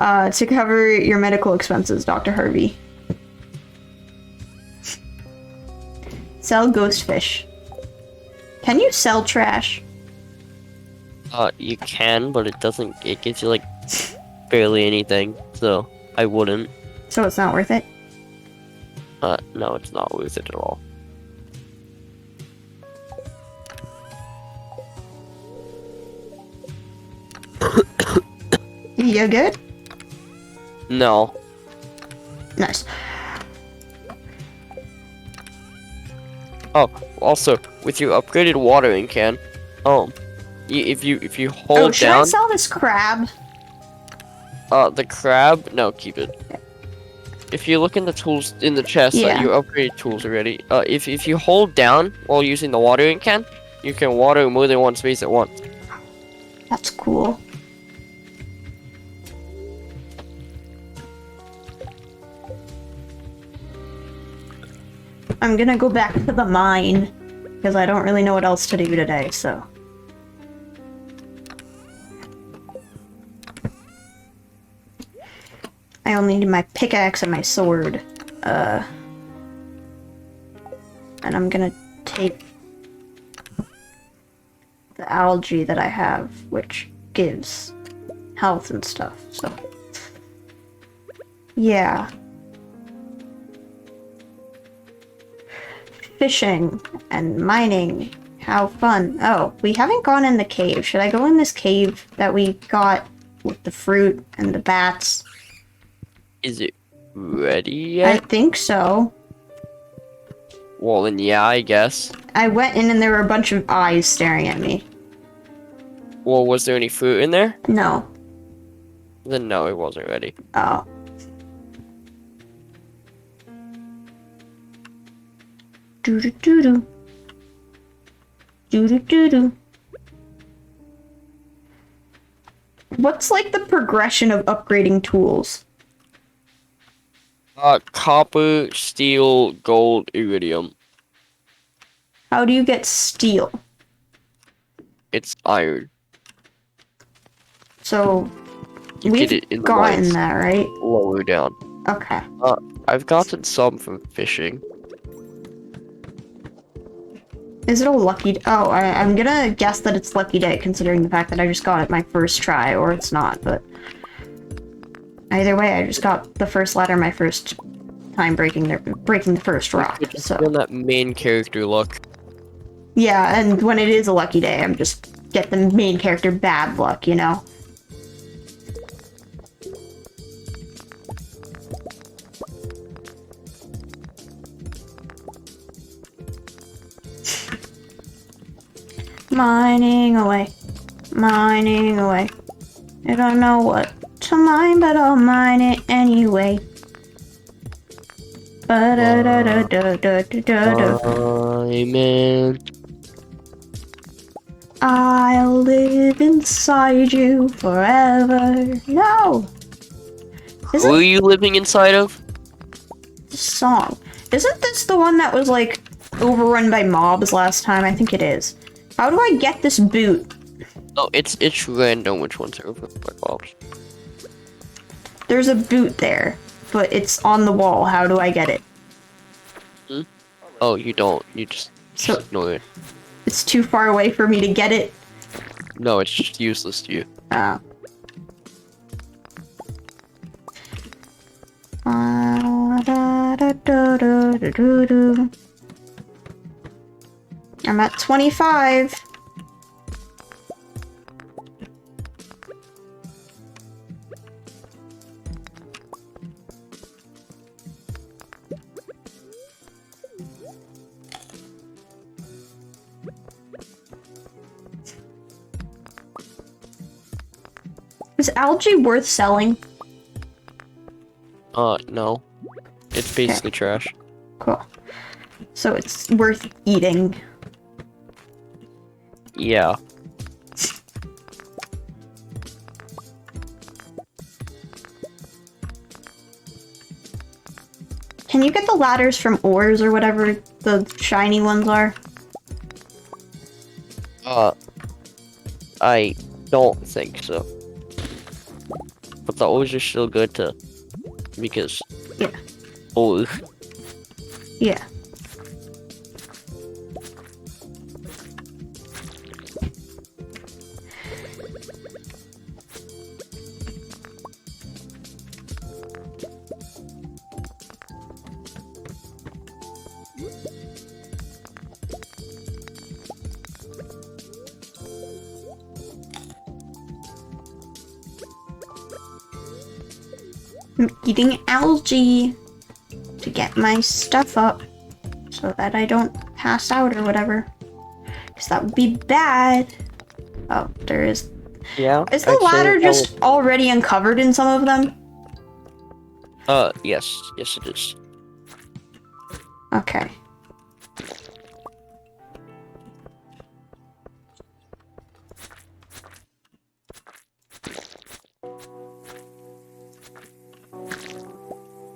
to cover your medical expenses, Dr. Harvey. Sell ghost fish. Can you sell trash? You can, but it gives you like barely anything, so I wouldn't. So it's not worth it? No, it's not worth it at all. You good? No. Nice. Oh, also, with your upgraded watering can, if you hold should down. I sell this crab? The crab, no, keep it. If you look in the tools in the chest, Yeah. you upgraded tools already. If you hold down while using the watering can, you can water more than one space at once. That's cool. I'm gonna go back to the mine, because I don't really know what else to do today, so. I only need my pickaxe and my sword. And I'm gonna take the algae that I have, which gives health and stuff, so. Yeah. Fishing and mining. How fun. Oh, we haven't gone in the cave. Should I go in this cave that we got with the fruit and the bats? Is it ready I yet? think so. Well, then yeah, I guess. I went in and there were a bunch of eyes staring at me. Well, was there any fruit in there? No. Then no, it wasn't ready. Oh. Doo-doo-doo-doo. Doo-doo-doo-doo. What's like the progression of upgrading tools? Copper, steel, gold, iridium. How do you get steel? It's iron. So You we've get it in the gotten mines. that, right? Lower down. Okay. I've gotten some from fishing. Is it a lucky? Oh, I'm gonna guess that it's lucky day, considering the fact that I just got it my first try, or it's not. But either way, I just got the first ladder my first time breaking the first rock. You just So on that main character luck. yeah, and when it is a lucky day, I'm just get the main character bad luck, you know. Mining away. Mining away. I don't know what to mine, but I'll mine it anyway. Ba-da-da-da-da-da-da-da. Amen. I'll live inside you forever. No! Who Isn't are you living inside of? this song? Isn't this the one that was like overrun by mobs last time? I think it is. How do I get this boot? No, it's random which ones are over by mobs. There's a boot there, but it's on the wall. How do I get it? Oh, you don't. You just So- ignore it. It's too far away for me to get it. No, it's just useless to you. I'm at 25. Is algae worth selling? No. It's basically trash. Cool. So it's worth eating. Yeah. Can you get the ladders from ores or whatever the shiny ones are? I don't think so. But the O's are still good to, because, Yeah. oh, Yeah. I'm eating algae to get my stuff up so that I don't pass out or whatever. Because that would be bad. Oh, there is. yeah. Is the I'd say ladder that just already uncovered in some of them? yes. Yes, it is. Okay.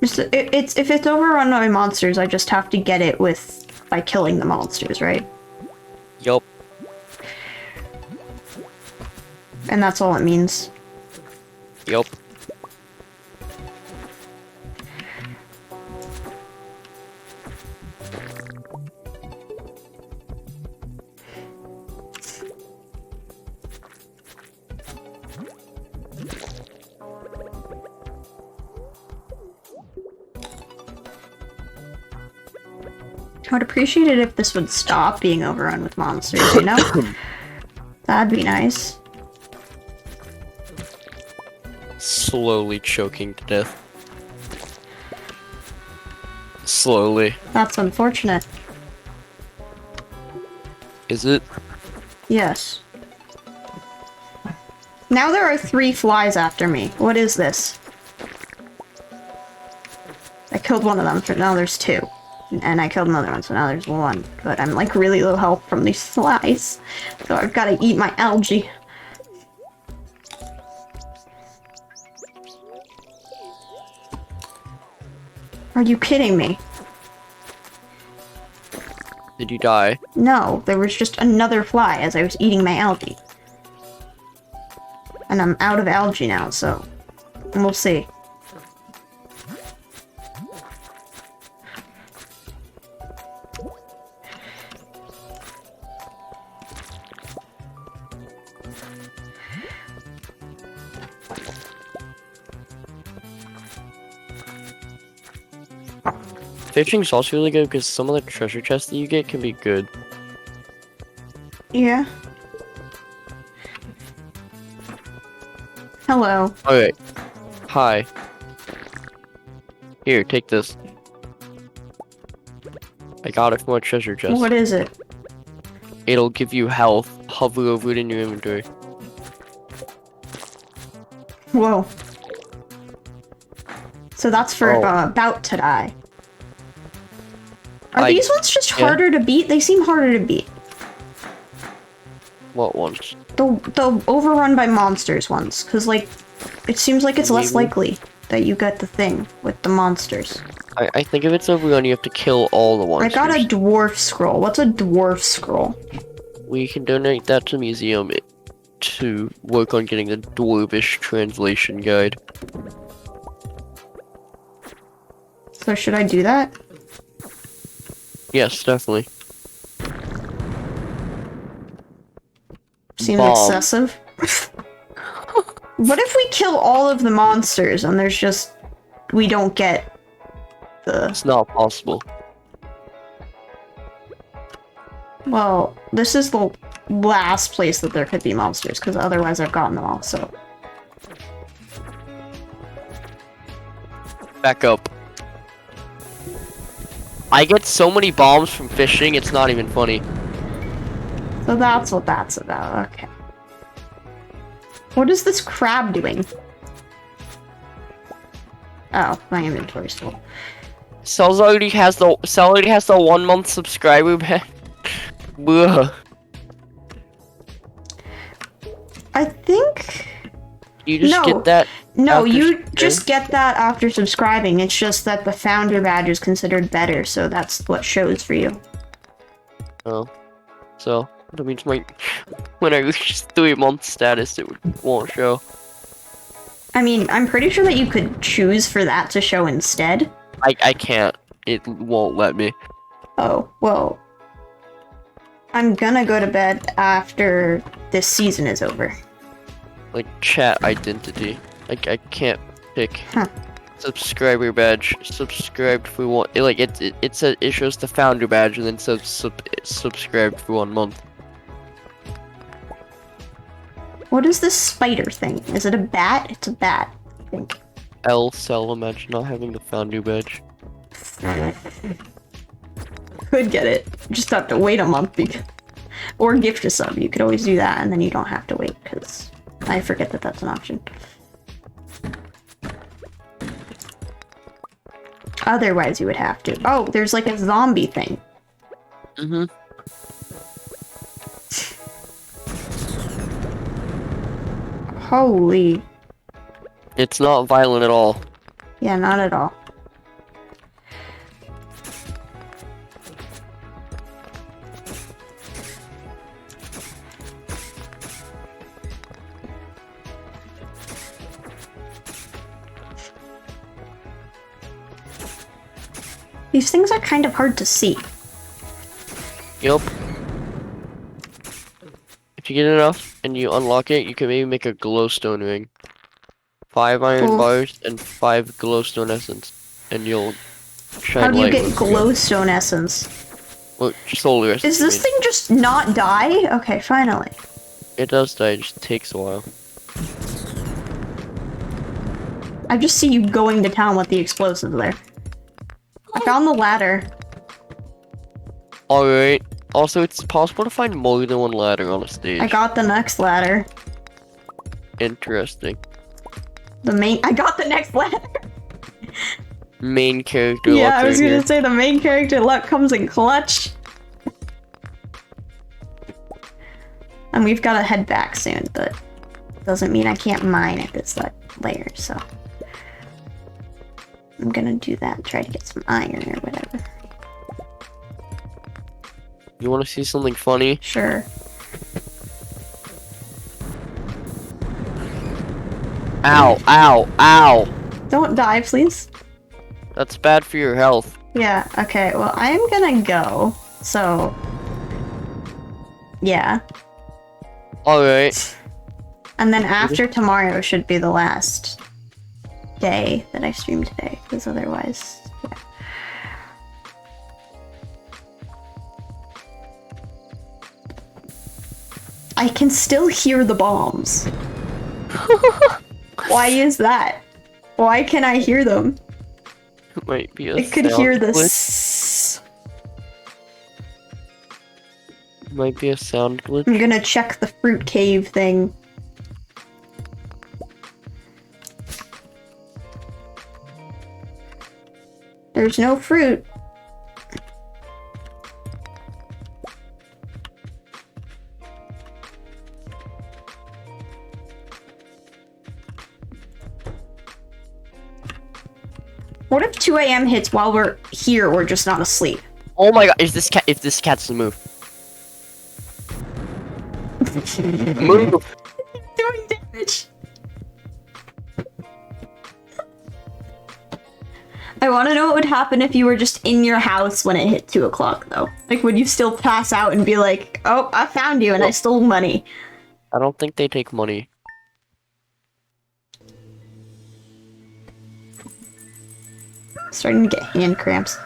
If it's overrun by monsters, I just have to get it by killing the monsters, right? Yup. And that's all it means. Yup. I would appreciate it if this would stop being overrun with monsters, you know? That'd be nice. Slowly choking to death. Slowly. That's unfortunate. Is it? Yes. Now there are 3 flies after me. What is this? I killed one of them, so now there's 2. And I killed another one, so now there's 1. But I'm like really low health from these flies. So I've got to eat my algae. Are you kidding me? Did you die? No, there was just another fly as I was eating my algae. And I'm out of algae now, so we'll see. Fishing's also really good because some of the treasure chests that you get can be good. Yeah. Hello. Okay. Hi. Here, take this. I got it from a treasure chest. What is it? It'll give you health. Hover over it in your inventory. Whoa. So that's for if Oh. I'm about to die. Are I- these ones just yeah. harder to beat? They seem harder to beat. What ones? The overrun by monsters ones, because like it seems like it's less Maybe. likely that you get the thing with the monsters. I think if it's overrun, you have to kill all the I monsters. got a dwarf scroll. What's a dwarf scroll? We can donate that to the museum to work on getting the Dwarvish translation guide. So should I do that? Yes, definitely. Seems Bomb. excessive. What if we kill all of the monsters and there's just we don't get the... It's not possible. Well, this is the last place that there could be monsters, because otherwise I've gotten them all, so... Back up. I get so many bombs from fishing, it's not even funny. So that's what that's about, okay. What is this crab doing? Oh, my inventory's full. Cells already has the 1 month subscriber ban. Ugh. I think... You just get that. No, after you subscribing? just get that after subscribing. It's just that the founder badge is considered better, so that's what shows for you. Oh. So, that means when I reach 3 month status, it won't show. I mean, I'm pretty sure that you could choose for that to show instead. I can't. It won't let me. Oh, well. I'm gonna go to bed after this season is over. Like, chat identity. Like, I can't pick. Huh. Subscriber badge. Subscribed for one. It shows the founder badge and then says subscribed for 1 month. What is this spider thing? Is it a bat? It's a bat, I think. Cell, imagine not having the founder badge. Could get it. Just have to wait a month. Or gift a sub. You could always do that, and then you don't have to wait, because I forget that that's an option. Otherwise, you would have to. Oh, there's like a zombie thing. Mm-hmm. Holy. It's not violent at all. Yeah, not at all. These things are kind of hard to see. Yup. If you get enough and you unlock it, you can maybe make a glowstone ring. 5 iron Cool. bars and 5 glowstone essence. And you'll shine How do you light get with- glowstone essence? Well, solar essence. Is this I thing just not die? Okay, finally. mean. It does die, it just takes a while. I just see you going to town with the explosives there. I found the ladder. Alright. Also, it's possible to find more than one ladder on a stage. I got the next ladder. Interesting. I got the next ladder. Main character Yeah, luck I was right gonna here. say the main character luck comes in clutch. And we've gotta head back soon, but doesn't mean I can't mine at this layer, so. I'm gonna do that, try to get some iron or whatever. You wanna see something funny? Sure. Ow, ow, ow! Don't die, please. That's bad for your health. Yeah, okay, well, I'm gonna go, so. Yeah. Alright. And then after tomorrow should be the last day that I stream today, because otherwise, yeah. I can still hear the bombs. Why is that? Why can I hear them? It might be a I could sound hear the glitch. s. Might be a sound glitch. I'm gonna check the fruit cave thing. There's no fruit. What if 2 a.m. hits while we're here, we're just not asleep? Oh my god, if this cat's to move. Move! Doing damage. I want to know what would happen if you were just in your house when it hit 2 o'clock, though. Like, would you still pass out and be like, oh, I found you and I stole money? I don't think they take money. Starting to get hand cramps.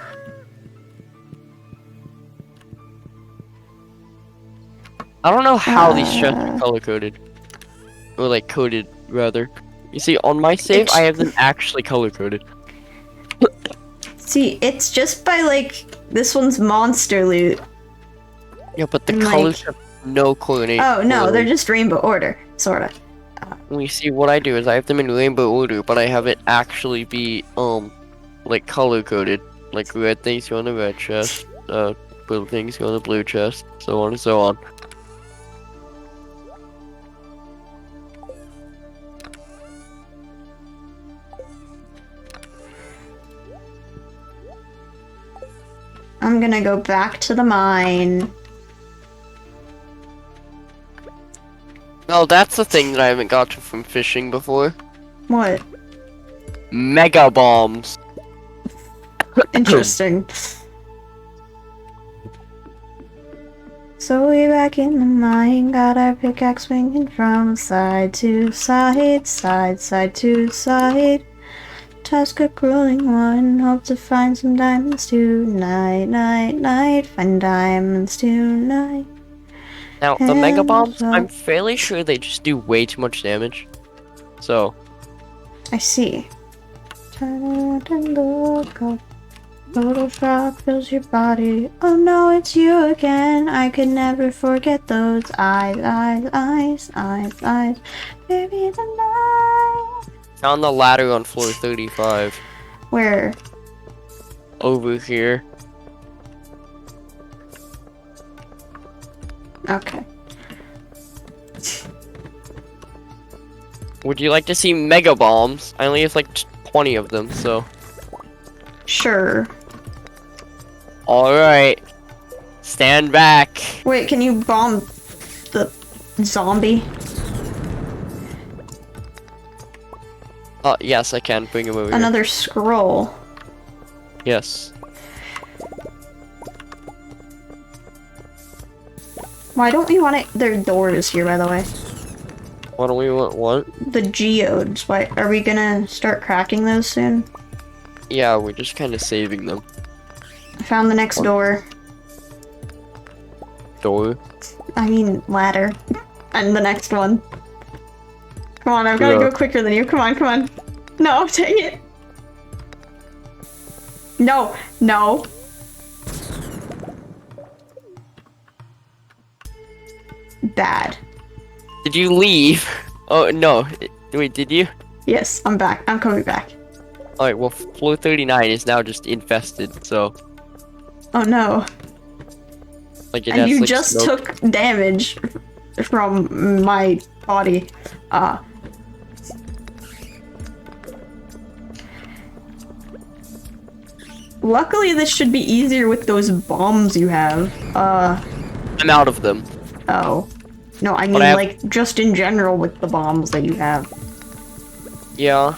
I don't know how these chests are color coded. Or like coded rather. You see, on my save I have them actually color coded. See, it's just by like this one's monster loot. Yeah, but the And, colors like, have no coordinate. Oh no, they're just rainbow order, sorta. We see what I do is I have them in rainbow order, but I have it actually be like color coded. Like red things go in the red chest, blue things go in the blue chest, so on and so on. I'm gonna go back to the mine. Oh, that's the thing that I haven't got to from fishing before. What? Mega bombs. Interesting. So we back in the mine, got our pickaxe swinging from side to side, side to side. Task a grueling one, hope to find some diamonds tonight, find diamonds tonight. Now, the mega bombs, I'm fairly sure they just do way too much damage. So. I see. Turn around and look up. Little frog fills your body. Oh no, it's you again. I could never forget those eyes. Baby, tonight. Found the ladder on floor 35. Where? Over here. Okay. Would you like to see mega bombs? I only have like 20 of them, so. Sure. Alright. Stand back. Wait, can you bomb the zombie? Yes, I can. Bring him over here. Another scroll. Yes. Why don't we want it? Their doors here, by the way. Why don't we want what? The geodes. Why are we gonna start cracking those soon? Yeah, we're just kind of saving them. I found the next door. Door? I mean, ladder. And the next one. Come on, I've gotta go quicker than you. Come on, come on. No, take it. No, no. Bad. Did you leave? Oh, no. Wait, did you? Yes, I'm back. I'm coming back. Alright, well, floor 39 is now just infested, so. Oh no. Like, it And has, you like, just smoke. took damage from my body. Luckily, this should be easier with those bombs you have. I'm out of them. Oh. No, I mean, like, just in general with the bombs that you have. Yeah.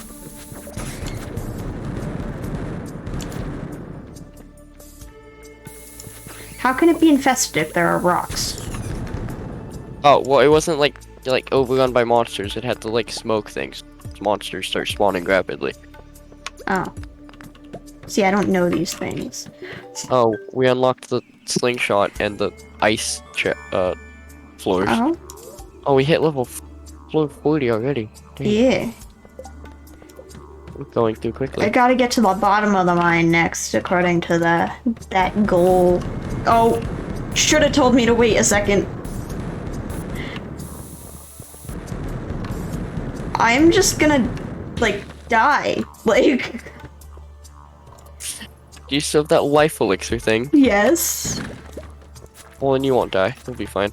How can it be infested if there are rocks? Oh, well, it wasn't, like overrun by monsters. It had to, like, smoke things. Monsters start spawning rapidly. Oh. See, I don't know these things. Oh, we unlocked the slingshot and the ice floors. Oh? Oh, we hit floor 40 already. Dang. Yeah. We're going too quickly. I gotta get to the bottom of the mine next, according to that goal. Oh, should have told me to wait a second. I'm just gonna, like, die. Like... Do you still have that life elixir thing? Yes. Well, then you won't die. You'll be fine.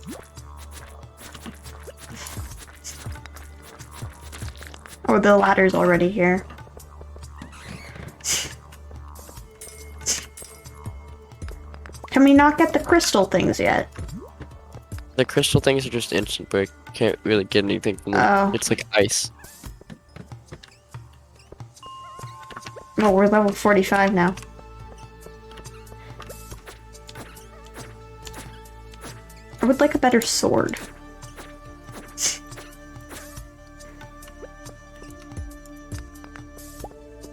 Oh, the ladder's already here. Can we not get the crystal things yet? The crystal things are just instant break. You can't really get anything from them. Oh. It's like ice. Oh, we're level 45 now. I would like a better sword.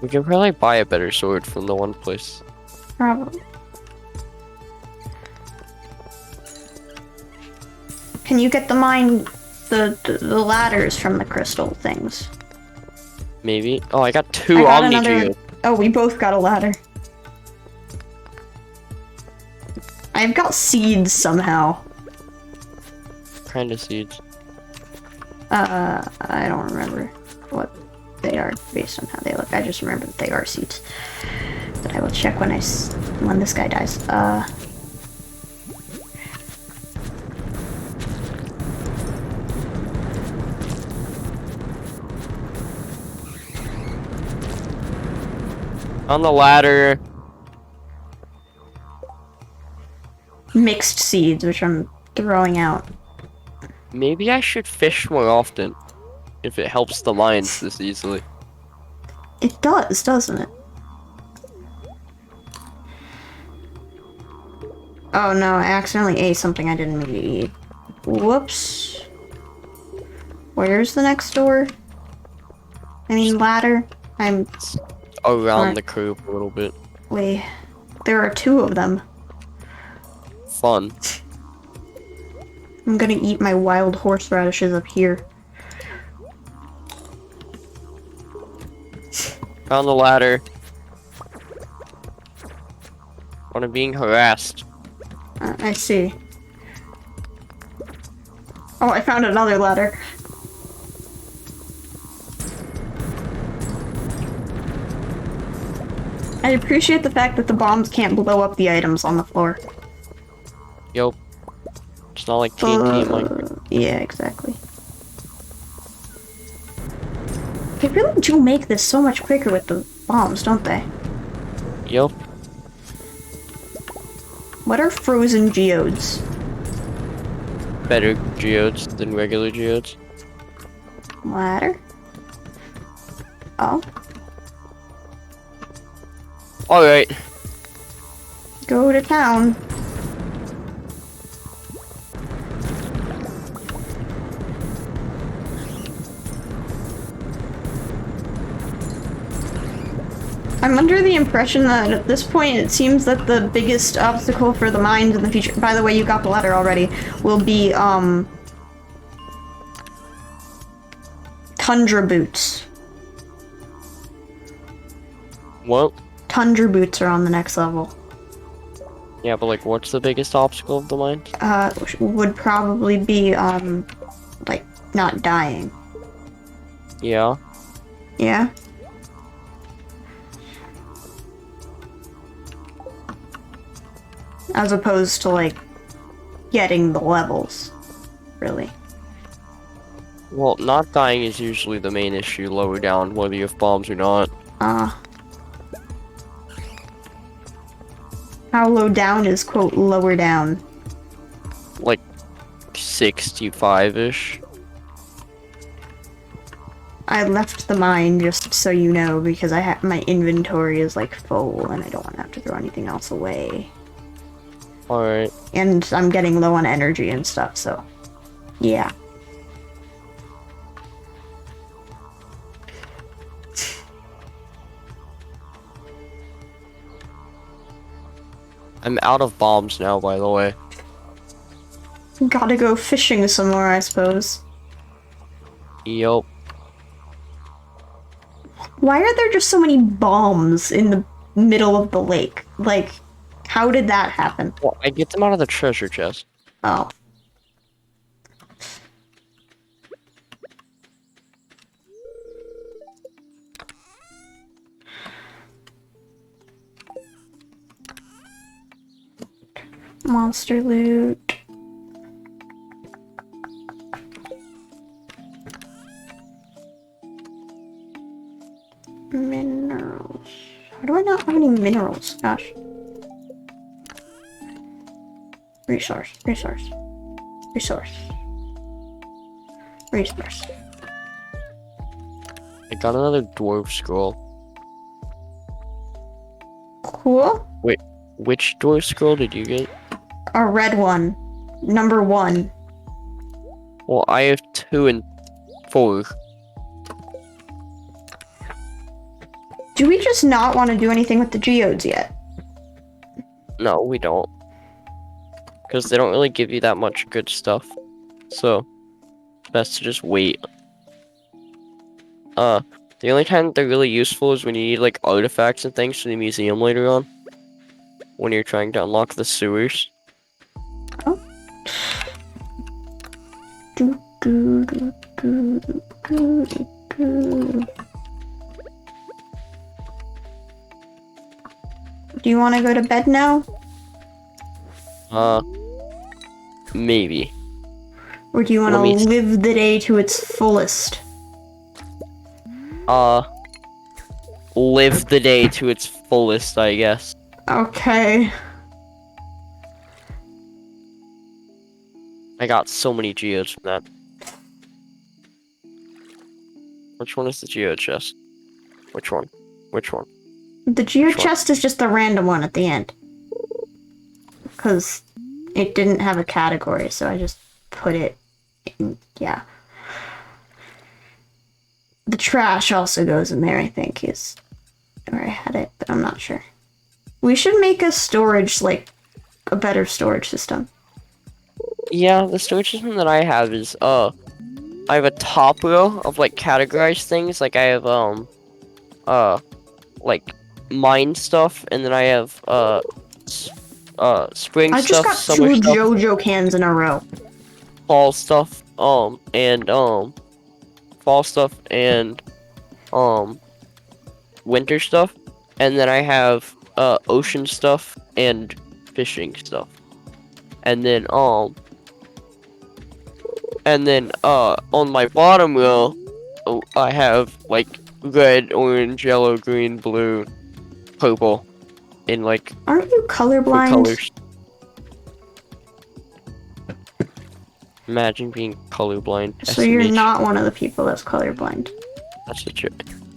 We can probably buy a better sword from the one place. Probably. Can you get the the ladders from the crystal things? Maybe. Oh, I got I two got Omni another. Geodes. Oh, we both got a ladder. I've got seeds somehow. Kind of seeds. I don't remember what they are based on how they look. I just remember that they are seeds. But I will check when when this guy dies. On the ladder. Mixed seeds, which I'm throwing out. Maybe I should fish more often. If it helps the mines this easily. It does, doesn't it? Oh no, I accidentally ate something I didn't mean to eat. Whoops. Where's the next door? I mean ladder? I'm... Around the curve a little bit. Wait. There are two of them. Fun. I'm gonna eat my wild horseradishes up here. Found the ladder. I'm being harassed. I see. Oh, I found another ladder. I appreciate the fact that the bombs can't blow up the items on the floor. Yup. It's not like TNT in Minecraft. Yeah, exactly. They really do make this so much quicker with the bombs, don't they? Yup. What are frozen geodes? Better geodes than regular geodes. Ladder? Oh. Alright. Go to town. I'm under the impression that at this point it seems that the biggest obstacle for the mines in the future— by the way, you got the ladder already— will be, tundra boots. What? Tundra boots are on the next level. Yeah, but like, what's the biggest obstacle of the mine? Would probably be, like, not dying. Yeah. Yeah? As opposed to, like, getting the levels, really. Well, not dying is usually the main issue lower down, whether you have bombs or not. How low down is, quote, lower down? Like, 65-ish. I left the mine, just so you know, because my inventory is, like, full, and I don't want to have to throw anything else away. Alright. And I'm getting low on energy and stuff, so... yeah. I'm out of bombs now, by the way. Gotta go fishing some more, I suppose. Yup. Why are there just so many bombs in the middle of the lake? Like, how did that happen? Well, I get them out of the treasure chest. Oh. Monster loot. Minerals. How do I not have any minerals? Gosh. Resource. Resource. Resource. Resource. I got another dwarf scroll. Cool. Wait, which dwarf scroll did you get? A red one. Number 1. Well, I have 2 and 4. Do we just not want to do anything with the geodes yet? No, we don't. Because they don't really give you that much good stuff. So, best to just wait. The only time they're really useful is when you need, like, artifacts and things for the museum later on. When you're trying to unlock the sewers. Oh. Do, do, do, do, do, do, do. Do you want to go to bed now? Maybe. Or do you want to live the day to its fullest? Live the day to its fullest, I guess. Okay. I got so many geodes from that. Which one is the geode chest? Which one? Which one? The geo chest is just the random one at the end. Because it didn't have a category, so I just put it in, yeah. The trash also goes in there, I think, is where I had it, but I'm not sure. We should make a storage, like, a better storage system. Yeah, the storage system that I have is, I have a top row of, like, categorized things. Like, I have, like, mine stuff, and then I have, spring I stuff, just got summer two stuff, JoJo cans in a row. fall stuff, fall stuff, and, winter stuff. And then I have, ocean stuff and fishing stuff. And then, on my bottom row, I have, like, red, orange, yellow, green, blue, purple, in, like, Aren't you colorblind? colors. Imagine being colorblind. So you're SMH. not one of the people that's colorblind. That's the trick.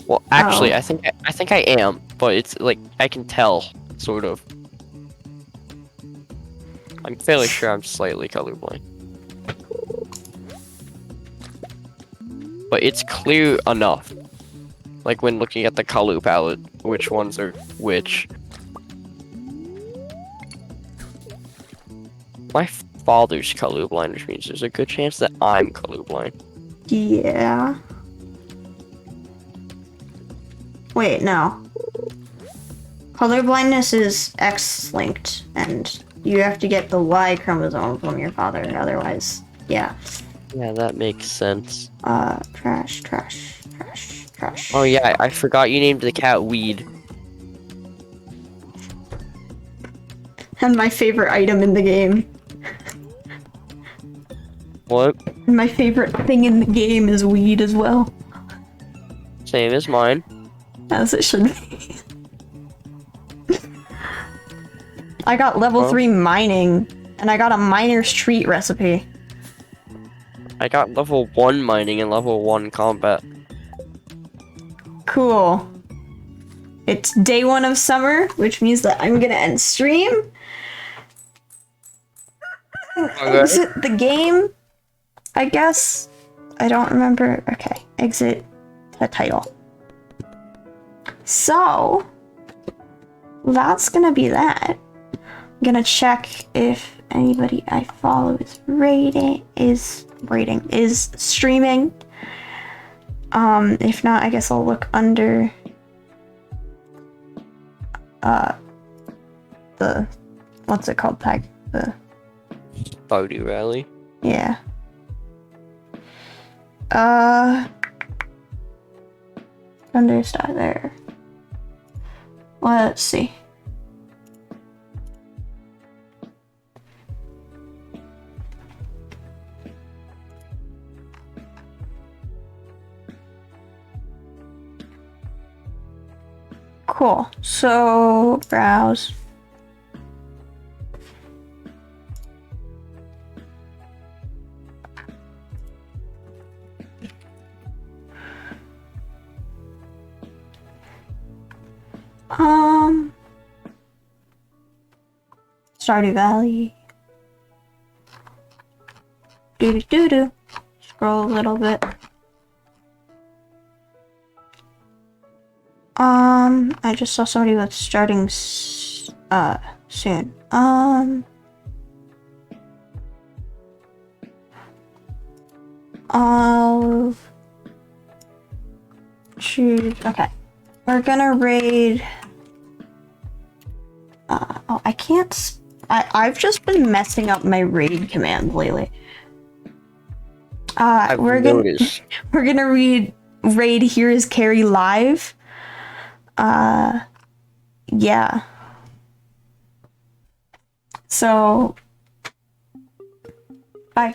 Well, actually, I think I am, but it's like I can tell, sort of. I'm fairly sure I'm slightly colorblind. But it's clear enough. Like when looking at the color palette, which ones are which. My father's colorblind, which means there's a good chance that I'm colorblind. Yeah. Wait, no. Colorblindness is X-linked, and you have to get the Y chromosome from your father, otherwise, yeah. Yeah, that makes sense. Trash. Oh yeah, I forgot you named the cat Weed. And my favorite item in the game. What? And my favorite thing in the game is weed as well. Same as mine. As it should be. I got level 3 mining, and I got a miner's treat recipe. I got level 1 mining and level 1 combat. Cool. It's day 1 of summer, which means that I'm gonna end stream. Exit the game, I guess. I don't remember. Okay, exit the title. So, that's gonna be that. I'm gonna check if anybody I follow is streaming. If not, I guess I'll look under the what's it called tag? The Stardew Rally. Yeah. Under star there. Let's see. Cool. So, browse. Stardew Valley. Doo-doo-doo-doo. Scroll a little bit. I just saw somebody that's starting soon. I'll choose. Okay, we're gonna raid. Oh, I can't. I've just been messing up my raid command lately. I've noticed. We're gonna raid Here Is Carrie live. Yeah. So, bye.